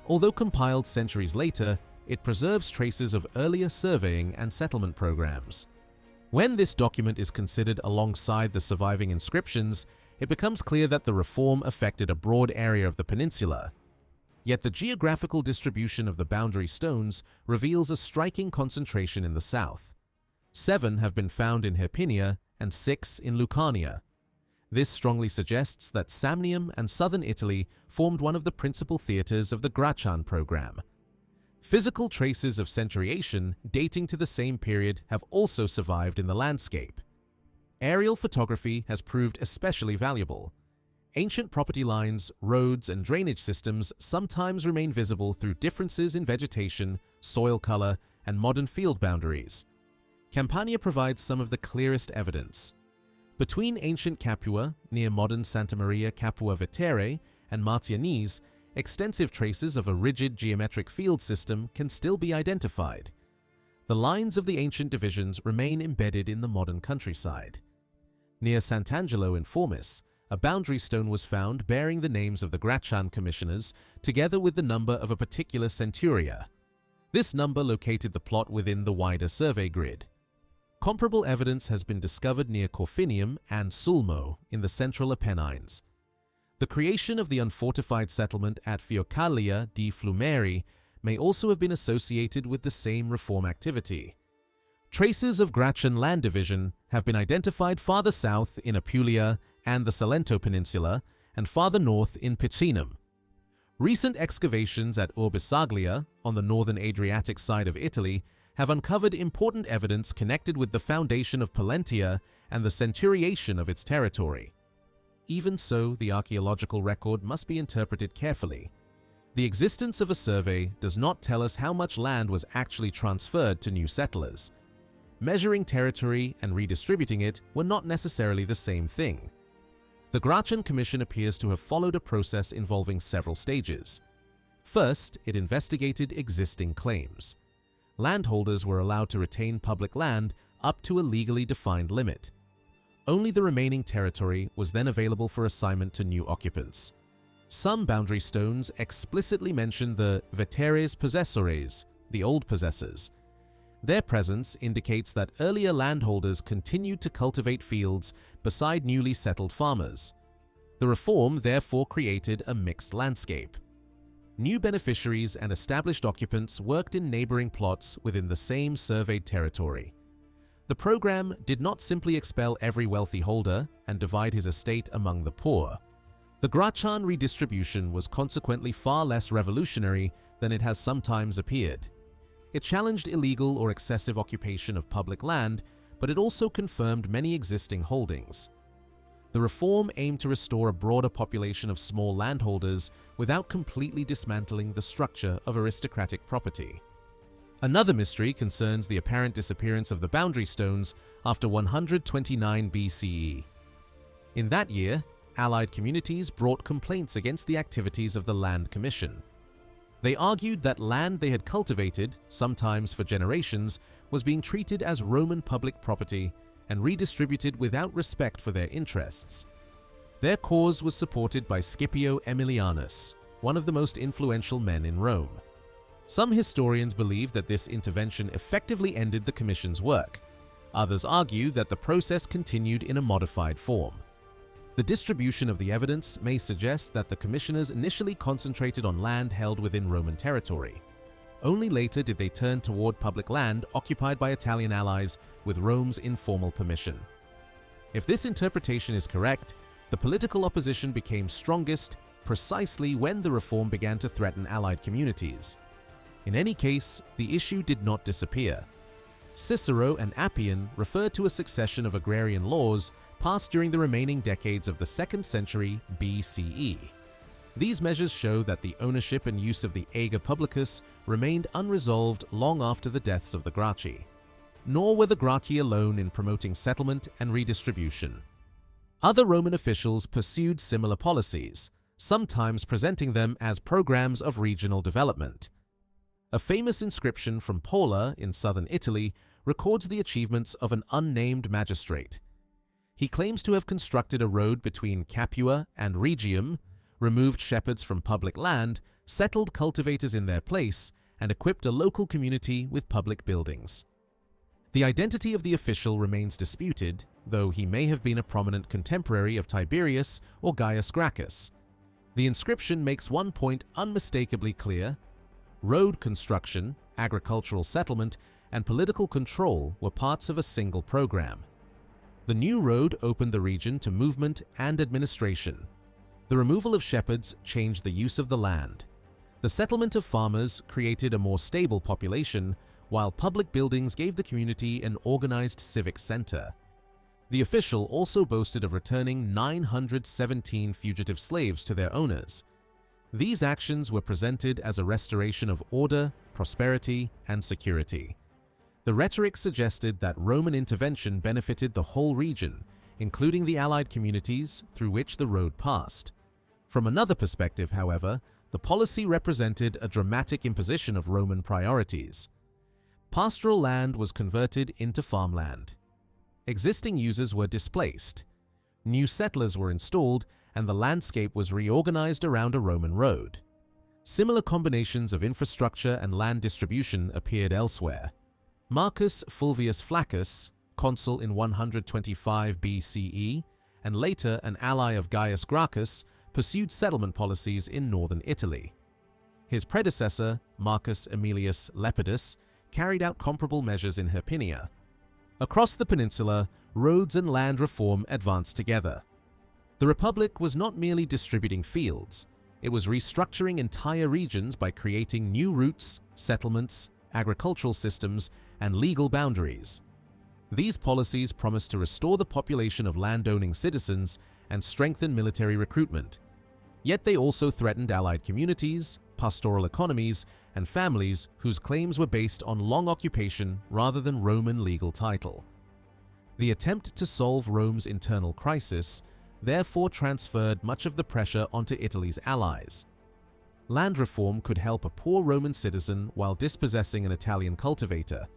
Although compiled centuries later, it preserves traces of earlier surveying and settlement programs. When this document is considered alongside the surviving inscriptions, it becomes clear that the reform affected a broad area of the peninsula. Yet the geographical distribution of the boundary stones reveals a striking concentration in the south. 7 have been found in Hirpinia and 6 in Lucania. This strongly suggests that Samnium and southern Italy formed one of the principal theaters of the Grachan program. Physical traces of centuriation dating to the same period have also survived in the landscape. Aerial photography has proved especially valuable. Ancient property lines, roads, and drainage systems sometimes remain visible through differences in vegetation, soil color, and modern field boundaries. Campania provides some of the clearest evidence. Between ancient Capua, near modern Santa Maria Capua Vetere, and Martianese, extensive traces of a rigid geometric field system can still be identified. The lines of the ancient divisions remain embedded in the modern countryside. Near Sant'Angelo in Formis, a boundary stone was found bearing the names of the Grachan commissioners together with the number of a particular centuria. This number located the plot within the wider survey grid. Comparable evidence has been discovered near Corfinium and Sulmo in the central Apennines. The creation of the unfortified settlement at Fiocalia di Flumeri may also have been associated with the same reform activity. Traces of Grachan land division have been identified farther south in Apulia and the Salento Peninsula, and farther north in Picenum. Recent excavations at Orbisaglia, on the northern Adriatic side of Italy, have uncovered important evidence connected with the foundation of Pollentia and the centuriation of its territory. Even so, the archaeological record must be interpreted carefully. The existence of a survey does not tell us how much land was actually transferred to new settlers. Measuring territory and redistributing it were not necessarily the same thing. The Grachan Commission appears to have followed a process involving several stages. First, it investigated existing claims. Landholders were allowed to retain public land up to a legally defined limit. Only the remaining territory was then available for assignment to new occupants. Some boundary stones explicitly mention the veteres possessores, the old possessors. Their presence indicates that earlier landholders continued to cultivate fields beside newly settled farmers. The reform therefore created a mixed landscape. New beneficiaries and established occupants worked in neighboring plots within the same surveyed territory. The program did not simply expel every wealthy holder and divide his estate among the poor. The Grachan redistribution was consequently far less revolutionary than it has sometimes appeared. It challenged illegal or excessive occupation of public land, but it also confirmed many existing holdings. The reform aimed to restore a broader population of small landholders without completely dismantling the structure of aristocratic property. Another mystery concerns the apparent disappearance of the boundary stones after 129 BCE. In that year, allied communities brought complaints against the activities of the Land Commission. They argued that land they had cultivated, sometimes for generations, was being treated as Roman public property and redistributed without respect for their interests. Their cause was supported by Scipio Aemilianus, one of the most influential men in Rome. Some historians believe that this intervention effectively ended the commission's work. Others argue that the process continued in a modified form. The distribution of the evidence may suggest that the commissioners initially concentrated on land held within Roman territory. Only later did they turn toward public land occupied by Italian allies with Rome's informal permission. If this interpretation is correct, the political opposition became strongest precisely when the reform began to threaten allied communities. In any case, the issue did not disappear. Cicero and Appian referred to a succession of agrarian laws passed during the remaining decades of the 2nd century BCE. These measures show that the ownership and use of the ager publicus remained unresolved long after the deaths of the Gracchi. Nor were the Gracchi alone in promoting settlement and redistribution. Other Roman officials pursued similar policies, sometimes presenting them as programs of regional development. A famous inscription from Pola in southern Italy records the achievements of an unnamed magistrate. He claims to have constructed a road between Capua and Rhegium, removed shepherds from public land, settled cultivators in their place, and equipped a local community with public buildings. The identity of the official remains disputed, though he may have been a prominent contemporary of Tiberius or Gaius Gracchus. The inscription makes one point unmistakably clear: road construction, agricultural settlement, and political control were parts of a single program. The new road opened the region to movement and administration. The removal of shepherds changed the use of the land. The settlement of farmers created a more stable population, while public buildings gave the community an organized civic center. The official also boasted of returning 917 fugitive slaves to their owners. These actions were presented as a restoration of order, prosperity, and security. The rhetoric suggested that Roman intervention benefited the whole region, including the allied communities through which the road passed. From another perspective, however, the policy represented a dramatic imposition of Roman priorities. Pastoral land was converted into farmland. Existing users were displaced. New settlers were installed, and the landscape was reorganized around a Roman road. Similar combinations of infrastructure and land distribution appeared elsewhere. Marcus Fulvius Flaccus, consul in 125 BCE, and later an ally of Gaius Gracchus, pursued settlement policies in northern Italy. His predecessor, Marcus Aemilius Lepidus, carried out comparable measures in Hirpinia. Across the peninsula, roads and land reform advanced together. The Republic was not merely distributing fields, it was restructuring entire regions by creating new routes, settlements, agricultural systems, and legal boundaries. These policies promised to restore the population of land-owning citizens and strengthen military recruitment. Yet they also threatened allied communities, pastoral economies, and families whose claims were based on long occupation rather than Roman legal title. The attempt to solve Rome's internal crisis therefore transferred much of the pressure onto Italy's allies. Land reform could help a poor Roman citizen while dispossessing an Italian cultivator.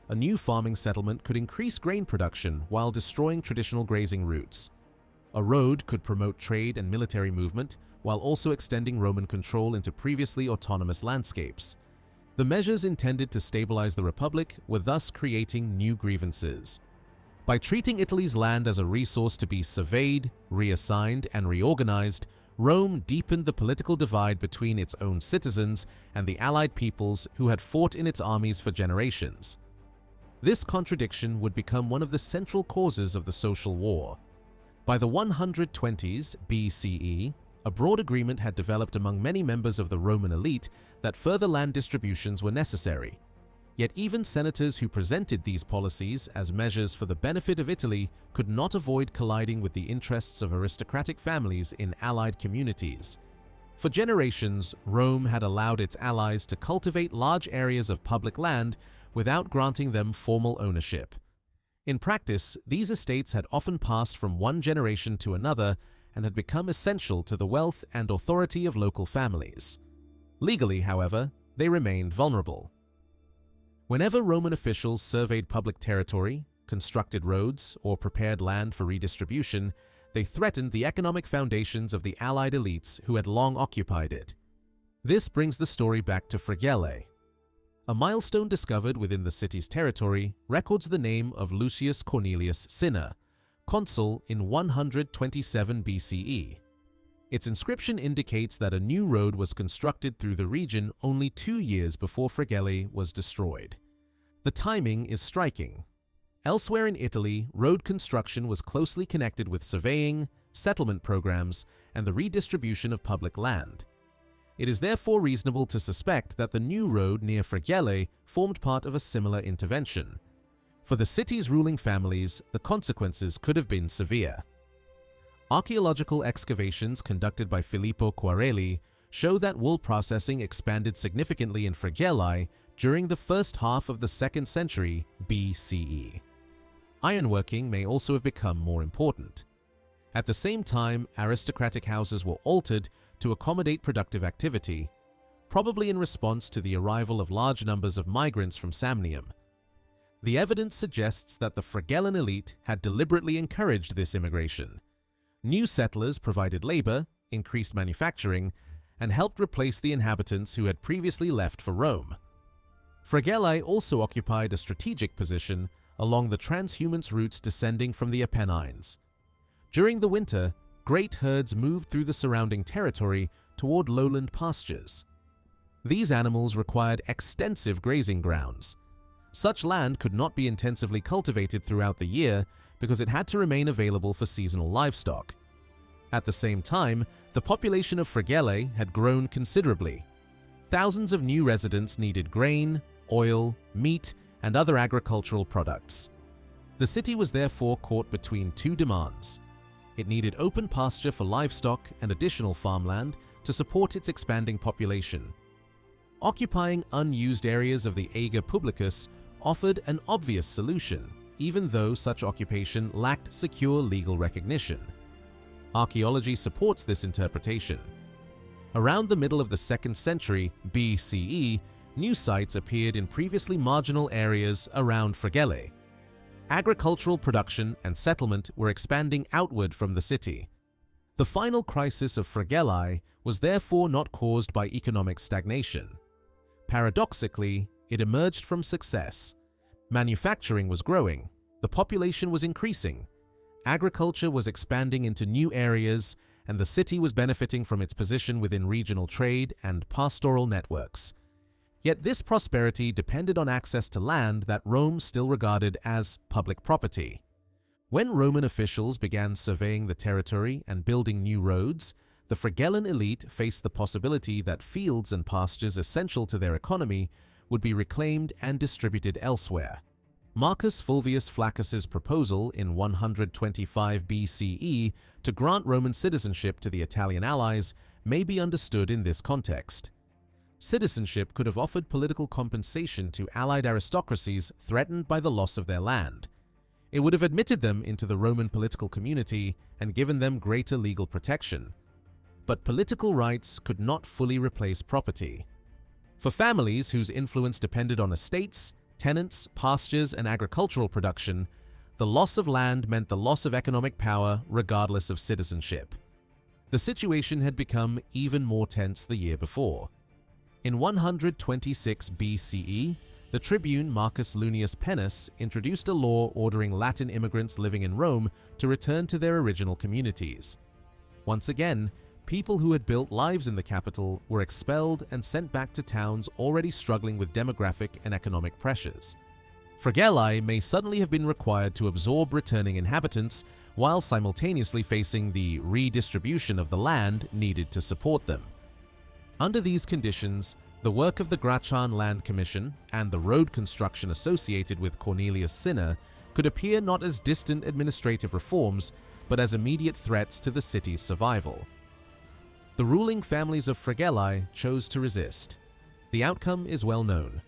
A new farming settlement could increase grain production while destroying traditional grazing routes. A road could promote trade and military movement while also extending Roman control into previously autonomous landscapes. The measures intended to stabilize the Republic were thus creating new grievances. By treating Italy's land as a resource to be surveyed, reassigned, and reorganized, Rome deepened the political divide between its own citizens and the allied peoples who had fought in its armies for generations. This contradiction would become one of the central causes of the social war. By the 120s BCE, a broad agreement had developed among many members of the Roman elite that further land distributions were necessary. Yet even senators who presented these policies as measures for the benefit of Italy could not avoid colliding with the interests of aristocratic families in allied communities. For generations, Rome had allowed its allies to cultivate large areas of public land without granting them formal ownership. In practice, these estates had often passed from one generation to another and had become essential to the wealth and authority of local families. Legally, however, they remained vulnerable. Whenever Roman officials surveyed public territory, constructed roads, or prepared land for redistribution, they threatened the economic foundations of the allied elites who had long occupied it. This brings the story back to Fregellae. A milestone discovered within the city's territory records the name of Lucius Cornelius Cinna, consul in 127 BCE. Its inscription indicates that a new road was constructed through the region only 2 years before Fregellae was destroyed. The timing is striking. Elsewhere in Italy, road construction was closely connected with surveying, settlement programs, and the redistribution of public land. It is therefore reasonable to suspect that the new road near Fregellae formed part of a similar intervention. For the city's ruling families, the consequences could have been severe. Archaeological excavations conducted by Filippo Quarelli show that wool processing expanded significantly in Fregellae during the first half of the 2nd century BCE. Ironworking may also have become more important. At the same time, aristocratic houses were altered to accommodate productive activity, probably in response to the arrival of large numbers of migrants from Samnium. The evidence suggests that the Fregellan elite had deliberately encouraged this immigration. New settlers provided labor, increased manufacturing, and helped replace the inhabitants who had previously left for Rome. Fregellae also occupied a strategic position along the transhumance routes descending from the Apennines. During the winter, great herds moved through the surrounding territory toward lowland pastures. These animals required extensive grazing grounds. Such land could not be intensively cultivated throughout the year because it had to remain available for seasonal livestock. At the same time, the population of Fregellae had grown considerably. Thousands of new residents needed grain, oil, meat, and other agricultural products. The city was therefore caught between two demands. It needed open pasture for livestock and additional farmland to support its expanding population. Occupying unused areas of the Ager Publicus offered an obvious solution, even though such occupation lacked secure legal recognition. Archaeology supports this interpretation. Around the middle of the 2nd century BCE, new sites appeared in previously marginal areas around Fregellae. Agricultural production and settlement were expanding outward from the city. The final crisis of Fregellae was therefore not caused by economic stagnation. Paradoxically, it emerged from success. Manufacturing was growing, the population was increasing, agriculture was expanding into new areas, and the city was benefiting from its position within regional trade and pastoral networks. Yet this prosperity depended on access to land that Rome still regarded as public property. When Roman officials began surveying the territory and building new roads, the Fregellan elite faced the possibility that fields and pastures essential to their economy would be reclaimed and distributed elsewhere. Marcus Fulvius Flaccus's proposal in 125 BCE to grant Roman citizenship to the Italian allies may be understood in this context. Citizenship could have offered political compensation to allied aristocracies threatened by the loss of their land. It would have admitted them into the Roman political community and given them greater legal protection. But political rights could not fully replace property. For families whose influence depended on estates, tenants, pastures, and agricultural production, the loss of land meant the loss of economic power regardless of citizenship. The situation had become even more tense the year before. In 126 BCE, the tribune Marcus Lunius Pennus introduced a law ordering Latin immigrants living in Rome to return to their original communities. Once again, people who had built lives in the capital were expelled and sent back to towns already struggling with demographic and economic pressures. Fregellae may suddenly have been required to absorb returning inhabitants while simultaneously facing the redistribution of the land needed to support them. Under these conditions, the work of the Grachan Land Commission and the road construction associated with Cornelius Cinna could appear not as distant administrative reforms, but as immediate threats to the city's survival. The ruling families of Fregellae chose to resist. The outcome is well known.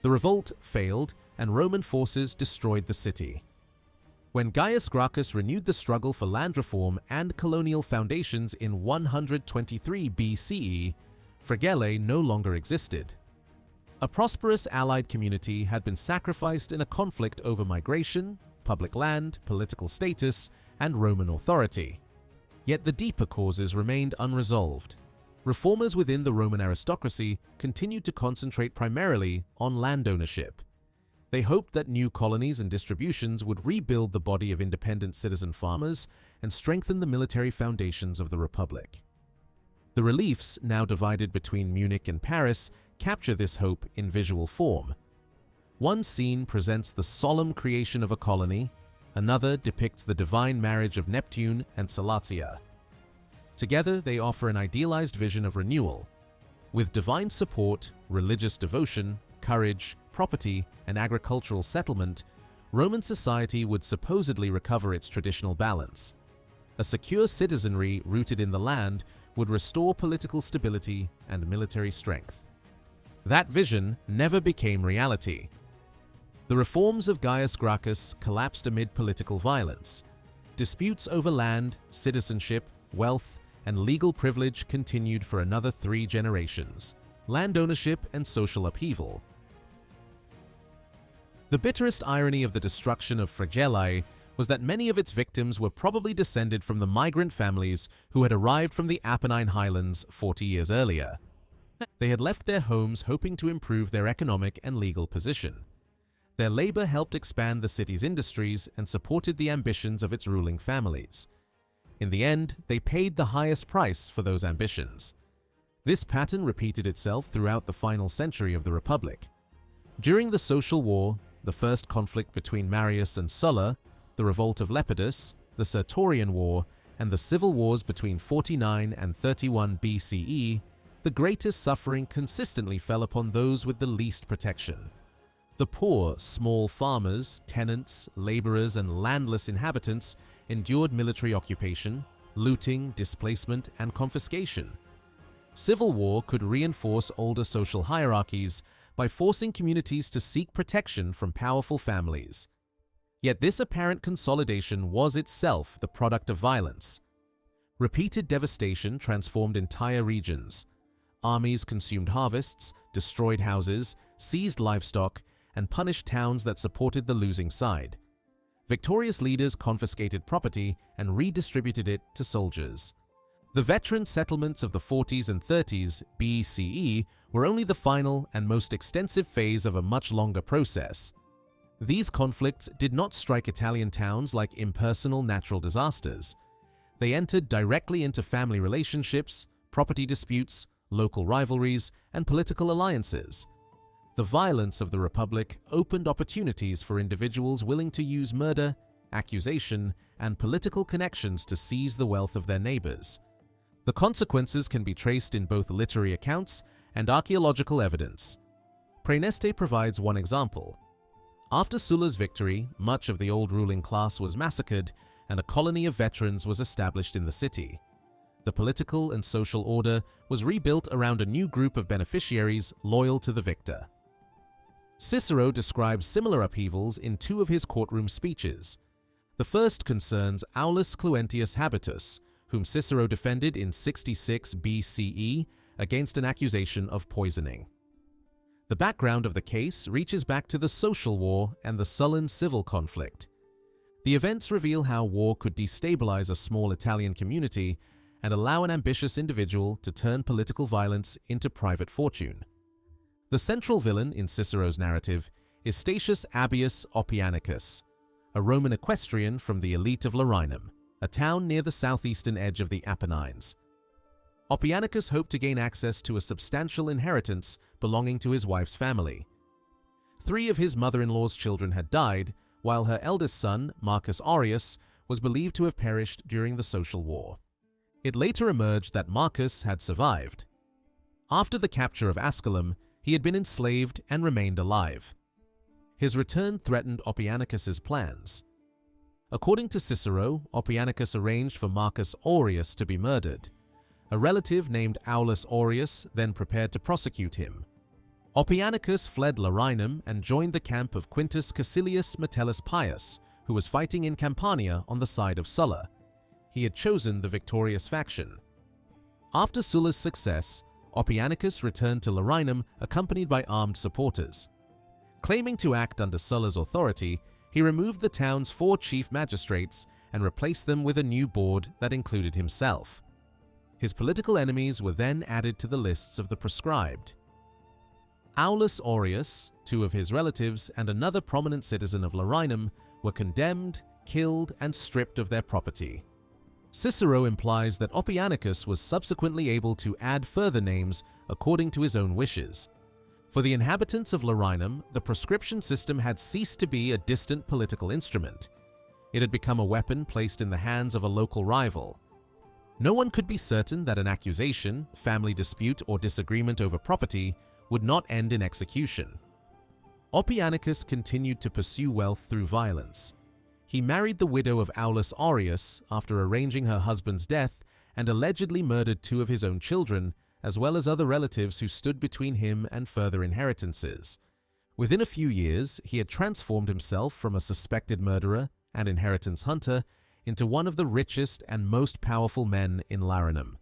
The revolt failed, and Roman forces destroyed the city. When Gaius Gracchus renewed the struggle for land reform and colonial foundations in 123 BCE, Fregellae no longer existed. A prosperous allied community had been sacrificed in a conflict over migration, public land, political status, and Roman authority. Yet the deeper causes remained unresolved. Reformers within the Roman aristocracy continued to concentrate primarily on land ownership. They hoped that new colonies and distributions would rebuild the body of independent citizen farmers and strengthen the military foundations of the Republic. The reliefs, now divided between Munich and Paris, capture this hope in visual form. One scene presents the solemn creation of a colony, another depicts the divine marriage of Neptune and Salatia. Together, they offer an idealized vision of renewal. With divine support, religious devotion, courage, property, and agricultural settlement, Roman society would supposedly recover its traditional balance. A secure citizenry rooted in the land would restore political stability and military strength. That vision never became reality. The reforms of Gaius Gracchus collapsed amid political violence. Disputes over land, citizenship, wealth, and legal privilege continued for another 3 generations. Land ownership and social upheaval. The bitterest irony of the destruction of Fregellae was that many of its victims were probably descended from the migrant families who had arrived from the Apennine Highlands 40 years earlier. They had left their homes hoping to improve their economic and legal position. Their labor helped expand the city's industries and supported the ambitions of its ruling families. In the end, they paid the highest price for those ambitions. This pattern repeated itself throughout the final century of the Republic. During the Social War, the first conflict between Marius and Sulla, the revolt of Lepidus, the Sertorian War, and the civil wars between 49 and 31 BCE, the greatest suffering consistently fell upon those with the least protection. The poor, small farmers, tenants, laborers, and landless inhabitants endured military occupation, looting, displacement, and confiscation. Civil war could reinforce older social hierarchies by forcing communities to seek protection from powerful families. Yet this apparent consolidation was itself the product of violence. Repeated devastation transformed entire regions. Armies consumed harvests, destroyed houses, seized livestock, and punished towns that supported the losing side. Victorious leaders confiscated property and redistributed it to soldiers. The veteran settlements of the 40s and 30s BCE were only the final and most extensive phase of a much longer process. These conflicts did not strike Italian towns like impersonal natural disasters. They entered directly into family relationships, property disputes, local rivalries, and political alliances. The violence of the Republic opened opportunities for individuals willing to use murder, accusation, and political connections to seize the wealth of their neighbors. The consequences can be traced in both literary accounts and archaeological evidence. Praeneste provides one example. After Sulla's victory, much of the old ruling class was massacred and a colony of veterans was established in the city. The political and social order was rebuilt around a new group of beneficiaries loyal to the victor. Cicero describes similar upheavals in two of his courtroom speeches. The first concerns Aulus Cluentius Habitus, whom Cicero defended in 66 BCE against an accusation of poisoning. The background of the case reaches back to the Social War and the Sullan civil conflict. The events reveal how war could destabilize a small Italian community and allow an ambitious individual to turn political violence into private fortune. The central villain in Cicero's narrative is Statius Appius Oppianicus, a Roman equestrian from the elite of Larinum, a town near the southeastern edge of the Apennines. Oppianicus hoped to gain access to a substantial inheritance belonging to his wife's family. 3 of his mother-in-law's children had died, while her eldest son, Marcus Aurelius, was believed to have perished during the Social War. It later emerged that Marcus had survived. After the capture of Asculum, he had been enslaved and remained alive. His return threatened Oppianicus's plans. According to Cicero, Oppianicus arranged for Marcus Aurelius to be murdered. A relative named Aulus Aureus then prepared to prosecute him. Oppianicus fled Larinum and joined the camp of Quintus Caecilius Metellus Pius, who was fighting in Campania on the side of Sulla. He had chosen the victorious faction. After Sulla's success, Oppianicus returned to Larinum accompanied by armed supporters. Claiming to act under Sulla's authority, he removed the town's 4 chief magistrates and replaced them with a new board that included himself. His political enemies were then added to the lists of the proscribed. Aulus Aureus, 2 of his relatives, and another prominent citizen of Larinum were condemned, killed, and stripped of their property. Cicero implies that Oppianicus was subsequently able to add further names according to his own wishes. For the inhabitants of Larinum, the proscription system had ceased to be a distant political instrument. It had become a weapon placed in the hands of a local rival. No one could be certain that an accusation, family dispute, or disagreement over property would not end in execution. Oppianicus continued to pursue wealth through violence. He married the widow of Aulus Aureus after arranging her husband's death and allegedly murdered 2 of his own children, as well as other relatives who stood between him and further inheritances. Within a few years, he had transformed himself from a suspected murderer and inheritance hunter into one of the richest and most powerful men in Larinum.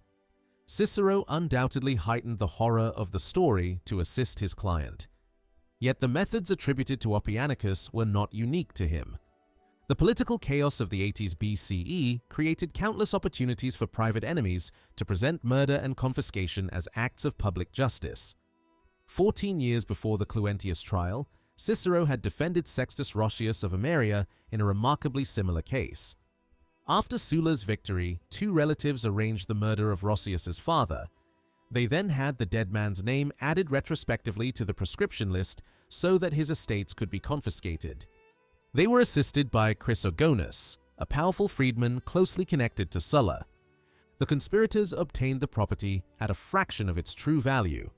Cicero undoubtedly heightened the horror of the story to assist his client. Yet the methods attributed to Oppianicus were not unique to him. The political chaos of the 80s BCE created countless opportunities for private enemies to present murder and confiscation as acts of public justice. 14 years before the Cluentius trial, Cicero had defended Sextus Roscius of Ameria in a remarkably similar case. After Sulla's victory, two relatives arranged the murder of Roscius's father. They then had the dead man's name added retrospectively to the proscription list so that his estates could be confiscated. They were assisted by Chrysogonus, a powerful freedman closely connected to Sulla. The conspirators obtained the property at a fraction of its true value.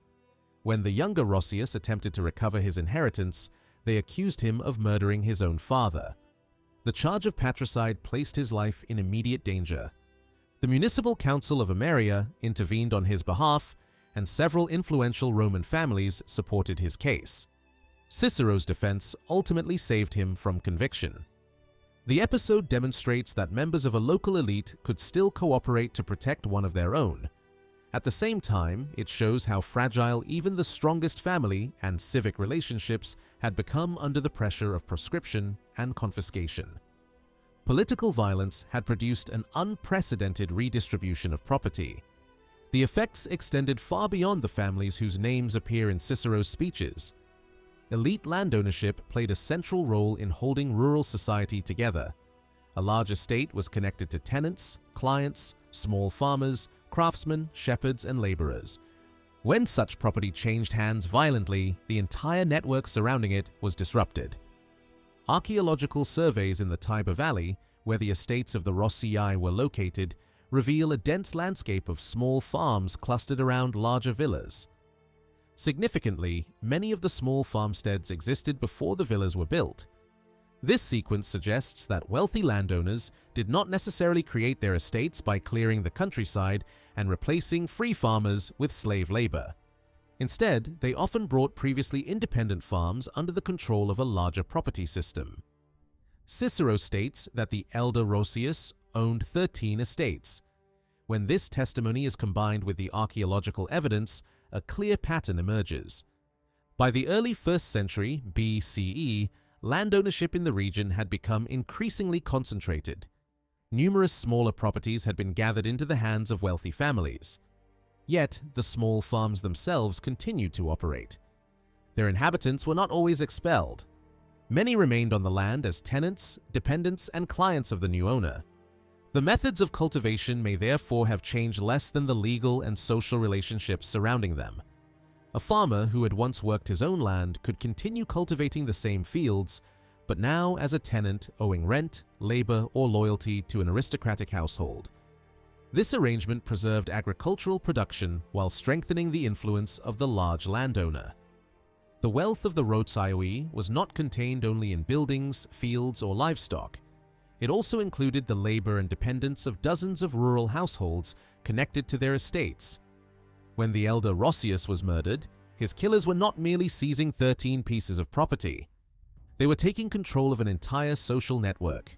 When the younger Roscius attempted to recover his inheritance, they accused him of murdering his own father. The charge of patricide placed his life in immediate danger. The municipal council of Ameria intervened on his behalf, and several influential Roman families supported his case. Cicero's defense ultimately saved him from conviction. The episode demonstrates that members of a local elite could still cooperate to protect one of their own. At the same time, it shows how fragile even the strongest family and civic relationships had become under the pressure of proscription and confiscation. Political violence had produced an unprecedented redistribution of property. The effects extended far beyond the families whose names appear in Cicero's speeches. Elite landownership played a central role in holding rural society together. A large estate was connected to tenants, clients, small farmers, craftsmen, shepherds, and laborers. When such property changed hands violently, the entire network surrounding it was disrupted. Archaeological surveys in the Tiber Valley, where the estates of the Rossii were located, reveal a dense landscape of small farms clustered around larger villas. Significantly, many of the small farmsteads existed before the villas were built. This sequence suggests that wealthy landowners did not necessarily create their estates by clearing the countryside and replacing free farmers with slave labor. Instead, they often brought previously independent farms under the control of a larger property system. Cicero states that the elder Roscius owned 13 estates. When this testimony is combined with the archaeological evidence, a clear pattern emerges. By the early 1st century BCE, land ownership in the region had become increasingly concentrated. Numerous smaller properties had been gathered into the hands of wealthy families. Yet, the small farms themselves continued to operate. Their inhabitants were not always expelled. Many remained on the land as tenants, dependents, and clients of the new owner. The methods of cultivation may therefore have changed less than the legal and social relationships surrounding them. A farmer who had once worked his own land could continue cultivating the same fields, but now as a tenant owing rent, labor, or loyalty to an aristocratic household. This arrangement preserved agricultural production while strengthening the influence of the large landowner. The wealth of the Rotsaioi was not contained only in buildings, fields, or livestock. It also included the labor and dependence of dozens of rural households connected to their estates. When the elder Roscius was murdered, his killers were not merely seizing 13 pieces of property. They were taking control of an entire social network.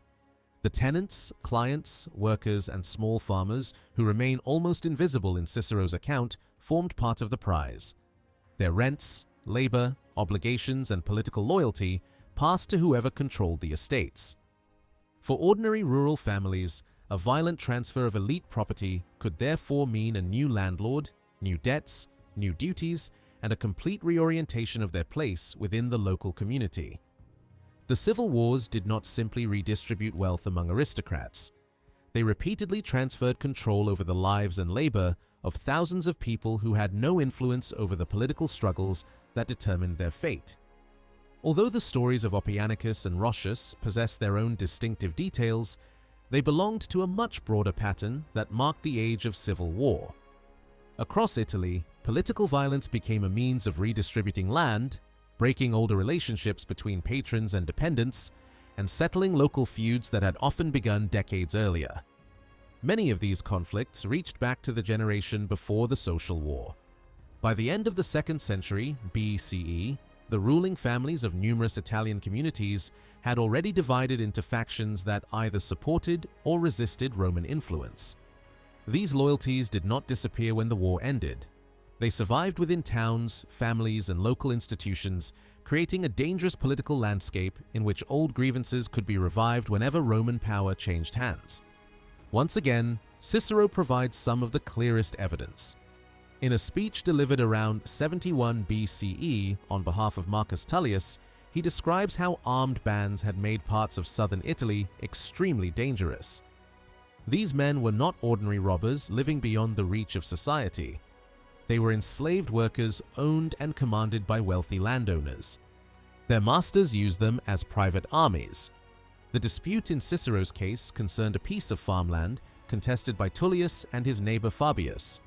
The tenants, clients, workers, and small farmers, who remain almost invisible in Cicero's account, formed part of the prize. Their rents, labor, obligations, and political loyalty passed to whoever controlled the estates. For ordinary rural families, a violent transfer of elite property could therefore mean a new landlord, new debts, new duties, and a complete reorientation of their place within the local community. The civil wars did not simply redistribute wealth among aristocrats. They repeatedly transferred control over the lives and labor of thousands of people who had no influence over the political struggles that determined their fate. Although the stories of Oppianicus and Roscius possess their own distinctive details, they belonged to a much broader pattern that marked the age of civil war. Across Italy, political violence became a means of redistributing land, breaking older relationships between patrons and dependents, and settling local feuds that had often begun decades earlier. Many of these conflicts reached back to the generation before the Social War. By the end of the 2nd century BCE, the ruling families of numerous Italian communities had already divided into factions that either supported or resisted Roman influence. These loyalties did not disappear when the war ended. They survived within towns, families, and local institutions, creating a dangerous political landscape in which old grievances could be revived whenever Roman power changed hands. Once again, Cicero provides some of the clearest evidence. In a speech delivered around 71 BCE on behalf of Marcus Tullius, he describes how armed bands had made parts of southern Italy extremely dangerous. These men were not ordinary robbers living beyond the reach of society. They were enslaved workers owned and commanded by wealthy landowners. Their masters used them as private armies. The dispute in Cicero's case concerned a piece of farmland contested by Tullius and his neighbor Fabius.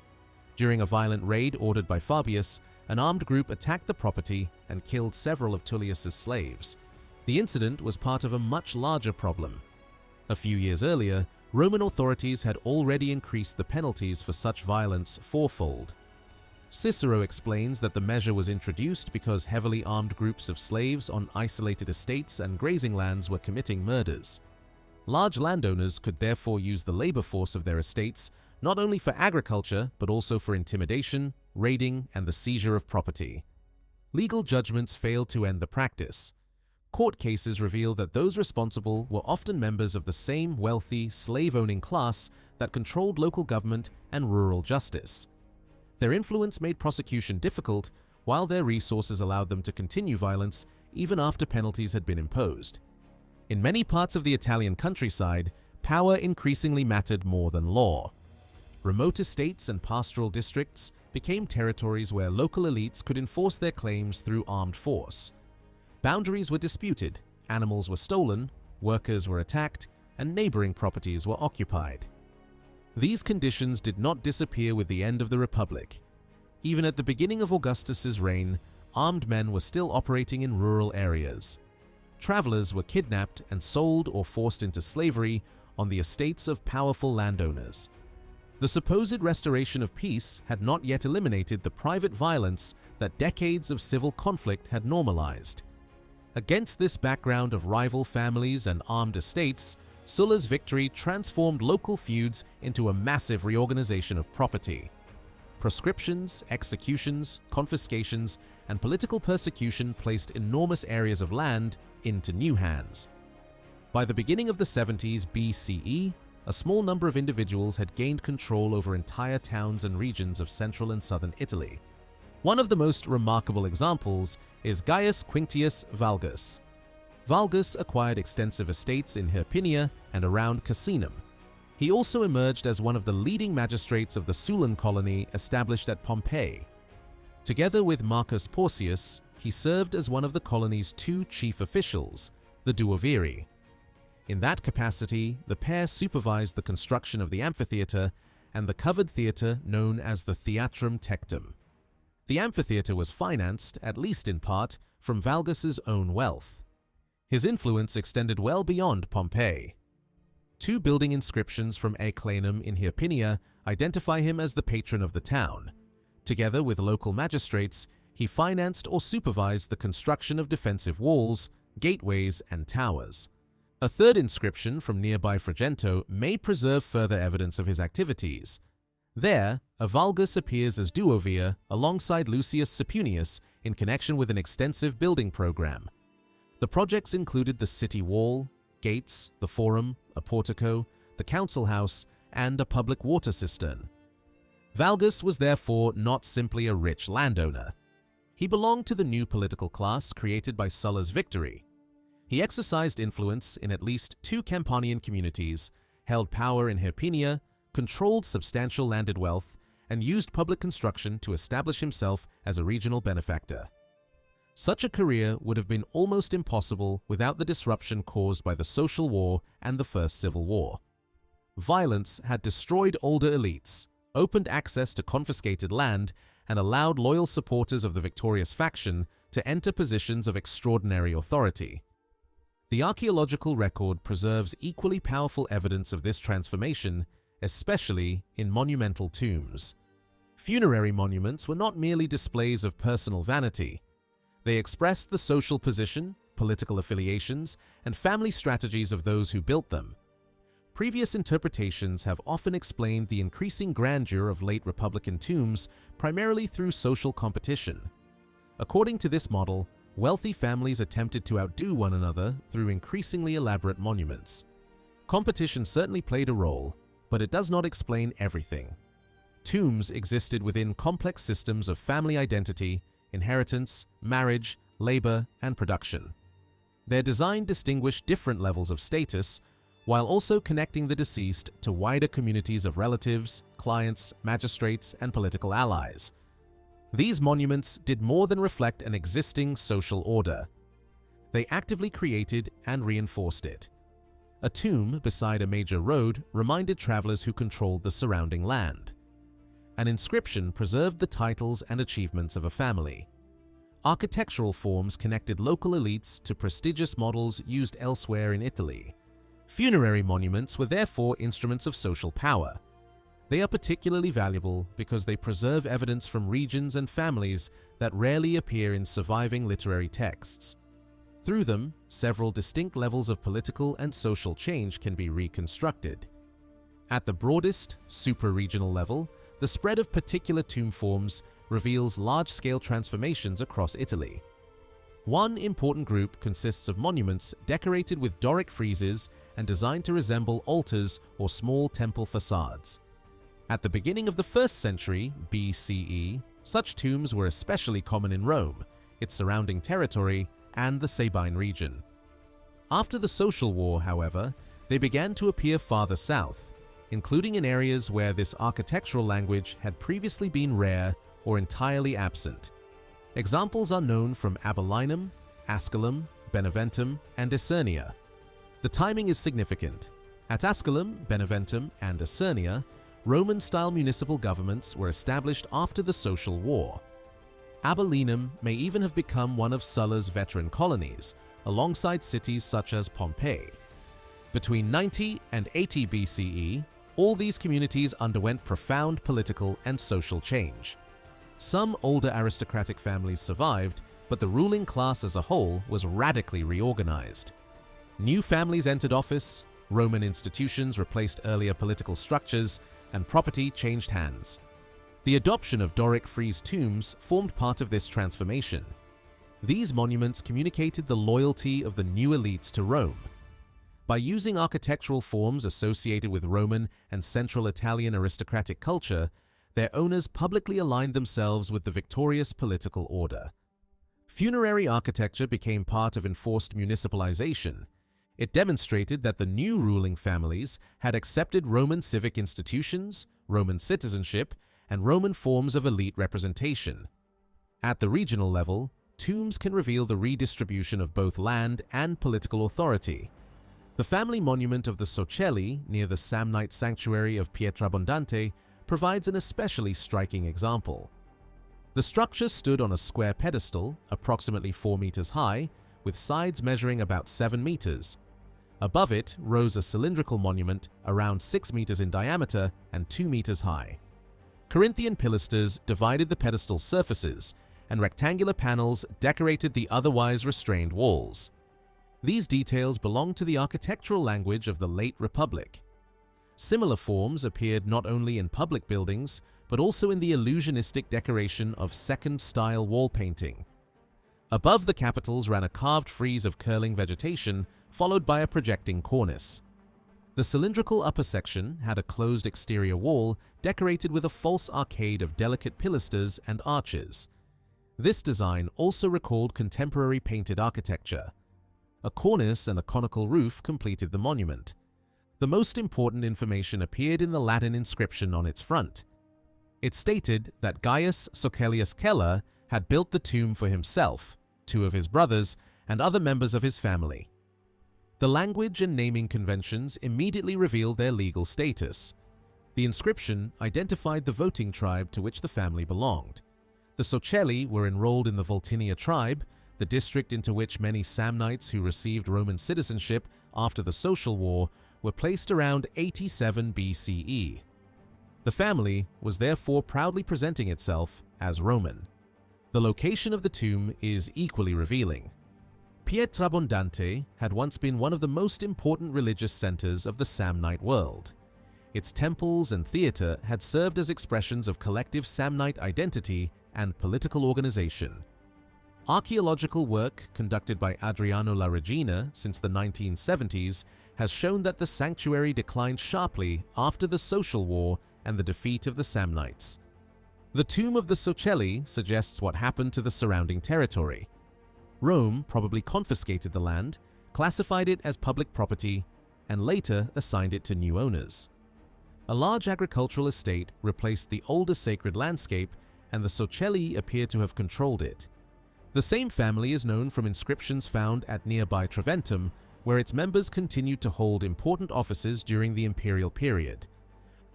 During a violent raid ordered by Fabius, an armed group attacked the property and killed several of Tullius's slaves. The incident was part of a much larger problem. A few years earlier, Roman authorities had already increased the penalties for such violence fourfold. Cicero explains that the measure was introduced because heavily armed groups of slaves on isolated estates and grazing lands were committing murders. Large landowners could therefore use the labor force of their estates not only for agriculture but also for intimidation, raiding, and the seizure of property. Legal judgments failed to end the practice. Court cases reveal that those responsible were often members of the same wealthy, slave-owning class that controlled local government and rural justice. Their influence made prosecution difficult, while their resources allowed them to continue violence even after penalties had been imposed. In many parts of the Italian countryside, power increasingly mattered more than law. Remote estates and pastoral districts became territories where local elites could enforce their claims through armed force. Boundaries were disputed, animals were stolen, workers were attacked, and neighboring properties were occupied. These conditions did not disappear with the end of the Republic. Even at the beginning of Augustus's reign, armed men were still operating in rural areas. Travelers were kidnapped and sold or forced into slavery on the estates of powerful landowners. The supposed restoration of peace had not yet eliminated the private violence that decades of civil conflict had normalized. Against this background of rival families and armed estates, Sulla's victory transformed local feuds into a massive reorganization of property. Proscriptions, executions, confiscations, and political persecution placed enormous areas of land into new hands. By the beginning of the 70s BCE, a small number of individuals had gained control over entire towns and regions of central and southern Italy. One of the most remarkable examples is Gaius Quinctius Valgus. Valgus acquired extensive estates in Hirpinia and around Casinum. He also emerged as one of the leading magistrates of the Sullan colony established at Pompeii. Together with Marcus Porcius, he served as one of the colony's two chief officials, the duoviri. In that capacity, the pair supervised the construction of the amphitheatre and the covered theatre known as the Theatrum Tectum. The amphitheatre was financed, at least in part, from Valgus's own wealth. His influence extended well beyond Pompeii. Two building inscriptions from Aeclanum in Hirpinia identify him as the patron of the town. Together with local magistrates, he financed or supervised the construction of defensive walls, gateways, and towers. A third inscription from nearby Fragento may preserve further evidence of his activities. There, a Valgus appears as duovir alongside Lucius Sapunius in connection with an extensive building program. The projects included the city wall, gates, the forum, a portico, the council house, and a public water cistern. Valgus was therefore not simply a rich landowner. He belonged to the new political class created by Sulla's victory. He exercised influence in at least two Campanian communities, held power in Hirpinia, controlled substantial landed wealth, and used public construction to establish himself as a regional benefactor. Such a career would have been almost impossible without the disruption caused by the Social War and the First Civil War. Violence had destroyed older elites, opened access to confiscated land, and allowed loyal supporters of the victorious faction to enter positions of extraordinary authority. The archaeological record preserves equally powerful evidence of this transformation, especially in monumental tombs. Funerary monuments were not merely displays of personal vanity. They expressed the social position, political affiliations, and family strategies of those who built them. Previous interpretations have often explained the increasing grandeur of late Republican tombs primarily through social competition. According to this model, wealthy families attempted to outdo one another through increasingly elaborate monuments. Competition certainly played a role, but it does not explain everything. Tombs existed within complex systems of family identity, inheritance, marriage, labor, and production. Their design distinguished different levels of status, while also connecting the deceased to wider communities of relatives, clients, magistrates, and political allies. These monuments did more than reflect an existing social order. They actively created and reinforced it. A tomb beside a major road reminded travelers who controlled the surrounding land. An inscription preserved the titles and achievements of a family. Architectural forms connected local elites to prestigious models used elsewhere in Italy. Funerary monuments were therefore instruments of social power. They are particularly valuable because they preserve evidence from regions and families that rarely appear in surviving literary texts. Through them, several distinct levels of political and social change can be reconstructed. At the broadest, supra-regional level, the spread of particular tomb forms reveals large-scale transformations across Italy. One important group consists of monuments decorated with Doric friezes and designed to resemble altars or small temple facades. At the beginning of the 1st century BCE, such tombs were especially common in Rome, its surrounding territory, and the Sabine region. After the Social War, however, they began to appear farther south, including in areas where this architectural language had previously been rare or entirely absent. Examples are known from Abillinum, Asculum, Beneventum, and Isernia. The timing is significant. At Asculum, Beneventum, and Isernia, Roman-style municipal governments were established after the Social War. Abillinum may even have become one of Sulla's veteran colonies, alongside cities such as Pompeii. Between 90 and 80 BCE, all these communities underwent profound political and social change. Some older aristocratic families survived, but the ruling class as a whole was radically reorganized. New families entered office, Roman institutions replaced earlier political structures, and property changed hands. The adoption of Doric frieze tombs formed part of this transformation. These monuments communicated the loyalty of the new elites to Rome. By using architectural forms associated with Roman and Central Italian aristocratic culture, their owners publicly aligned themselves with the victorious political order. Funerary architecture became part of enforced municipalization. It demonstrated that the new ruling families had accepted Roman civic institutions, Roman citizenship, and Roman forms of elite representation. At the regional level, tombs can reveal the redistribution of both land and political authority. The family monument of the Socelli near the Samnite sanctuary of Pietrabondante provides an especially striking example. The structure stood on a square pedestal, approximately 4 meters high, with sides measuring about 7 meters. Above it rose a cylindrical monument around 6 meters in diameter and 2 meters high. Corinthian pilasters divided the pedestal surfaces, and rectangular panels decorated the otherwise restrained walls. These details belong to the architectural language of the late Republic. Similar forms appeared not only in public buildings, but also in the illusionistic decoration of second-style wall painting. Above the capitals ran a carved frieze of curling vegetation, followed by a projecting cornice. The cylindrical upper section had a closed exterior wall decorated with a false arcade of delicate pilasters and arches. This design also recalled contemporary painted architecture. A cornice and a conical roof completed the monument. The most important information appeared in the Latin inscription on its front. It stated that Gaius Socelius Celer had built the tomb for himself, 2 of his brothers, and other members of his family. The language and naming conventions immediately revealed their legal status. The inscription identified the voting tribe to which the family belonged. The Socelli were enrolled in the Voltinia tribe, the district into which many Samnites who received Roman citizenship after the Social War were placed around 87 BCE. The family was therefore proudly presenting itself as Roman. The location of the tomb is equally revealing. Pietrabondante had once been one of the most important religious centers of the Samnite world. Its temples and theater had served as expressions of collective Samnite identity and political organization. Archaeological work conducted by Adriano La Regina since the 1970s has shown that the sanctuary declined sharply after the Social War and the defeat of the Samnites. The tomb of the Socelli suggests what happened to the surrounding territory. Rome probably confiscated the land, classified it as public property, and later assigned it to new owners. A large agricultural estate replaced the older sacred landscape, and the Socelli appear to have controlled it. The same family is known from inscriptions found at nearby Treventum, where its members continued to hold important offices during the imperial period.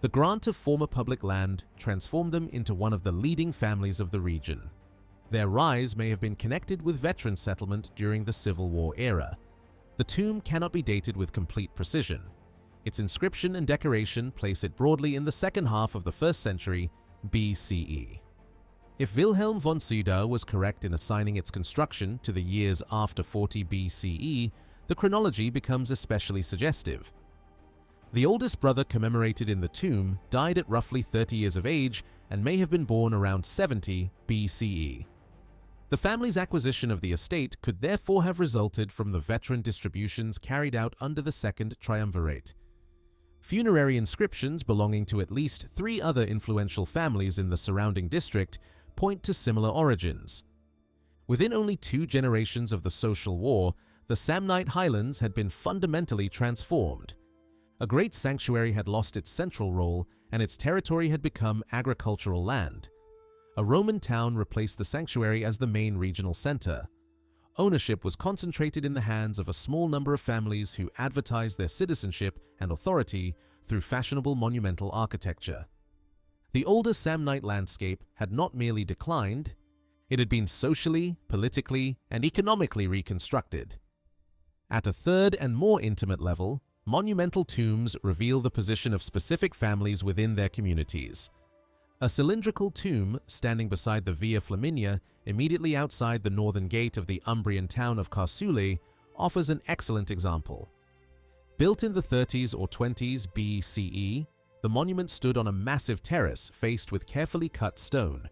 The grant of former public land transformed them into one of the leading families of the region. Their rise may have been connected with veteran settlement during the Civil War era. The tomb cannot be dated with complete precision. Its inscription and decoration place it broadly in the second half of the 1st century BCE. If Wilhelm von Süder was correct in assigning its construction to the years after 40 BCE, the chronology becomes especially suggestive. The oldest brother commemorated in the tomb died at roughly 30 years of age and may have been born around 70 BCE. The family's acquisition of the estate could therefore have resulted from the veteran distributions carried out under the Second Triumvirate. Funerary inscriptions belonging to at least 3 other influential families in the surrounding district point to similar origins. Within only 2 generations of the Social War, the Samnite highlands had been fundamentally transformed. A great sanctuary had lost its central role, and its territory had become agricultural land. A Roman town replaced the sanctuary as the main regional center. Ownership was concentrated in the hands of a small number of families who advertised their citizenship and authority through fashionable monumental architecture. The older Samnite landscape had not merely declined, it had been socially, politically, and economically reconstructed. At a third and more intimate level, monumental tombs reveal the position of specific families within their communities. A cylindrical tomb standing beside the Via Flaminia, immediately outside the northern gate of the Umbrian town of Carsule, offers an excellent example. Built in the 30s or 20s BCE, the monument stood on a massive terrace faced with carefully cut stone.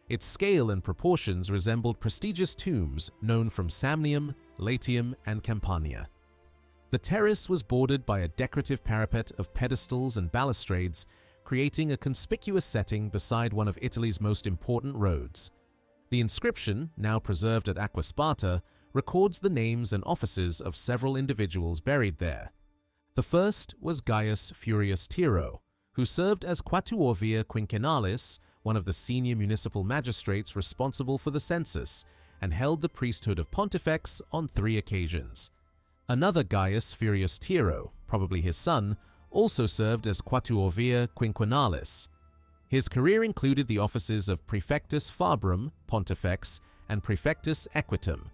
Its scale and proportions resembled prestigious tombs known from Samnium, Latium, and Campania. The terrace was bordered by a decorative parapet of pedestals and balustrades, creating a conspicuous setting beside one of Italy's most important roads. The inscription, now preserved at Acquasparta, records the names and offices of several individuals buried there. The first was Gaius Furius Tiro, who served as Quatuorvia Quinquennalis, one of the senior municipal magistrates responsible for the census, and held the priesthood of Pontifex on 3 occasions. Another Gaius Furius Tiro, probably his son, also served as Quatuorvia Quinquennalis. His career included the offices of Praefectus Fabrum, Pontifex, and Praefectus Equitum.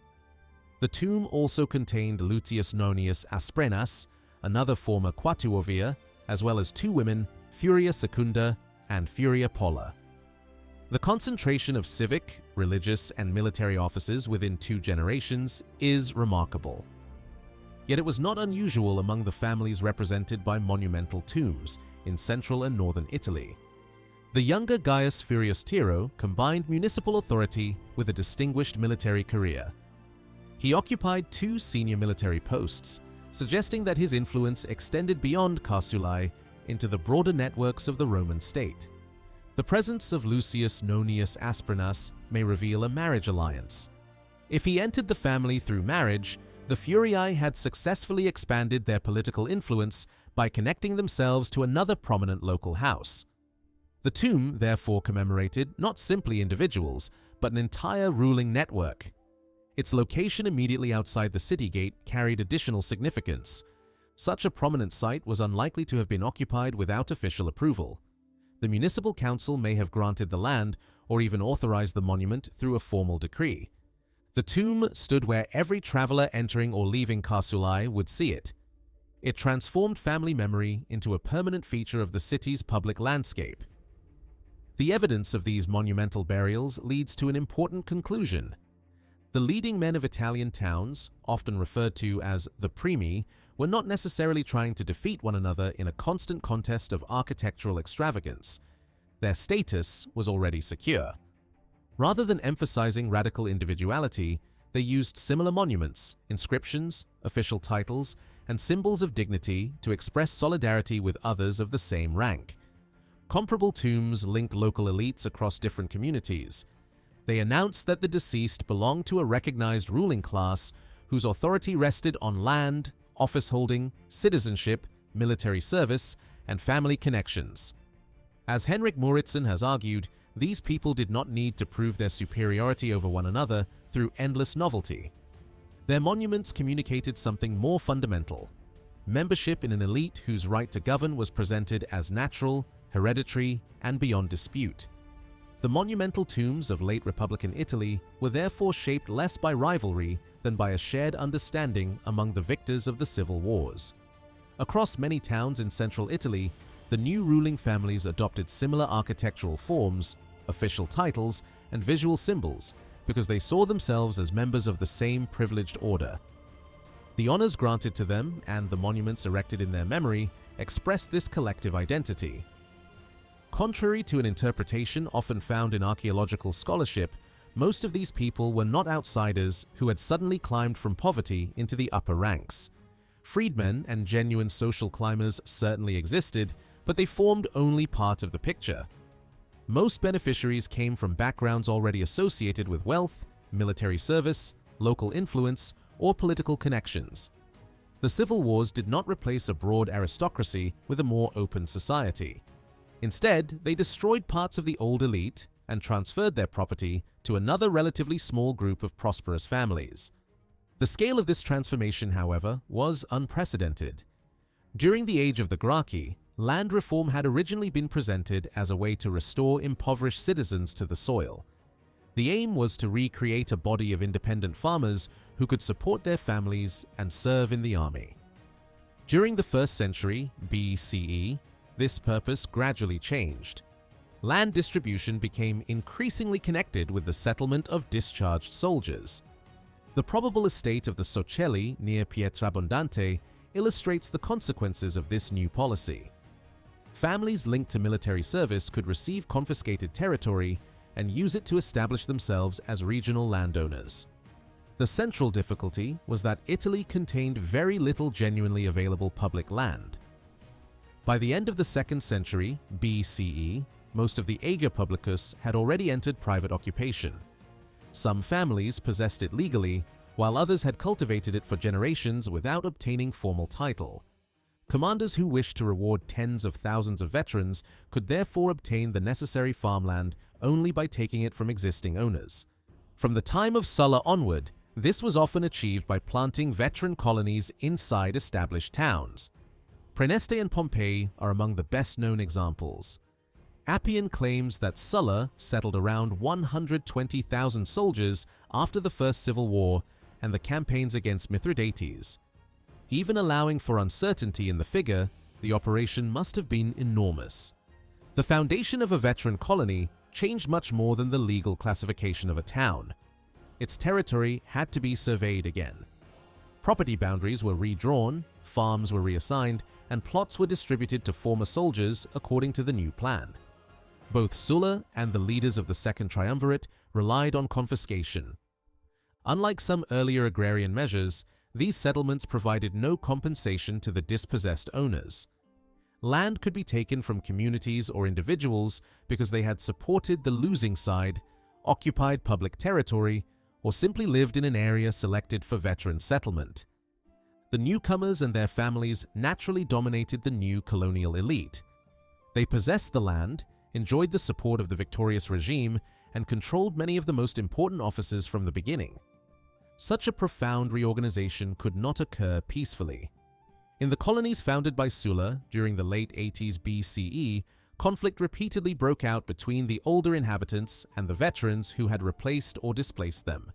The tomb also contained Lucius Nonius Asprenas, another former Quatuorvia, as well as 2 women, Furia Secunda and Furia Polla. The concentration of civic, religious, and military offices within 2 generations is remarkable. Yet it was not unusual among the families represented by monumental tombs in central and northern Italy. The younger Gaius Furius Tiro combined municipal authority with a distinguished military career. He occupied 2 senior military posts, suggesting that his influence extended beyond Carsulae into the broader networks of the Roman state. The presence of Lucius Nonius Asprenas may reveal a marriage alliance. If he entered the family through marriage, the Furiae had successfully expanded their political influence by connecting themselves to another prominent local house. The tomb therefore commemorated not simply individuals, but an entire ruling network. Its location immediately outside the city gate carried additional significance. Such a prominent site was unlikely to have been occupied without official approval. The municipal council may have granted the land or even authorized the monument through a formal decree. The tomb stood where every traveler entering or leaving Carsulae would see it. It transformed family memory into a permanent feature of the city's public landscape. The evidence of these monumental burials leads to an important conclusion. The leading men of Italian towns, often referred to as the primi, were not necessarily trying to defeat one another in a constant contest of architectural extravagance. Their status was already secure. Rather than emphasizing radical individuality, they used similar monuments, inscriptions, official titles, and symbols of dignity to express solidarity with others of the same rank. Comparable tombs linked local elites across different communities. They announced that the deceased belonged to a recognized ruling class whose authority rested on land, office holding, citizenship, military service, and family connections. As Henrik Moritzen has argued, these people did not need to prove their superiority over one another through endless novelty. Their monuments communicated something more fundamental: membership in an elite whose right to govern was presented as natural, hereditary, and beyond dispute. The monumental tombs of late Republican Italy were therefore shaped less by rivalry than by a shared understanding among the victors of the civil wars. Across many towns in central Italy, the new ruling families adopted similar architectural forms, official titles, and visual symbols because they saw themselves as members of the same privileged order. The honors granted to them and the monuments erected in their memory expressed this collective identity. Contrary to an interpretation often found in archaeological scholarship, most of these people were not outsiders who had suddenly climbed from poverty into the upper ranks. Freedmen and genuine social climbers certainly existed, but they formed only part of the picture. Most beneficiaries came from backgrounds already associated with wealth, military service, local influence, or political connections. The civil wars did not replace a broad aristocracy with a more open society. Instead, they destroyed parts of the old elite and transferred their property to another relatively small group of prosperous families. The scale of this transformation, however, was unprecedented. During the age of the Gracchi, land reform had originally been presented as a way to restore impoverished citizens to the soil. The aim was to recreate a body of independent farmers who could support their families and serve in the army. During the 1st century BCE, this purpose gradually changed. Land distribution became increasingly connected with the settlement of discharged soldiers. The probable estate of the Socelli near Pietrabondante illustrates the consequences of this new policy. Families linked to military service could receive confiscated territory and use it to establish themselves as regional landowners. The central difficulty was that Italy contained very little genuinely available public land. By the end of the 2nd century BCE, most of the ager publicus had already entered private occupation. Some families possessed it legally, while others had cultivated it for generations without obtaining formal title. Commanders who wished to reward tens of thousands of veterans could therefore obtain the necessary farmland only by taking it from existing owners. From the time of Sulla onward, this was often achieved by planting veteran colonies inside established towns. Praeneste and Pompey are among the best-known examples. Appian claims that Sulla settled around 120,000 soldiers after the First Civil War and the campaigns against Mithridates. Even allowing for uncertainty in the figure, the operation must have been enormous. The foundation of a veteran colony changed much more than the legal classification of a town. Its territory had to be surveyed again. Property boundaries were redrawn, farms were reassigned, and plots were distributed to former soldiers according to the new plan. Both Sulla and the leaders of the Second Triumvirate relied on confiscation. Unlike some earlier agrarian measures, these settlements provided no compensation to the dispossessed owners. Land could be taken from communities or individuals because they had supported the losing side, occupied public territory, or simply lived in an area selected for veteran settlement. The newcomers and their families naturally dominated the new colonial elite. They possessed the land, enjoyed the support of the victorious regime, and controlled many of the most important offices from the beginning. Such a profound reorganization could not occur peacefully. In the colonies founded by Sulla during the late 80s BCE, conflict repeatedly broke out between the older inhabitants and the veterans who had replaced or displaced them.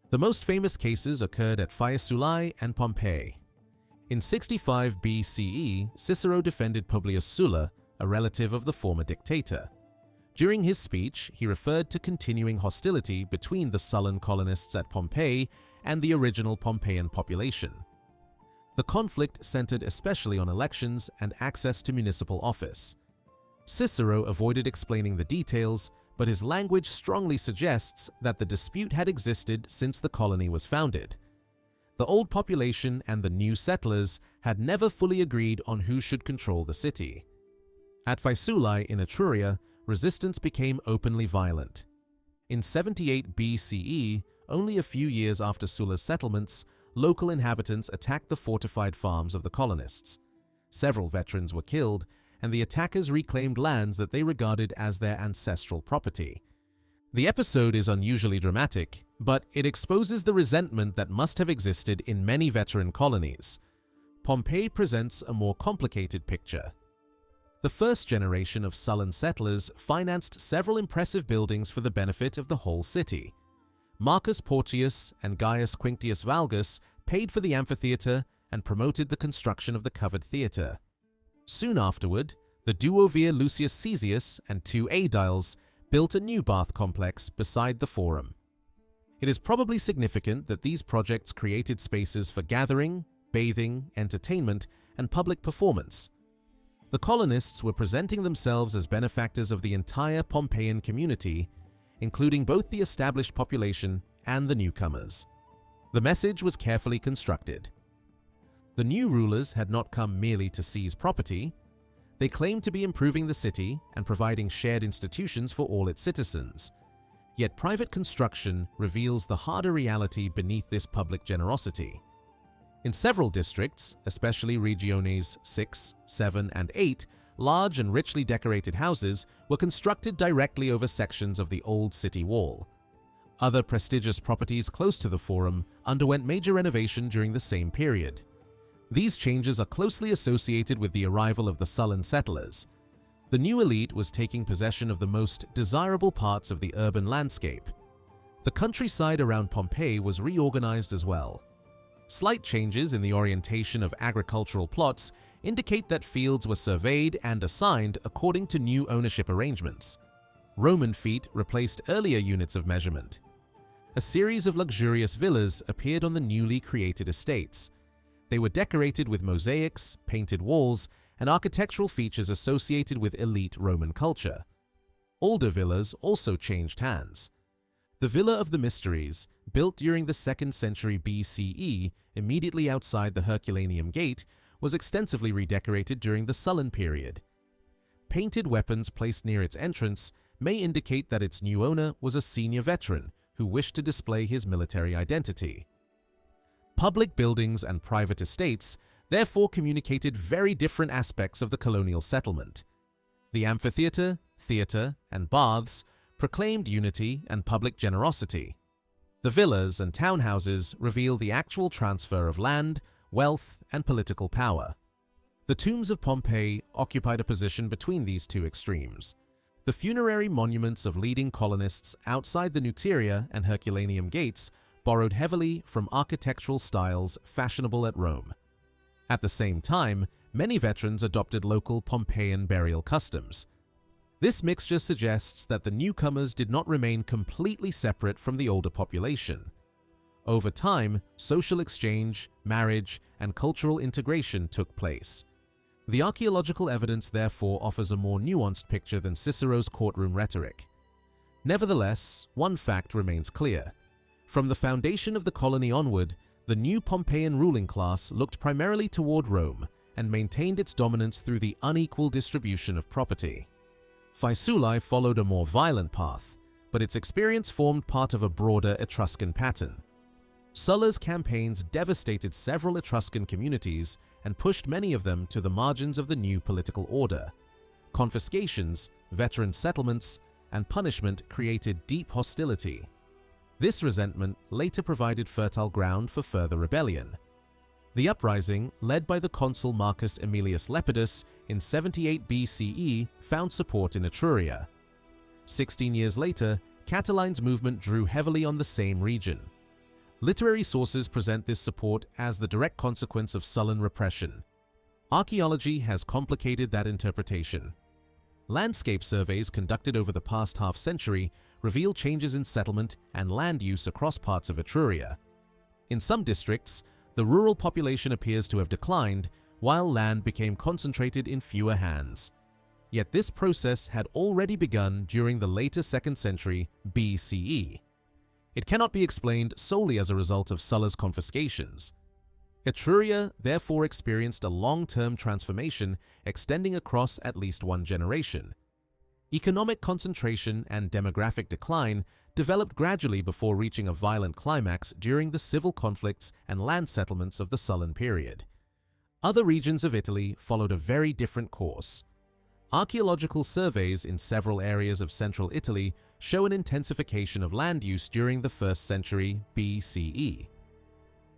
The most famous cases occurred at Fiesulae and Pompeii. In 65 BCE, Cicero defended Publius Sulla, a relative of the former dictator. During his speech, he referred to continuing hostility between the Sullan colonists at Pompeii and the original Pompeian population. The conflict centered especially on elections and access to municipal office. Cicero avoided explaining the details, but his language strongly suggests that the dispute had existed since the colony was founded. The old population and the new settlers had never fully agreed on who should control the city. At Faesulae in Etruria, resistance became openly violent. In 78 BCE, only a few years after Sulla's settlements, local inhabitants attacked the fortified farms of the colonists. Several veterans were killed, and the attackers reclaimed lands that they regarded as their ancestral property. The episode is unusually dramatic, but it exposes the resentment that must have existed in many veteran colonies. Pompeii presents a more complicated picture. The first generation of Sullan settlers financed several impressive buildings for the benefit of the whole city. Marcus Porcius and Gaius Quinctius Valgus paid for the amphitheatre and promoted the construction of the covered theatre. Soon afterward, the duovir Lucius Caesius and two aediles built a new bath complex beside the Forum. It is probably significant that these projects created spaces for gathering, bathing, entertainment, and public performance. The colonists were presenting themselves as benefactors of the entire Pompeian community, including both the established population and the newcomers. The message was carefully constructed. The new rulers had not come merely to seize property. They claimed to be improving the city and providing shared institutions for all its citizens. Yet private construction reveals the harder reality beneath this public generosity. In several districts, especially Regiones 6, 7, and 8, large and richly decorated houses were constructed directly over sections of the old city wall. Other prestigious properties close to the Forum underwent major renovation during the same period. These changes are closely associated with the arrival of the Sullan settlers. The new elite was taking possession of the most desirable parts of the urban landscape. The countryside around Pompeii was reorganized as well. Slight changes in the orientation of agricultural plots indicate that fields were surveyed and assigned according to new ownership arrangements. Roman feet replaced earlier units of measurement. A series of luxurious villas appeared on the newly created estates. They were decorated with mosaics, painted walls, and architectural features associated with elite Roman culture. Older villas also changed hands. The Villa of the Mysteries, built during the 2nd century BCE immediately outside the Herculaneum Gate, was extensively redecorated during the Sullan period. Painted weapons placed near its entrance may indicate that its new owner was a senior veteran who wished to display his military identity. Public buildings and private estates therefore communicated very different aspects of the colonial settlement. The amphitheatre, theatre, and baths proclaimed unity and public generosity. The villas and townhouses reveal the actual transfer of land, wealth, and political power. The tombs of Pompeii occupied a position between these two extremes. The funerary monuments of leading colonists outside the Nuteria and Herculaneum gates borrowed heavily from architectural styles fashionable at Rome. At the same time, many veterans adopted local Pompeian burial customs. This mixture suggests that the newcomers did not remain completely separate from the older population. Over time, social exchange, marriage, and cultural integration took place. The archaeological evidence therefore offers a more nuanced picture than Cicero's courtroom rhetoric. Nevertheless, one fact remains clear. From the foundation of the colony onward, the new Pompeian ruling class looked primarily toward Rome and maintained its dominance through the unequal distribution of property. Faesulae followed a more violent path, but its experience formed part of a broader Etruscan pattern. Sulla's campaigns devastated several Etruscan communities and pushed many of them to the margins of the new political order. Confiscations, veteran settlements, and punishment created deep hostility. This resentment later provided fertile ground for further rebellion. The uprising, led by the consul Marcus Aemilius Lepidus in 78 BCE, found support in Etruria. 16 years later, Catiline's movement drew heavily on the same region. Literary sources present this support as the direct consequence of Sullan repression. Archaeology has complicated that interpretation. Landscape surveys conducted over the past half-century reveal changes in settlement and land use across parts of Etruria. In some districts, the rural population appears to have declined, while land became concentrated in fewer hands. Yet this process had already begun during the later 2nd century BCE. It cannot be explained solely as a result of Sulla's confiscations. Etruria therefore experienced a long-term transformation extending across at least one generation. Economic concentration and demographic decline developed gradually before reaching a violent climax during the civil conflicts and land settlements of the Sullan period. Other regions of Italy followed a very different course. Archaeological surveys in several areas of central Italy show an intensification of land use during the 1st century BCE.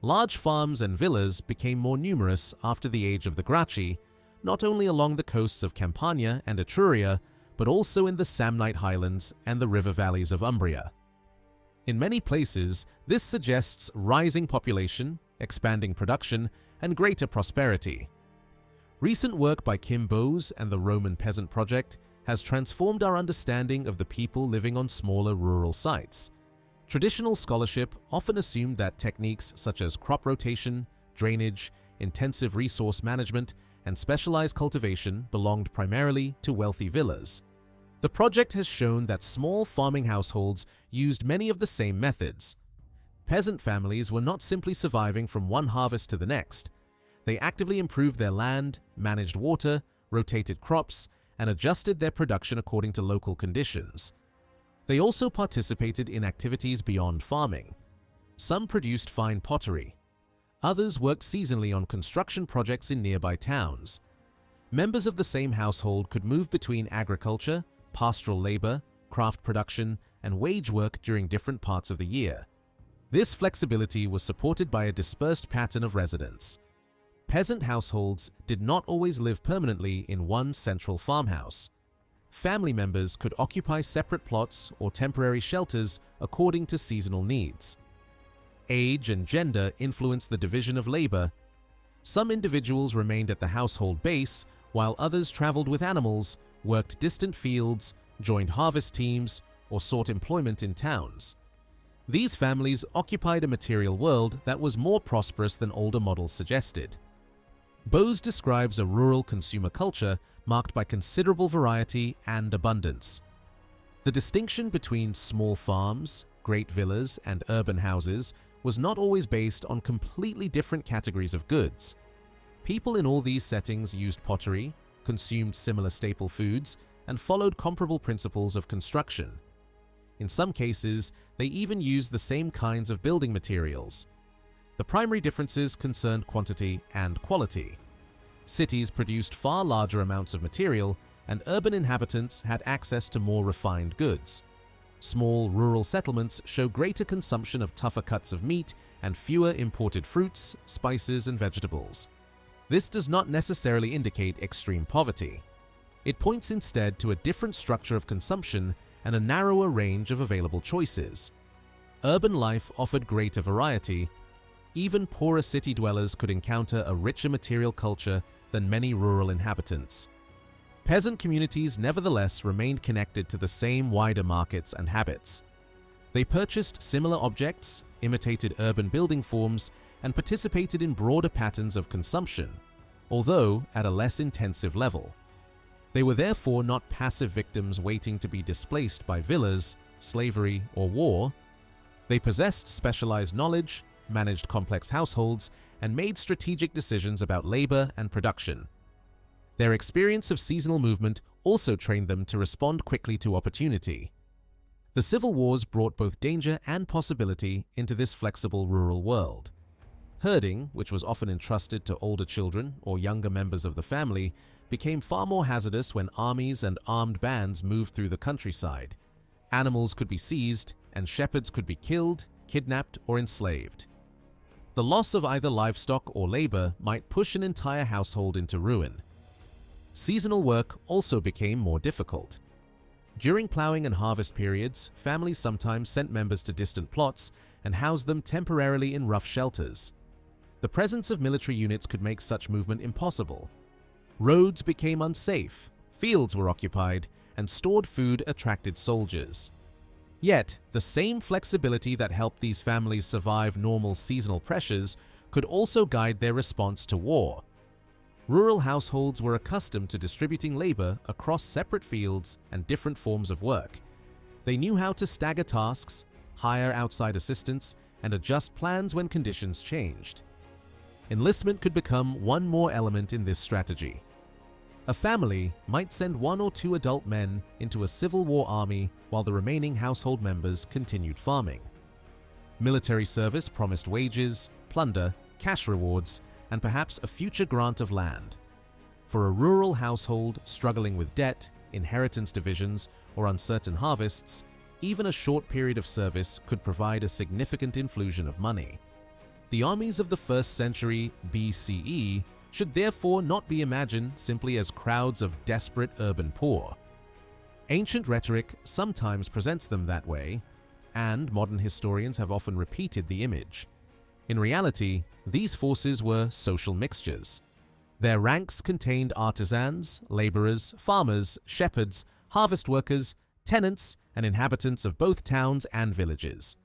Large farms and villas became more numerous after the age of the Gracchi, not only along the coasts of Campania and Etruria, but also in the Samnite highlands and the river valleys of Umbria. In many places, this suggests rising population, expanding production, and greater prosperity. Recent work by Kim Bowes and the Roman Peasant Project has transformed our understanding of the people living on smaller rural sites. Traditional scholarship often assumed that techniques such as crop rotation, drainage, intensive resource management, and specialized cultivation belonged primarily to wealthy villas. The project has shown that small farming households used many of the same methods. Peasant families were not simply surviving from one harvest to the next. They actively improved their land, managed water, rotated crops, and adjusted their production according to local conditions. They also participated in activities beyond farming. Some produced fine pottery. Others worked seasonally on construction projects in nearby towns. Members of the same household could move between agriculture, pastoral labor, craft production, and wage work during different parts of the year. This flexibility was supported by a dispersed pattern of residence. Peasant households did not always live permanently in one central farmhouse. Family members could occupy separate plots or temporary shelters according to seasonal needs. Age and gender influenced the division of labor. Some individuals remained at the household base, while others traveled with animals, worked distant fields, joined harvest teams, or sought employment in towns. These families occupied a material world that was more prosperous than older models suggested. Bowes describes a rural consumer culture marked by considerable variety and abundance. The distinction between small farms, great villas, and urban houses was not always based on completely different categories of goods. People in all these settings used pottery, consumed similar staple foods, and followed comparable principles of construction. In some cases, they even used the same kinds of building materials. The primary differences concerned quantity and quality. Cities produced far larger amounts of material, and urban inhabitants had access to more refined goods. Small rural settlements show greater consumption of tougher cuts of meat and fewer imported fruits, spices, and vegetables. This does not necessarily indicate extreme poverty. It points instead to a different structure of consumption and a narrower range of available choices. Urban life offered greater variety. Even poorer city dwellers could encounter a richer material culture than many rural inhabitants. Peasant communities nevertheless remained connected to the same wider markets and habits. They purchased similar objects, imitated urban building forms, and participated in broader patterns of consumption, although at a less intensive level. They were therefore not passive victims waiting to be displaced by villas, slavery, or war. They possessed specialized knowledge, managed complex households, and made strategic decisions about labor and production. Their experience of seasonal movement also trained them to respond quickly to opportunity. The civil wars brought both danger and possibility into this flexible rural world. Herding, which was often entrusted to older children or younger members of the family, became far more hazardous when armies and armed bands moved through the countryside. Animals could be seized, and shepherds could be killed, kidnapped, or enslaved. The loss of either livestock or labor might push an entire household into ruin. Seasonal work also became more difficult. During plowing and harvest periods, families sometimes sent members to distant plots and housed them temporarily in rough shelters. The presence of military units could make such movement impossible. Roads became unsafe, fields were occupied, and stored food attracted soldiers. Yet, the same flexibility that helped these families survive normal seasonal pressures could also guide their response to war. Rural households were accustomed to distributing labor across separate fields and different forms of work. They knew how to stagger tasks, hire outside assistance, and adjust plans when conditions changed. Enlistment could become one more element in this strategy. A family might send 1 or 2 adult men into a Civil War army while the remaining household members continued farming. Military service promised wages, plunder, cash rewards, and perhaps a future grant of land. For a rural household struggling with debt, inheritance divisions, or uncertain harvests, even a short period of service could provide a significant infusion of money. The armies of the 1st century BCE should therefore not be imagined simply as crowds of desperate urban poor. Ancient rhetoric sometimes presents them that way, and modern historians have often repeated the image. In reality, these forces were social mixtures. Their ranks contained artisans, laborers, farmers, shepherds, harvest workers, tenants, and inhabitants of both towns and villages.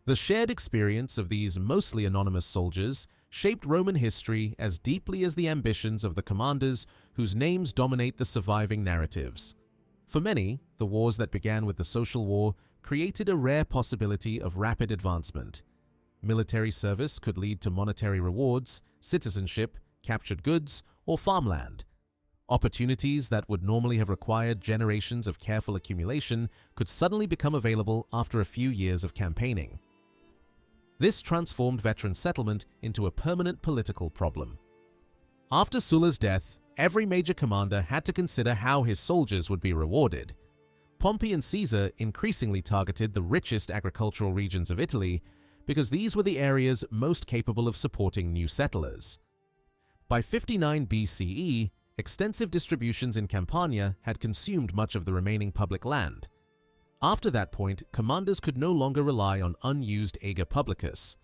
The shared experience of these mostly anonymous soldiers shaped Roman history as deeply as the ambitions of the commanders whose names dominate the surviving narratives. For many, the wars that began with the Social War created a rare possibility of rapid advancement. Military service could lead to monetary rewards, citizenship, captured goods, or farmland. Opportunities that would normally have required generations of careful accumulation could suddenly become available after a few years of campaigning. This transformed veteran settlement into a permanent political problem. After Sulla's death, every major commander had to consider how his soldiers would be rewarded. Pompey and Caesar increasingly targeted the richest agricultural regions of Italy because these were the areas most capable of supporting new settlers. By 59 BCE, extensive distributions in Campania had consumed much of the remaining public land. After that point, commanders could no longer rely on unused ager publicus.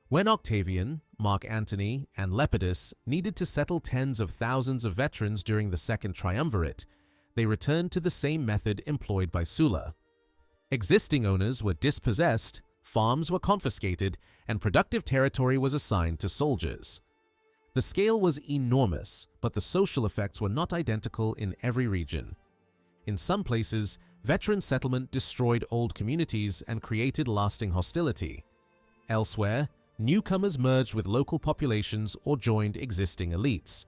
When Octavian, Mark Antony, and Lepidus needed to settle tens of thousands of veterans during the Second Triumvirate, they returned to the same method employed by Sulla. Existing owners were dispossessed, farms were confiscated, and productive territory was assigned to soldiers. The scale was enormous, but the social effects were not identical in every region. In some places, veteran settlement destroyed old communities and created lasting hostility. Elsewhere, newcomers merged with local populations or joined existing elites.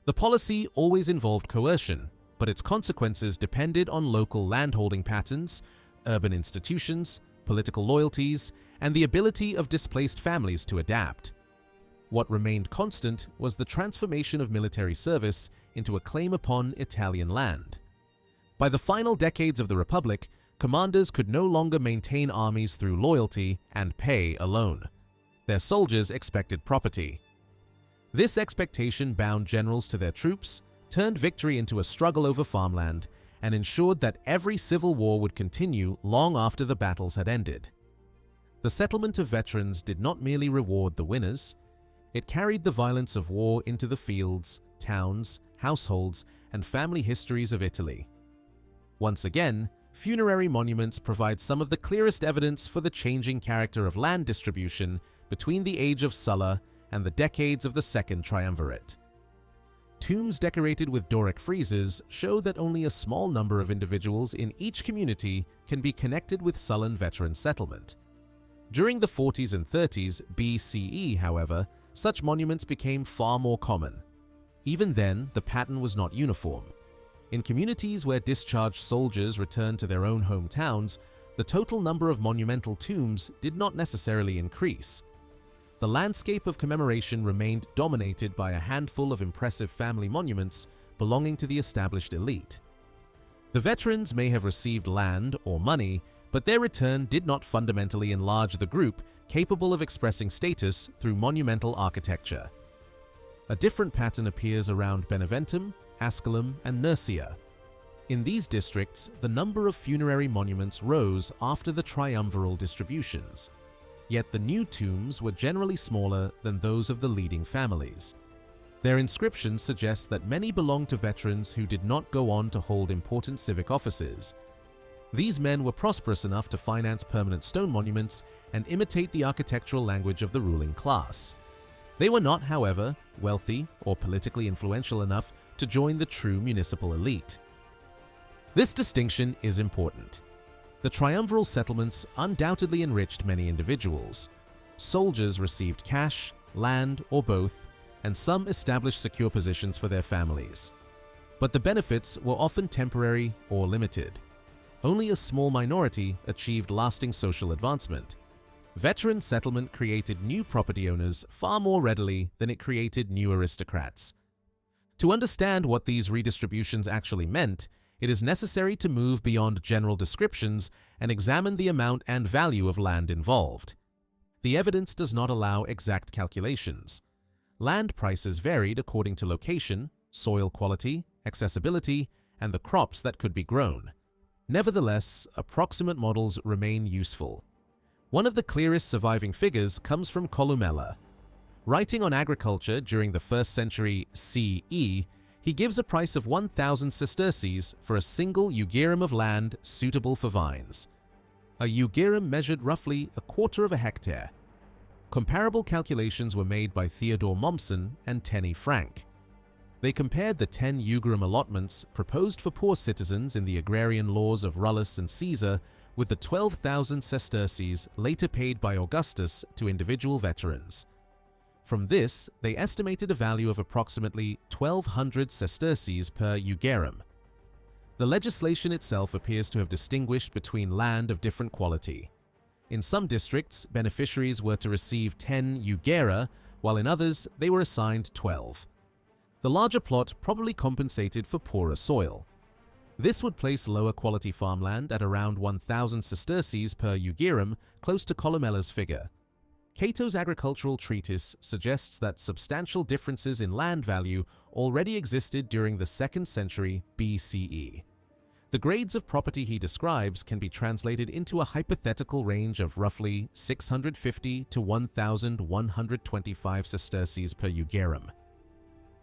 The policy always involved coercion, but its consequences depended on local landholding patterns, urban institutions, political loyalties, and the ability of displaced families to adapt. What remained constant was the transformation of military service into a claim upon Italian land. By the final decades of the Republic, commanders could no longer maintain armies through loyalty and pay alone. Their soldiers expected property. This expectation bound generals to their troops, turned victory into a struggle over farmland, and ensured that every civil war would continue long after the battles had ended. The settlement of veterans did not merely reward the winners. It carried the violence of war into the fields, towns, households, and family histories of Italy. Once again, funerary monuments provide some of the clearest evidence for the changing character of land distribution between the age of Sulla and the decades of the Second Triumvirate. Tombs decorated with Doric friezes show that only a small number of individuals in each community can be connected with Sullan veteran settlement. During the 40s and 30s BCE, however, such monuments became far more common. Even then, the pattern was not uniform. In communities where discharged soldiers returned to their own hometowns, the total number of monumental tombs did not necessarily increase. The landscape of commemoration remained dominated by a handful of impressive family monuments belonging to the established elite. The veterans may have received land or money, but their return did not fundamentally enlarge the group capable of expressing status through monumental architecture. A different pattern appears around Beneventum, Asculum, and Nursia. In these districts, the number of funerary monuments rose after the triumviral distributions. Yet the new tombs were generally smaller than those of the leading families. Their inscriptions suggest that many belonged to veterans who did not go on to hold important civic offices. These men were prosperous enough to finance permanent stone monuments and imitate the architectural language of the ruling class. They were not, however, wealthy or politically influential enough to join the true municipal elite. This distinction is important. The triumviral settlements undoubtedly enriched many individuals. Soldiers received cash, land, or both, and some established secure positions for their families. But the benefits were often temporary or limited. Only a small minority achieved lasting social advancement. Veteran settlement created new property owners far more readily than it created new aristocrats. To understand what these redistributions actually meant, it is necessary to move beyond general descriptions and examine the amount and value of land involved. The evidence does not allow exact calculations. Land prices varied according to location, soil quality, accessibility, and the crops that could be grown. Nevertheless, approximate models remain useful. One of the clearest surviving figures comes from Columella. Writing on agriculture during the 1st century CE, he gives a price of 1,000 sesterces for a single eugerum of land suitable for vines. A eugerum measured roughly a quarter of a hectare. Comparable calculations were made by Theodore Mommsen and Tenny Frank. They compared the 10 eugerum allotments proposed for poor citizens in the agrarian laws of Rullus and Caesar with the 12,000 sesterces later paid by Augustus to individual veterans. From this, they estimated a value of approximately 1,200 sesterces per eugerum. The legislation itself appears to have distinguished between land of different quality. In some districts, beneficiaries were to receive 10 eugera, while in others they were assigned 12. The larger plot probably compensated for poorer soil. This would place lower quality farmland at around 1,000 sesterces per eugerum, close to Columella's figure. Cato's agricultural treatise suggests that substantial differences in land value already existed during the 2nd century BCE. The grades of property he describes can be translated into a hypothetical range of roughly 650 to 1,125 sesterces per eugerum.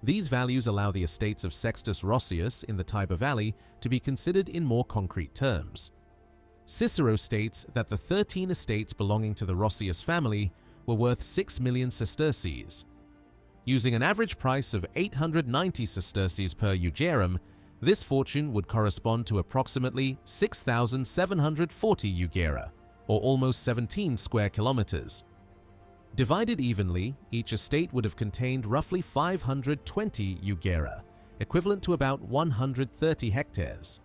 These values allow the estates of Sextus Roscius in the Tiber Valley to be considered in more concrete terms. Cicero states that the 13 estates belonging to the Roscius family were worth 6 million sesterces. Using an average price of 890 sesterces per eugerum, this fortune would correspond to approximately 6,740 eugera, or almost 17 square kilometers. Divided evenly, each estate would have contained roughly 520 eugera, equivalent to about 130 hectares.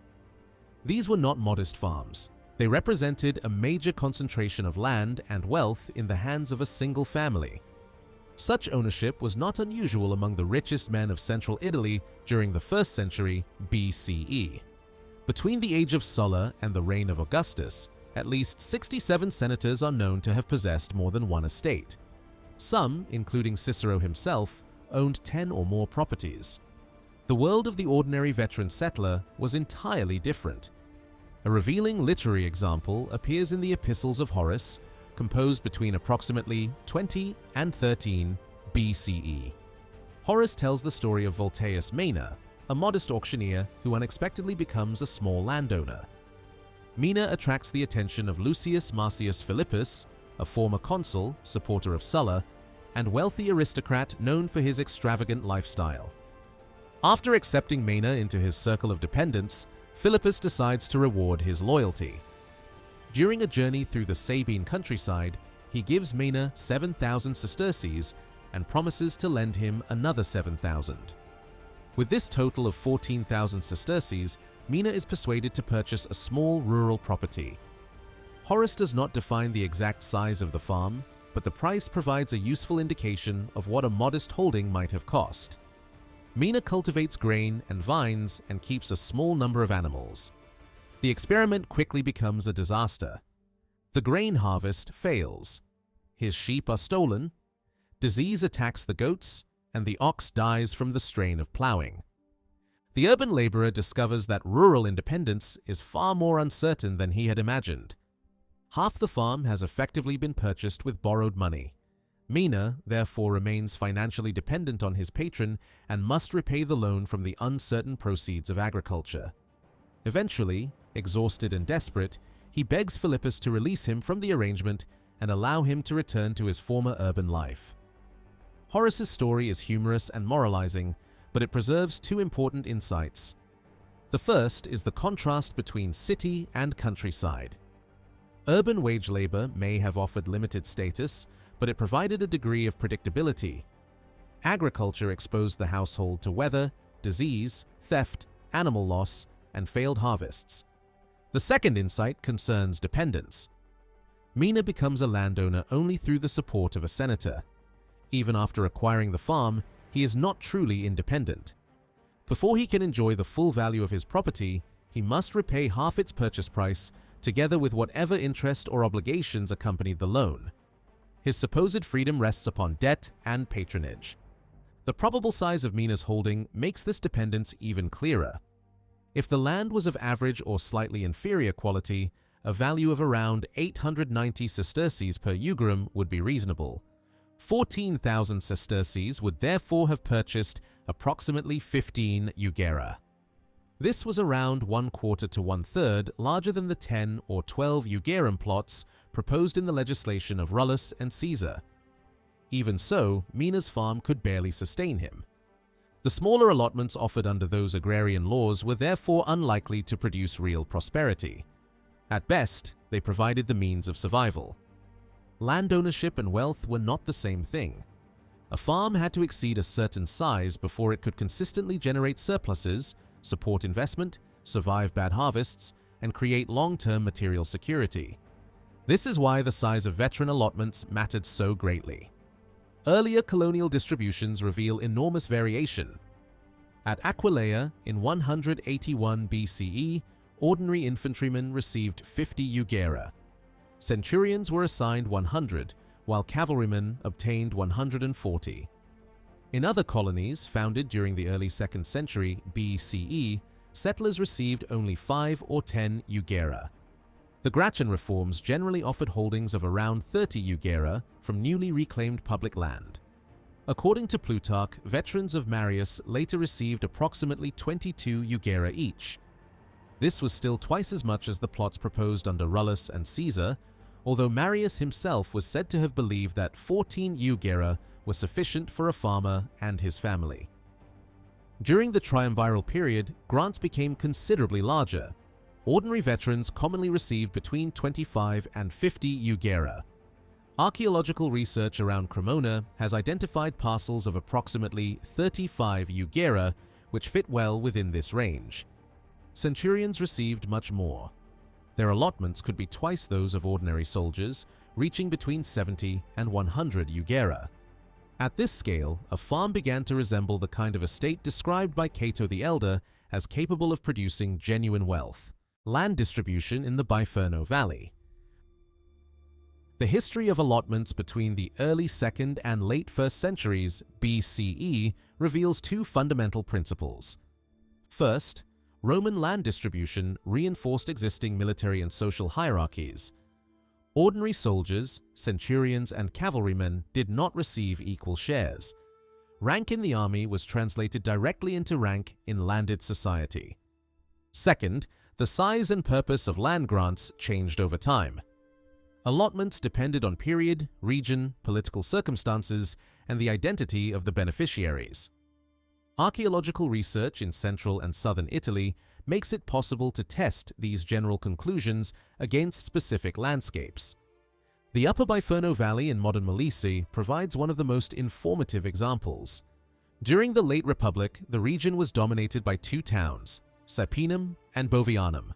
These were not modest farms. They represented a major concentration of land and wealth in the hands of a single family. Such ownership was not unusual among the richest men of central Italy during the 1st century BCE. Between the age of Sulla and the reign of Augustus, at least 67 senators are known to have possessed more than one estate. Some, including Cicero himself, owned 10 or more properties. The world of the ordinary veteran settler was entirely different. A revealing literary example appears in the Epistles of Horace, composed between approximately 20 and 13 BCE. Horace tells the story of Voltaius Mena, a modest auctioneer who unexpectedly becomes a small landowner. Mena attracts the attention of Lucius Marcius Philippus, a former consul, supporter of Sulla, and wealthy aristocrat known for his extravagant lifestyle. After accepting Mena into his circle of dependents, Philippus decides to reward his loyalty. During a journey through the Sabine countryside, he gives Mena 7,000 sesterces and promises to lend him another 7,000. With this total of 14,000 sesterces, Mena is persuaded to purchase a small rural property. Horace does not define the exact size of the farm, but the price provides a useful indication of what a modest holding might have cost. Mena cultivates grain and vines and keeps a small number of animals. The experiment quickly becomes a disaster. The grain harvest fails. His sheep are stolen, disease attacks the goats, and the ox dies from the strain of plowing. The urban laborer discovers that rural independence is far more uncertain than he had imagined. Half the farm has effectively been purchased with borrowed money. Mena, therefore, remains financially dependent on his patron and must repay the loan from the uncertain proceeds of agriculture. Eventually, exhausted and desperate, he begs Philippus to release him from the arrangement and allow him to return to his former urban life. Horace's story is humorous and moralizing, but it preserves two important insights. The first is the contrast between city and countryside. Urban wage labor may have offered limited status, but it provided a degree of predictability. Agriculture exposed the household to weather, disease, theft, animal loss, and failed harvests. The second insight concerns dependence. Mina becomes a landowner only through the support of a senator. Even after acquiring the farm, he is not truly independent. Before he can enjoy the full value of his property, he must repay half its purchase price, together with whatever interest or obligations accompanied the loan. His supposed freedom rests upon debt and patronage. The probable size of Mina's holding makes this dependence even clearer. If the land was of average or slightly inferior quality, a value of around 890 sesterces per jugrum would be reasonable. 14,000 sesterces would therefore have purchased approximately 15 jugera. This was around 1/4 to 1/3 larger than the 10 or 12 jugerum plots proposed in the legislation of Julius and Caesar. Even so, Mina's farm could barely sustain him. The smaller allotments offered under those agrarian laws were therefore unlikely to produce real prosperity. At best, they provided the means of survival. Land ownership and wealth were not the same thing. A farm had to exceed a certain size before it could consistently generate surpluses, support investment, survive bad harvests, and create long-term material security. This is why the size of veteran allotments mattered so greatly. Earlier colonial distributions reveal enormous variation. At Aquileia in 181 BCE, ordinary infantrymen received 50 jugera. Centurions were assigned 100, while cavalrymen obtained 140. In other colonies founded during the early 2nd century BCE, settlers received only 5 or 10 jugera. The Gracchen reforms generally offered holdings of around 30 jugera from newly reclaimed public land. According to Plutarch, veterans of Marius later received approximately 22 jugera each. This was still twice as much as the plots proposed under Julius and Caesar, although Marius himself was said to have believed that 14 jugera was sufficient for a farmer and his family. During the triumviral period, grants became considerably larger. Ordinary veterans commonly received between 25 and 50 jugera. Archaeological research around Cremona has identified parcels of approximately 35 jugera, which fit well within this range. Centurions received much more. Their allotments could be twice those of ordinary soldiers, reaching between 70 and 100 jugera. At this scale, a farm began to resemble the kind of estate described by Cato the Elder as capable of producing genuine wealth. Land distribution in the Biferno Valley. The history of allotments between the early 2nd and late 1st centuries BCE reveals two fundamental principles. First, Roman land distribution reinforced existing military and social hierarchies. Ordinary soldiers, centurions, and cavalrymen did not receive equal shares. Rank in the army was translated directly into rank in landed society. Second, the size and purpose of land grants changed over time. Allotments depended on period, region, political circumstances, and the identity of the beneficiaries. Archaeological research in central and southern Italy makes it possible to test these general conclusions against specific landscapes. The Upper Biferno Valley in modern Molise provides one of the most informative examples. During the late Republic, the region was dominated by two towns, Saepinum and Bovianum.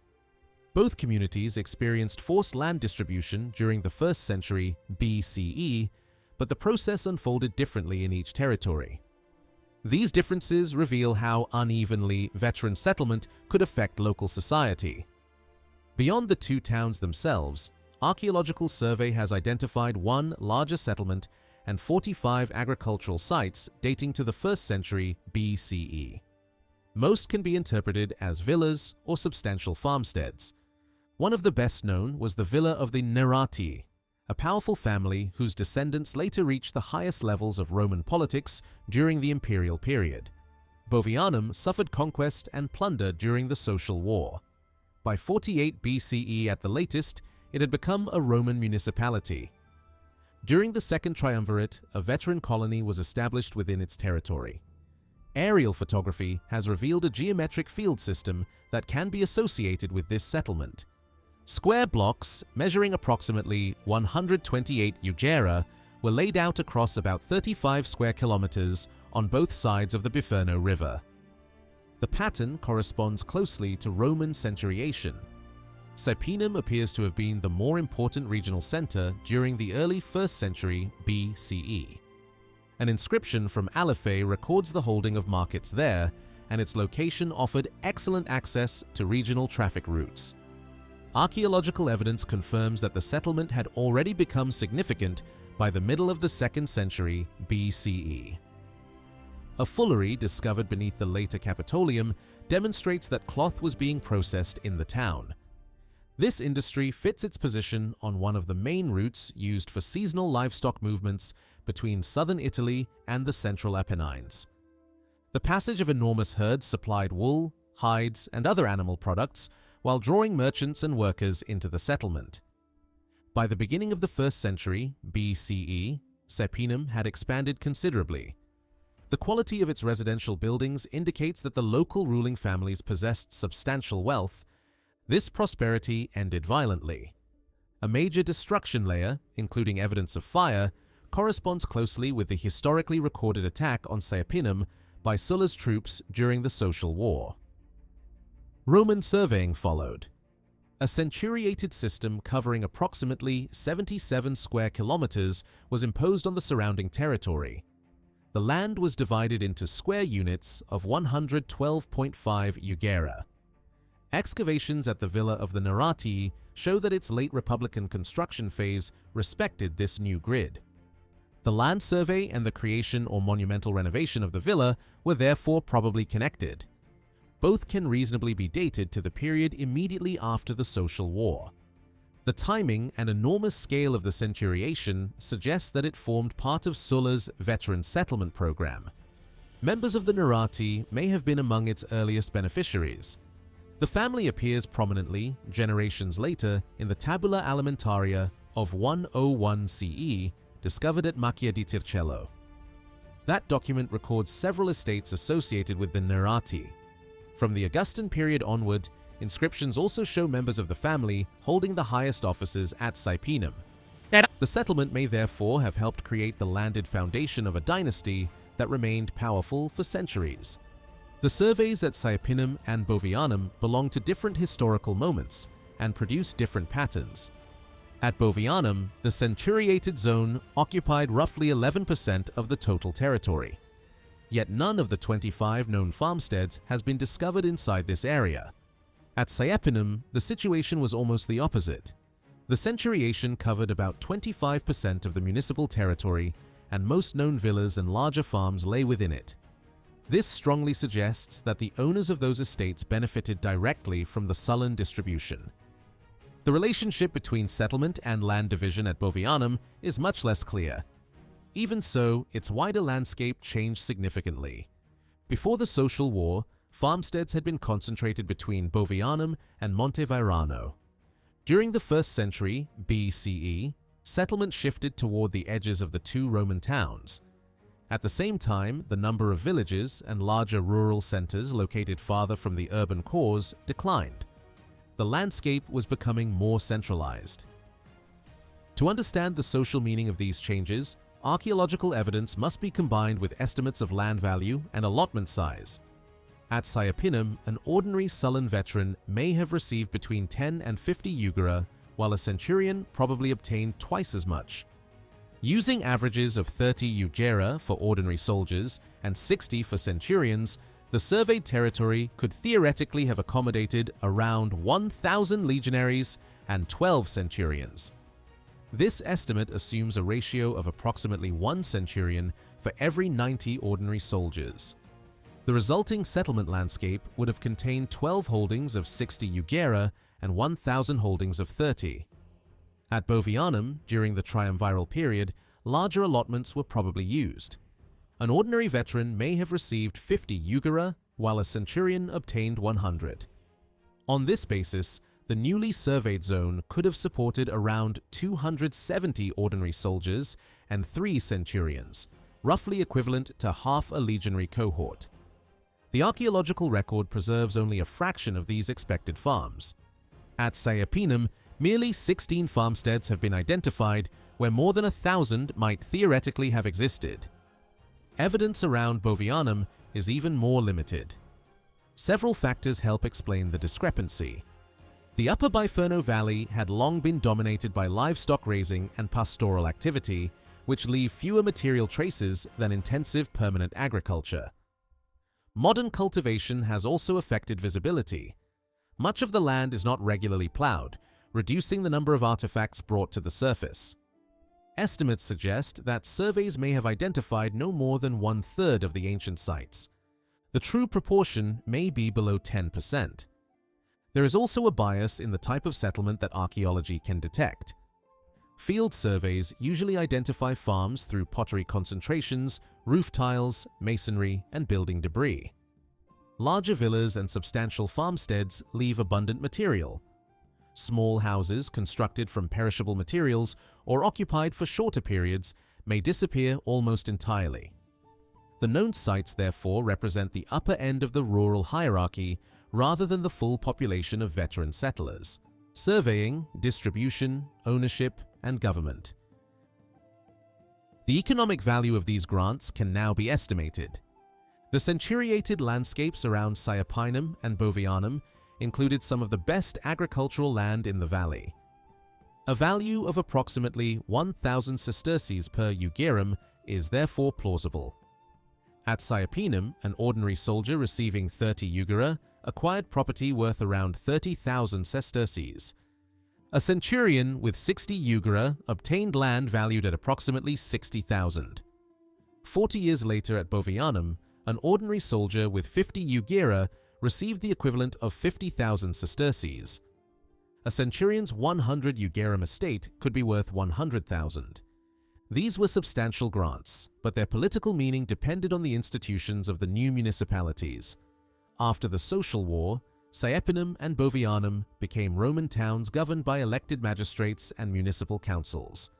Both communities experienced forced land distribution during the 1st century BCE, but the process unfolded differently in each territory. These differences reveal how unevenly veteran settlement could affect local society. Beyond the two towns themselves, archaeological survey has identified one larger settlement and 45 agricultural sites dating to the 1st century BCE. Most can be interpreted as villas or substantial farmsteads. One of the best known was the villa of the Nerati, a powerful family whose descendants later reached the highest levels of Roman politics during the imperial period. Bovianum suffered conquest and plunder during the Social War. By 48 BCE at the latest, it had become a Roman municipality. During the Second Triumvirate, a veteran colony was established within its territory. Aerial photography has revealed a geometric field system that can be associated with this settlement. Square blocks, measuring approximately 128 eugera, were laid out across about 35 square kilometers on both sides of the Biferno River. The pattern corresponds closely to Roman centuriation. Saepinum appears to have been the more important regional center during the early 1st century BCE. An inscription from Aliphae records the holding of markets there, and its location offered excellent access to regional traffic routes. Archaeological evidence confirms that the settlement had already become significant by the middle of the 2nd century BCE. A fullery discovered beneath the later Capitolium demonstrates that cloth was being processed in the town. This industry fits its position on one of the main routes used for seasonal livestock movements between southern Italy and the central Apennines. The passage of enormous herds supplied wool, hides, and other animal products while drawing merchants and workers into the settlement. By the beginning of the 1st century BCE, Saepinum had expanded considerably. The quality of its residential buildings indicates that the local ruling families possessed substantial wealth. This prosperity ended violently. A major destruction layer, including evidence of fire, corresponds closely with the historically recorded attack on Saepinum by Sulla's troops during the Social War. Roman surveying followed. A centuriated system covering approximately 77 square kilometers was imposed on the surrounding territory. The land was divided into square units of 112.5 eugera. Excavations at the Villa of the Neratii show that its late Republican construction phase respected this new grid. The land survey and the creation or monumental renovation of the villa were therefore probably connected. Both can reasonably be dated to the period immediately after the Social War. The timing and enormous scale of the centuriation suggests that it formed part of Sulla's veteran settlement program. Members of the Neratii may have been among its earliest beneficiaries. The family appears prominently, generations later, in the Tabula Alimentaria of 101 CE, discovered at Macchia di Tircello. That document records several estates associated with the Neratii. From the Augustan period onward, inscriptions also show members of the family holding the highest offices at Saepinum. The settlement may therefore have helped create the landed foundation of a dynasty that remained powerful for centuries. The surveys at Saepinum and Bovianum belong to different historical moments and produce different patterns. At Bovianum, the centuriated zone occupied roughly 11% of the total territory. Yet none of the 25 known farmsteads has been discovered inside this area. At Saepinum, the situation was almost the opposite. The centuriation covered about 25% of the municipal territory, and most known villas and larger farms lay within it. This strongly suggests that the owners of those estates benefited directly from the Sullan distribution. The relationship between settlement and land division at Bovianum is much less clear. Even so, its wider landscape changed significantly. Before the Social War, farmsteads had been concentrated between Bovianum and Montevairano. During the 1st century BCE, settlement shifted toward the edges of the two Roman towns. At the same time, the number of villages and larger rural centers located farther from the urban cores declined. The landscape was becoming more centralized. To understand the social meaning of these changes, archaeological evidence must be combined with estimates of land value and allotment size. At Saepinum, an ordinary Sullan veteran may have received between 10 and 50 eugera, while a centurion probably obtained twice as much. Using averages of 30 eugera for ordinary soldiers and 60 for centurions, the surveyed territory could theoretically have accommodated around 1,000 legionaries and 12 centurions. This estimate assumes a ratio of approximately 1 centurion for every 90 ordinary soldiers. The resulting settlement landscape would have contained 12 holdings of 60 eugera and 1,000 holdings of 30. At Bovianum, during the triumviral period, larger allotments were probably used. An ordinary veteran may have received 50 eugera, while a centurion obtained 100. On this basis, the newly surveyed zone could have supported around 270 ordinary soldiers and 3 centurions, roughly equivalent to half a legionary cohort. The archaeological record preserves only a fraction of these expected farms. At Saepinum, merely 16 farmsteads have been identified, where more than 1,000 might theoretically have existed. Evidence around Bovianum is even more limited. Several factors help explain the discrepancy. The upper Biferno Valley had long been dominated by livestock raising and pastoral activity, which leave fewer material traces than intensive permanent agriculture. Modern cultivation has also affected visibility. Much of the land is not regularly plowed, reducing the number of artifacts brought to the surface. Estimates suggest that surveys may have identified no more than 1/3 of the ancient sites. The true proportion may be below 10%. There is also a bias in the type of settlement that archaeology can detect. Field surveys usually identify farms through pottery concentrations, roof tiles, masonry, and building debris. Larger villas and substantial farmsteads leave abundant material. Small houses constructed from perishable materials or occupied for shorter periods may disappear almost entirely. The known sites therefore represent the upper end of the rural hierarchy rather than the full population of veteran settlers. Surveying, distribution, ownership, and government. The economic value of these grants can now be estimated. The centuriated landscapes around Saepinum and Bovianum included some of the best agricultural land in the valley. A value of approximately 1,000 sesterces per juggerum is therefore plausible. At Saepinum, an ordinary soldier receiving 30 juggera acquired property worth around 30,000 sesterces. A centurion with 60 juggera obtained land valued at approximately 60,000. 40 years later at Bovianum, an ordinary soldier with 50 juggera received the equivalent of 50,000 sesterces. A centurion's 100 juggerum estate could be worth 100,000. These were substantial grants, but their political meaning depended on the institutions of the new municipalities. After the Social War, Saepinum and Bovianum became Roman towns governed by elected magistrates and municipal councils.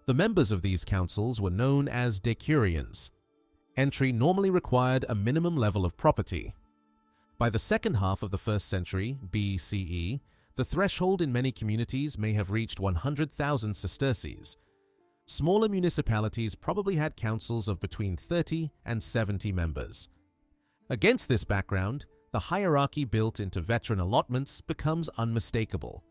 The members of these councils were known as decurions. Entry normally required a minimum level of property. By the second half of the 1st century BCE, the threshold in many communities may have reached 100,000 sesterces. Smaller municipalities probably had councils of between 30 and 70 members. Against this background, the hierarchy built into veteran allotments becomes unmistakable.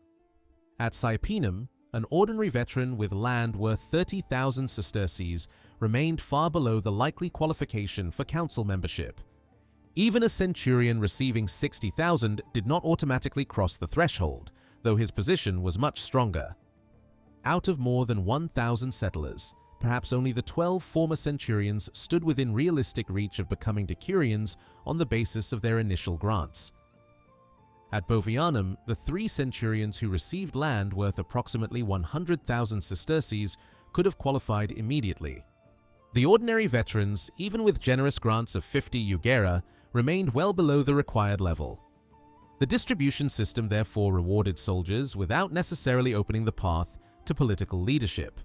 At Saepinum, an ordinary veteran with land worth 30,000 sesterces remained far below the likely qualification for council membership. Even a centurion receiving 60,000 did not automatically cross the threshold, though his position was much stronger. Out of more than 1,000 settlers, perhaps only the 12 former centurions stood within realistic reach of becoming decurions on the basis of their initial grants. At Bovianum, the 3 centurions who received land worth approximately 100,000 sesterces could have qualified immediately. The ordinary veterans, even with generous grants of 50 juggera, remained well below the required level. The distribution system therefore rewarded soldiers without necessarily opening the path to political leadership.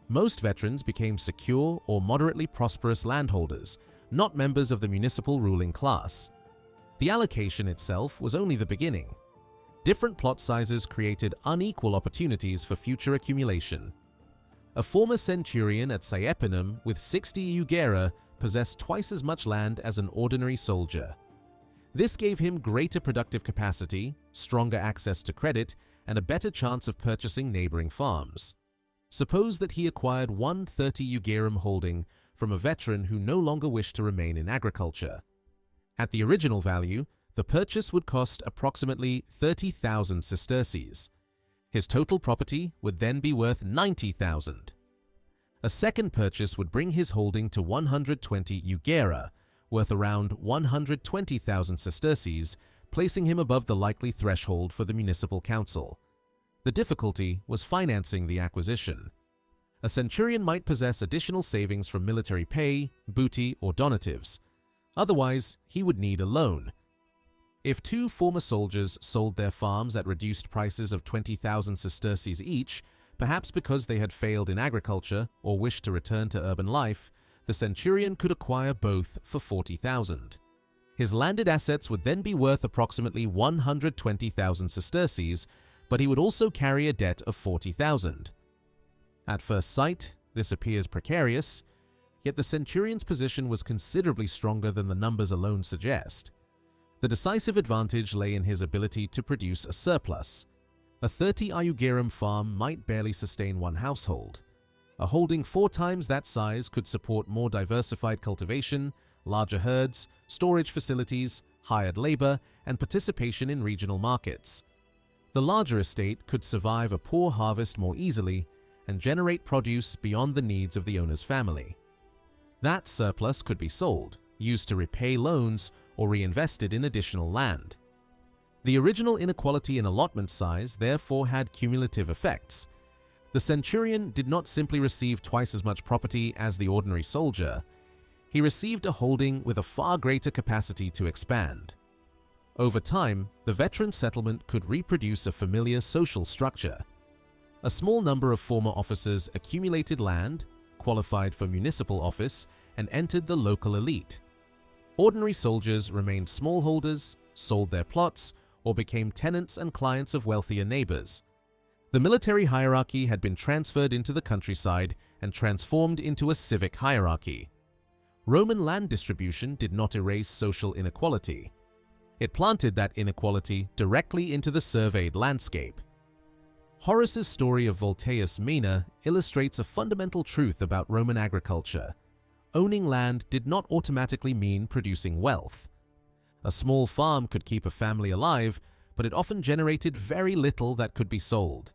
Most veterans became secure or moderately prosperous landholders, not members of the municipal ruling class. The allocation itself was only the beginning. Different plot sizes created unequal opportunities for future accumulation. A former centurion at Saepinum with 60 juggera possessed twice as much land as an ordinary soldier. This gave him greater productive capacity, stronger access to credit, and a better chance of purchasing neighboring farms. Suppose that he acquired one 30 juggerum holding from a veteran who no longer wished to remain in agriculture. At the original value, the purchase would cost approximately 30,000 sesterces. His total property would then be worth 90,000. A second purchase would bring his holding to 120 juggera, worth around 120,000 sesterces, placing him above the likely threshold for the municipal council. The difficulty was financing the acquisition. A centurion might possess additional savings from military pay, booty, or donatives. Otherwise, he would need a loan. If two former soldiers sold their farms at reduced prices of 20,000 sesterces each, perhaps because they had failed in agriculture or wished to return to urban life, the centurion could acquire both for 40,000. His landed assets would then be worth approximately 120,000 sesterces, but he would also carry a debt of 40,000. At first sight, this appears precarious, yet the centurion's position was considerably stronger than the numbers alone suggest. The decisive advantage lay in his ability to produce a surplus. A 30 iugerum farm might barely sustain one household. A holding 4 times that size could support more diversified cultivation, larger herds, storage facilities, hired labor, and participation in regional markets. The larger estate could survive a poor harvest more easily and generate produce beyond the needs of the owner's family. That surplus could be sold, used to repay loans, or reinvested in additional land. The original inequality in allotment size therefore had cumulative effects. The centurion did not simply receive twice as much property as the ordinary soldier. He received a holding with a far greater capacity to expand. Over time, the veteran settlement could reproduce a familiar social structure. A small number of former officers accumulated land, qualified for municipal office, and entered the local elite. Ordinary soldiers remained smallholders, sold their plots, or became tenants and clients of wealthier neighbors. The military hierarchy had been transferred into the countryside and transformed into a civic hierarchy. Roman land distribution did not erase social inequality. It planted that inequality directly into the surveyed landscape. Horace's story of Voltaius Mena illustrates a fundamental truth about Roman agriculture. Owning land did not automatically mean producing wealth. A small farm could keep a family alive, but it often generated very little that could be sold.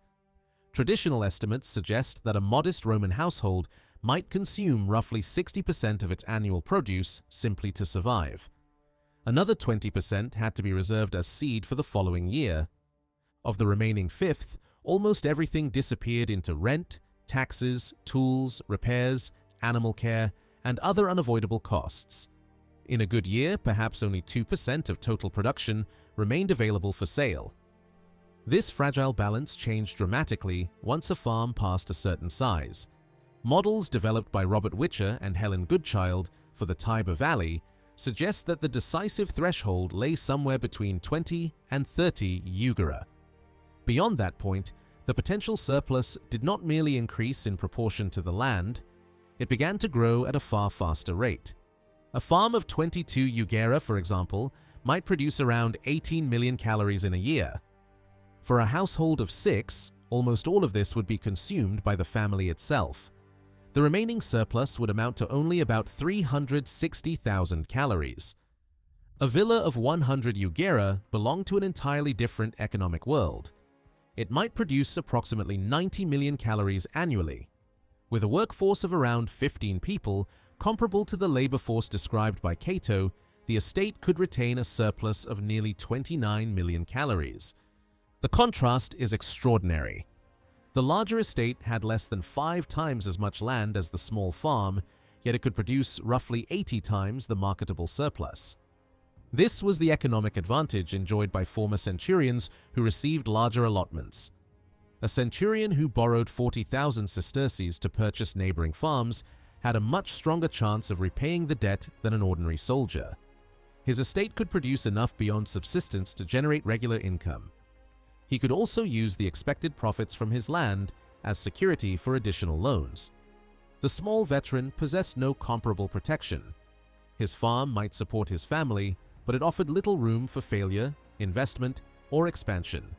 Traditional estimates suggest that a modest Roman household might consume roughly 60% of its annual produce simply to survive. Another 20% had to be reserved as seed for the following year. Of the remaining fifth, almost everything disappeared into rent, taxes, tools, repairs, animal care, and other unavoidable costs. In a good year, perhaps only 2% of total production remained available for sale. This fragile balance changed dramatically once a farm passed a certain size. Models developed by Robert Witcher and Helen Goodchild for the Tiber Valley suggest that the decisive threshold lay somewhere between 20 and 30 iugera. Beyond that point, the potential surplus did not merely increase in proportion to the land, it began to grow at a far faster rate. A farm of 22 iugera, for example, might produce around 18 million calories in a year. For a household of 6, almost all of this would be consumed by the family itself. The remaining surplus would amount to only about 360,000 calories. A villa of 100 iugera belonged to an entirely different economic world. It might produce approximately 90 million calories annually. With a workforce of around 15 people, comparable to the labor force described by Cato, the estate could retain a surplus of nearly 29 million calories. The contrast is extraordinary. The larger estate had less than 5 times as much land as the small farm, yet it could produce roughly 80 times the marketable surplus. This was the economic advantage enjoyed by former centurions who received larger allotments. A centurion who borrowed 40,000 sesterces to purchase neighboring farms had a much stronger chance of repaying the debt than an ordinary soldier. His estate could produce enough beyond subsistence to generate regular income. He could also use the expected profits from his land as security for additional loans. The small veteran possessed no comparable protection. His farm might support his family, but it offered little room for failure, investment, or expansion.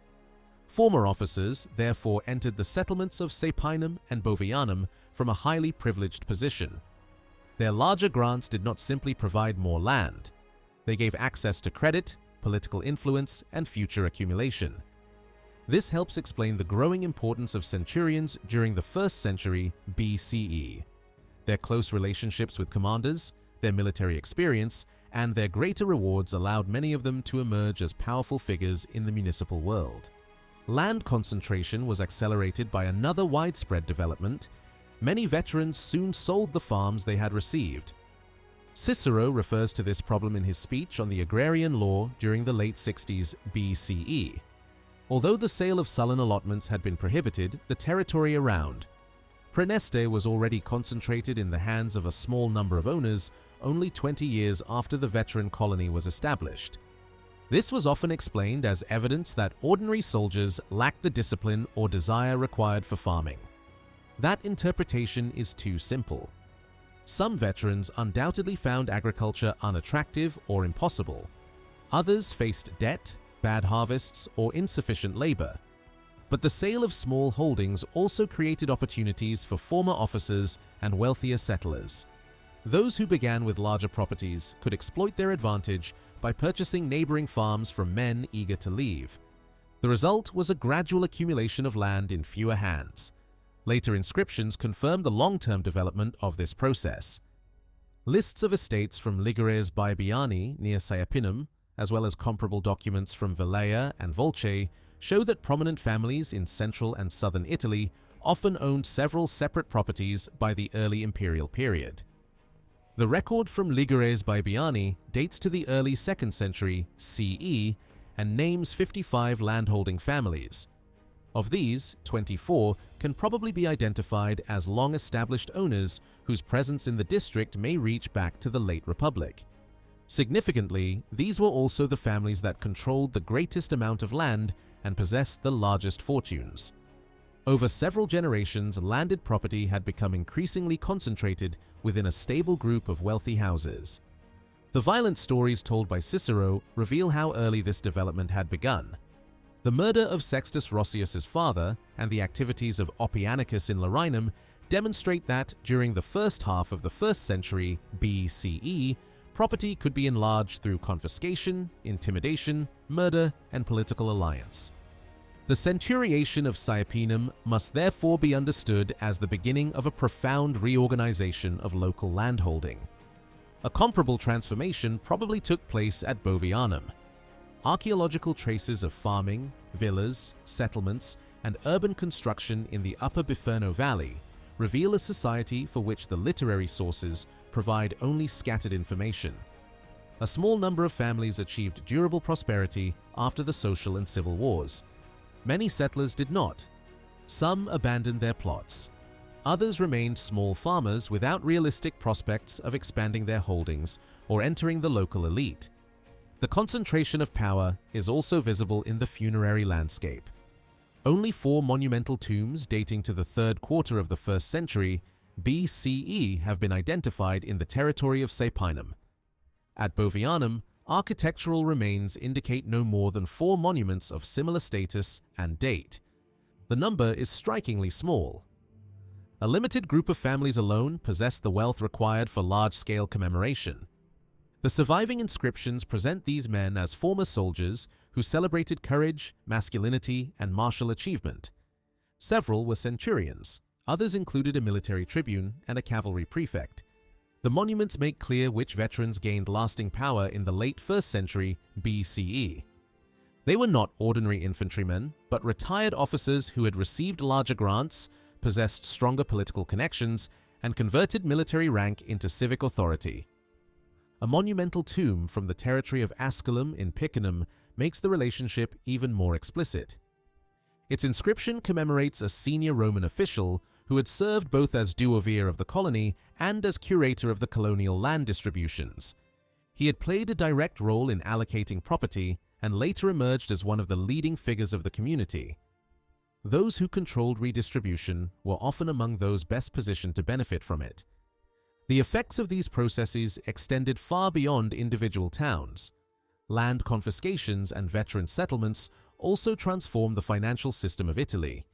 Former officers therefore entered the settlements of Saepinum and Bovianum from a highly privileged position. Their larger grants did not simply provide more land. They gave access to credit, political influence, and future accumulation. This helps explain the growing importance of centurions during the 1st century BCE. Their close relationships with commanders, their military experience, and their greater rewards allowed many of them to emerge as powerful figures in the municipal world. Land concentration was accelerated by another widespread development. Many veterans soon sold the farms they had received. Cicero refers to this problem in his speech on the agrarian law during the late 60s BCE. Although the sale of Sullan allotments had been prohibited, the territory around Praeneste was already concentrated in the hands of a small number of owners only 20 years after the veteran colony was established. This was often explained as evidence that ordinary soldiers lacked the discipline or desire required for farming. That interpretation is too simple. Some veterans undoubtedly found agriculture unattractive or impossible. Others faced debt, bad harvests, or insufficient labor. But the sale of small holdings also created opportunities for former officers and wealthier settlers. Those who began with larger properties could exploit their advantage by purchasing neighboring farms from men eager to leave. The result was a gradual accumulation of land in fewer hands. Later inscriptions confirm the long-term development of this process. Lists of estates from Ligures Baebiani near Saepinum, as well as comparable documents from Velleia and Volce, show that prominent families in central and southern Italy often owned several separate properties by the early imperial period. The record from Ligures Baebiani dates to the early 2nd century CE and names 55 landholding families. Of these, 24 can probably be identified as long-established owners whose presence in the district may reach back to the late Republic. Significantly, these were also the families that controlled the greatest amount of land and possessed the largest fortunes. Over several generations, landed property had become increasingly concentrated within a stable group of wealthy houses. The violent stories told by Cicero reveal how early this development had begun. The murder of Sextus Roscius's father and the activities of Oppianicus in Larinum demonstrate that during the first half of the 1st century BCE, property could be enlarged through confiscation, intimidation, murder, and political alliance. The centuriation of Saepinum must therefore be understood as the beginning of a profound reorganization of local landholding. A comparable transformation probably took place at Bovianum. Archaeological traces of farming, villas, settlements, and urban construction in the upper Biferno Valley reveal a society for which the literary sources provide only scattered information. A small number of families achieved durable prosperity after the social and civil wars. Many settlers did not. Some abandoned their plots. Others remained small farmers without realistic prospects of expanding their holdings or entering the local elite. The concentration of power is also visible in the funerary landscape. Only 4 monumental tombs dating to the 3rd quarter of the 1st century BCE have been identified in the territory of Saepinum. At Bovianum, architectural remains indicate no more than 4 monuments of similar status and date. The number is strikingly small. A limited group of families alone possess the wealth required for large-scale commemoration. The surviving inscriptions present these men as former soldiers who celebrated courage, masculinity, and martial achievement. Several were centurions. Others included a military tribune and a cavalry prefect. The monuments make clear which veterans gained lasting power in the late 1st century BCE. They were not ordinary infantrymen, but retired officers who had received larger grants, possessed stronger political connections, and converted military rank into civic authority. A monumental tomb from the territory of Asculum in Picenum makes the relationship even more explicit. Its inscription commemorates a senior Roman official who had served both as duovier of the colony and as curator of the colonial land distributions. He had played a direct role in allocating property and later emerged as one of the leading figures of the community. Those who controlled redistribution were often among those best positioned to benefit from it. The effects of these processes extended far beyond individual towns. Land confiscations and veteran settlements also transformed the financial system of Italy.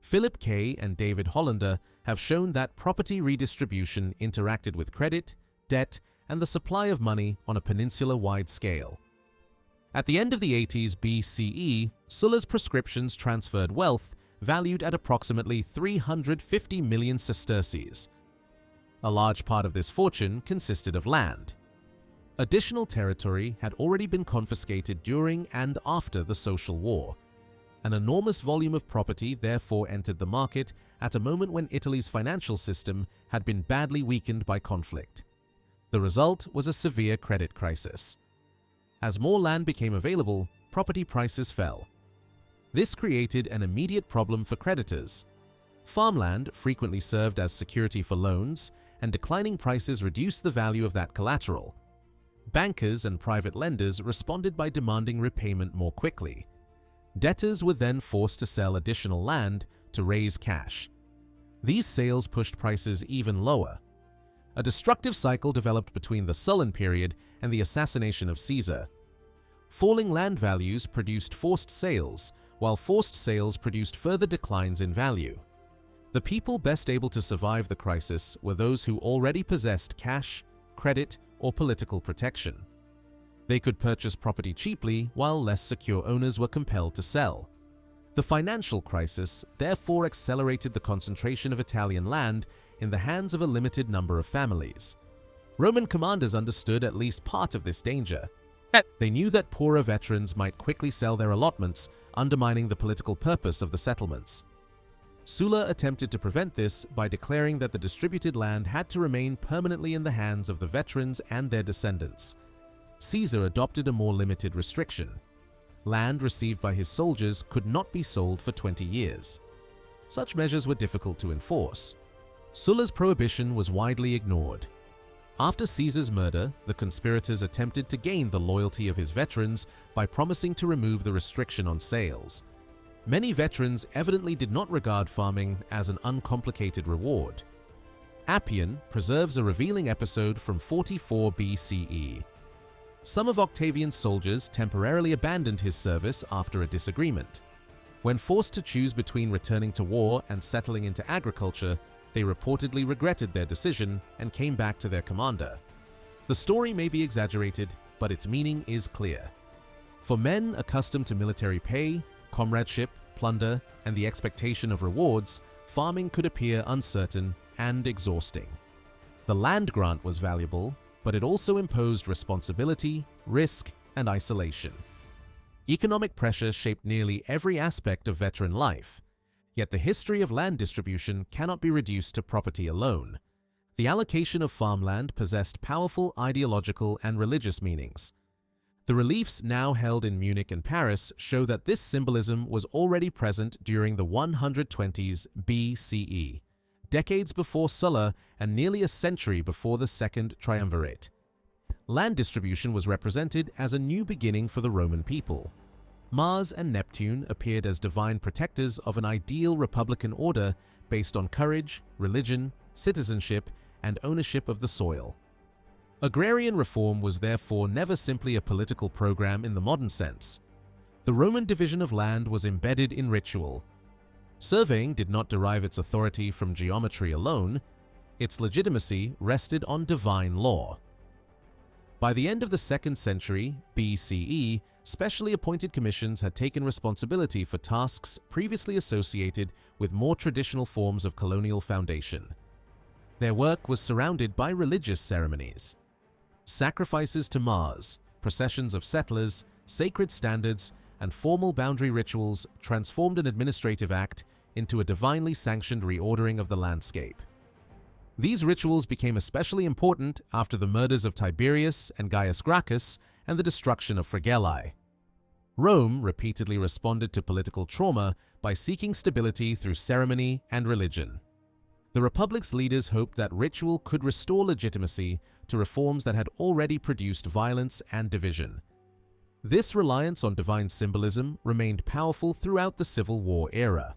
Philip Kay and David Hollander have shown that property redistribution interacted with credit, debt, and the supply of money on a peninsula-wide scale. At the end of the 80s BCE, Sulla's prescriptions transferred wealth valued at approximately 350 million sesterces. A large part of this fortune consisted of land. Additional territory had already been confiscated during and after the Social War. An enormous volume of property therefore entered the market at a moment when Italy's financial system had been badly weakened by conflict. The result was a severe credit crisis. As more land became available, property prices fell. This created an immediate problem for creditors. Farmland frequently served as security for loans, and declining prices reduced the value of that collateral. Bankers and private lenders responded by demanding repayment more quickly. Debtors were then forced to sell additional land to raise cash. These sales pushed prices even lower. A destructive cycle developed between the Sullan period and the assassination of Caesar. Falling land values produced forced sales, while forced sales produced further declines in value. The people best able to survive the crisis were those who already possessed cash, credit, or political protection. They could purchase property cheaply, while less secure owners were compelled to sell. The financial crisis therefore accelerated the concentration of Italian land in the hands of a limited number of families. Roman commanders understood at least part of this danger. They knew that poorer veterans might quickly sell their allotments, undermining the political purpose of the settlements. Sulla attempted to prevent this by declaring that the distributed land had to remain permanently in the hands of the veterans and their descendants. Caesar adopted a more limited restriction. Land received by his soldiers could not be sold for 20 years. Such measures were difficult to enforce. Sulla's prohibition was widely ignored. After Caesar's murder, the conspirators attempted to gain the loyalty of his veterans by promising to remove the restriction on sales. Many veterans evidently did not regard farming as an uncomplicated reward. Appian preserves a revealing episode from 44 BCE. Some of Octavian's soldiers temporarily abandoned his service after a disagreement. When forced to choose between returning to war and settling into agriculture, they reportedly regretted their decision and came back to their commander. The story may be exaggerated, but its meaning is clear. For men accustomed to military pay, comradeship, plunder, and the expectation of rewards, farming could appear uncertain and exhausting. The land grant was valuable, but it also imposed responsibility, risk, and isolation. Economic pressure shaped nearly every aspect of veteran life. Yet the history of land distribution cannot be reduced to property alone. The allocation of farmland possessed powerful ideological and religious meanings. The reliefs now held in Munich and Paris show that this symbolism was already present during the 120s BCE, decades before Sulla and nearly a century before the Second Triumvirate. Land distribution was represented as a new beginning for the Roman people. Mars and Neptune appeared as divine protectors of an ideal republican order based on courage, religion, citizenship, and ownership of the soil. Agrarian reform was therefore never simply a political program in the modern sense. The Roman division of land was embedded in ritual. Surveying did not derive its authority from geometry alone. Its legitimacy rested on divine law. By the end of the 2nd century BCE, specially appointed commissions had taken responsibility for tasks previously associated with more traditional forms of colonial foundation. Their work was surrounded by religious ceremonies. Sacrifices to Mars, processions of settlers, sacred standards, and formal boundary rituals transformed an administrative act into a divinely sanctioned reordering of the landscape. These rituals became especially important after the murders of Tiberius and Gaius Gracchus and the destruction of Fregellae. Rome repeatedly responded to political trauma by seeking stability through ceremony and religion. The Republic's leaders hoped that ritual could restore legitimacy to reforms that had already produced violence and division. This reliance on divine symbolism remained powerful throughout the Civil War era.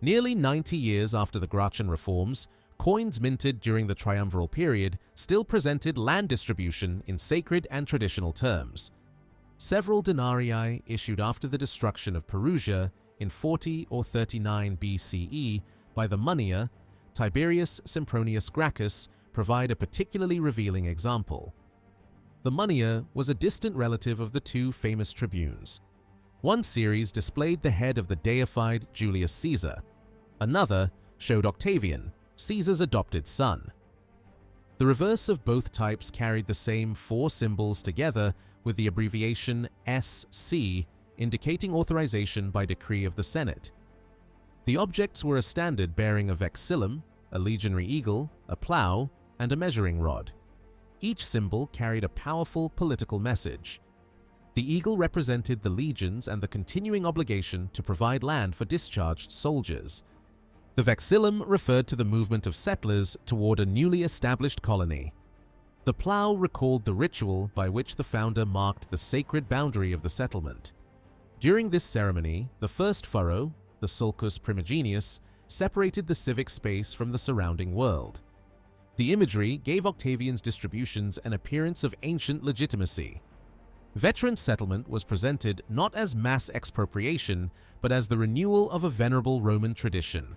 Nearly 90 years after the Gracchian reforms, coins minted during the triumviral period still presented land distribution in sacred and traditional terms. Several denarii issued after the destruction of Perugia in 40 or 39 BCE by the moneyer Tiberius Sempronius Gracchus provide a particularly revealing example. The moneyer was a distant relative of the two famous tribunes. One series displayed the head of the deified Julius Caesar. Another showed Octavian, Caesar's adopted son. The reverse of both types carried the same 4 symbols together with the abbreviation SC, indicating authorization by decree of the Senate. The objects were a standard bearing a vexillum, a legionary eagle, a plough, and a measuring rod. Each symbol carried a powerful political message. The eagle represented the legions and the continuing obligation to provide land for discharged soldiers. The vexillum referred to the movement of settlers toward a newly established colony. The plough recalled the ritual by which the founder marked the sacred boundary of the settlement. During this ceremony, the first furrow, the sulcus primigenius, separated the civic space from the surrounding world. The imagery gave Octavian's distributions an appearance of ancient legitimacy. Veteran settlement was presented not as mass expropriation, but as the renewal of a venerable Roman tradition.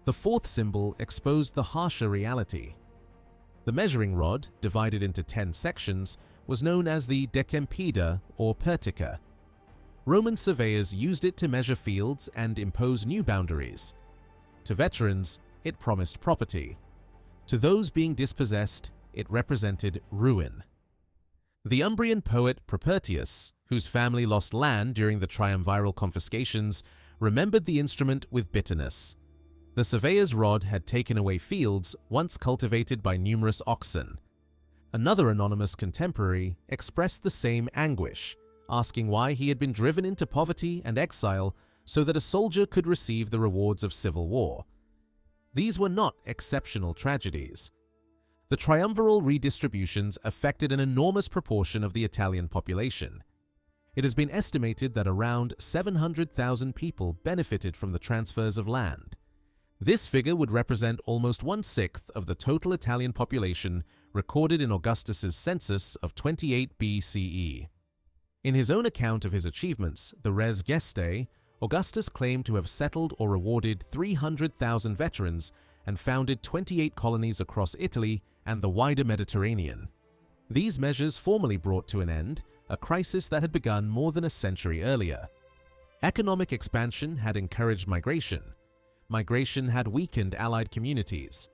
The fourth symbol exposed the harsher reality. The measuring rod, divided into 10 sections, was known as the decempeda or pertica. Roman surveyors used it to measure fields and impose new boundaries. To veterans, it promised property. To those being dispossessed, it represented ruin. The Umbrian poet Propertius, whose family lost land during the triumviral confiscations, remembered the instrument with bitterness. The surveyor's rod had taken away fields once cultivated by numerous oxen. Another anonymous contemporary expressed the same anguish, asking why he had been driven into poverty and exile so that a soldier could receive the rewards of civil war. These were not exceptional tragedies. The triumviral redistributions affected an enormous proportion of the Italian population. It has been estimated that around 700,000 people benefited from the transfers of land. This figure would represent almost 1/6 of the total Italian population recorded in Augustus's census of 28 BCE. In his own account of his achievements, the Res Gestae, Augustus claimed to have settled or rewarded 300,000 veterans and founded 28 colonies across Italy and the wider Mediterranean. These measures formally brought to an end a crisis that had begun more than a century earlier. Economic expansion had encouraged migration. Migration had weakened allied communities.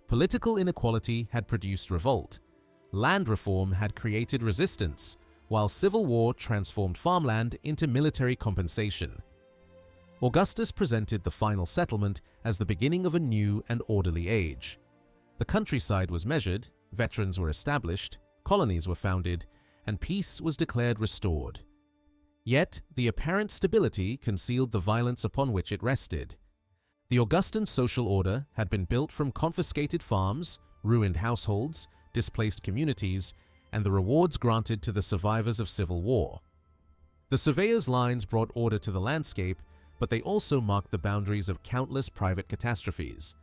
Political inequality had produced revolt. Land reform had created resistance, while civil war transformed farmland into military compensation. Augustus presented the final settlement as the beginning of a new and orderly age. The countryside was measured, veterans were established, colonies were founded, and peace was declared restored. Yet, the apparent stability concealed the violence upon which it rested. The Augustan social order had been built from confiscated farms, ruined households, displaced communities, and the rewards granted to the survivors of civil war. The surveyor's lines brought order to the landscape, but they also marked the boundaries of countless private catastrophes.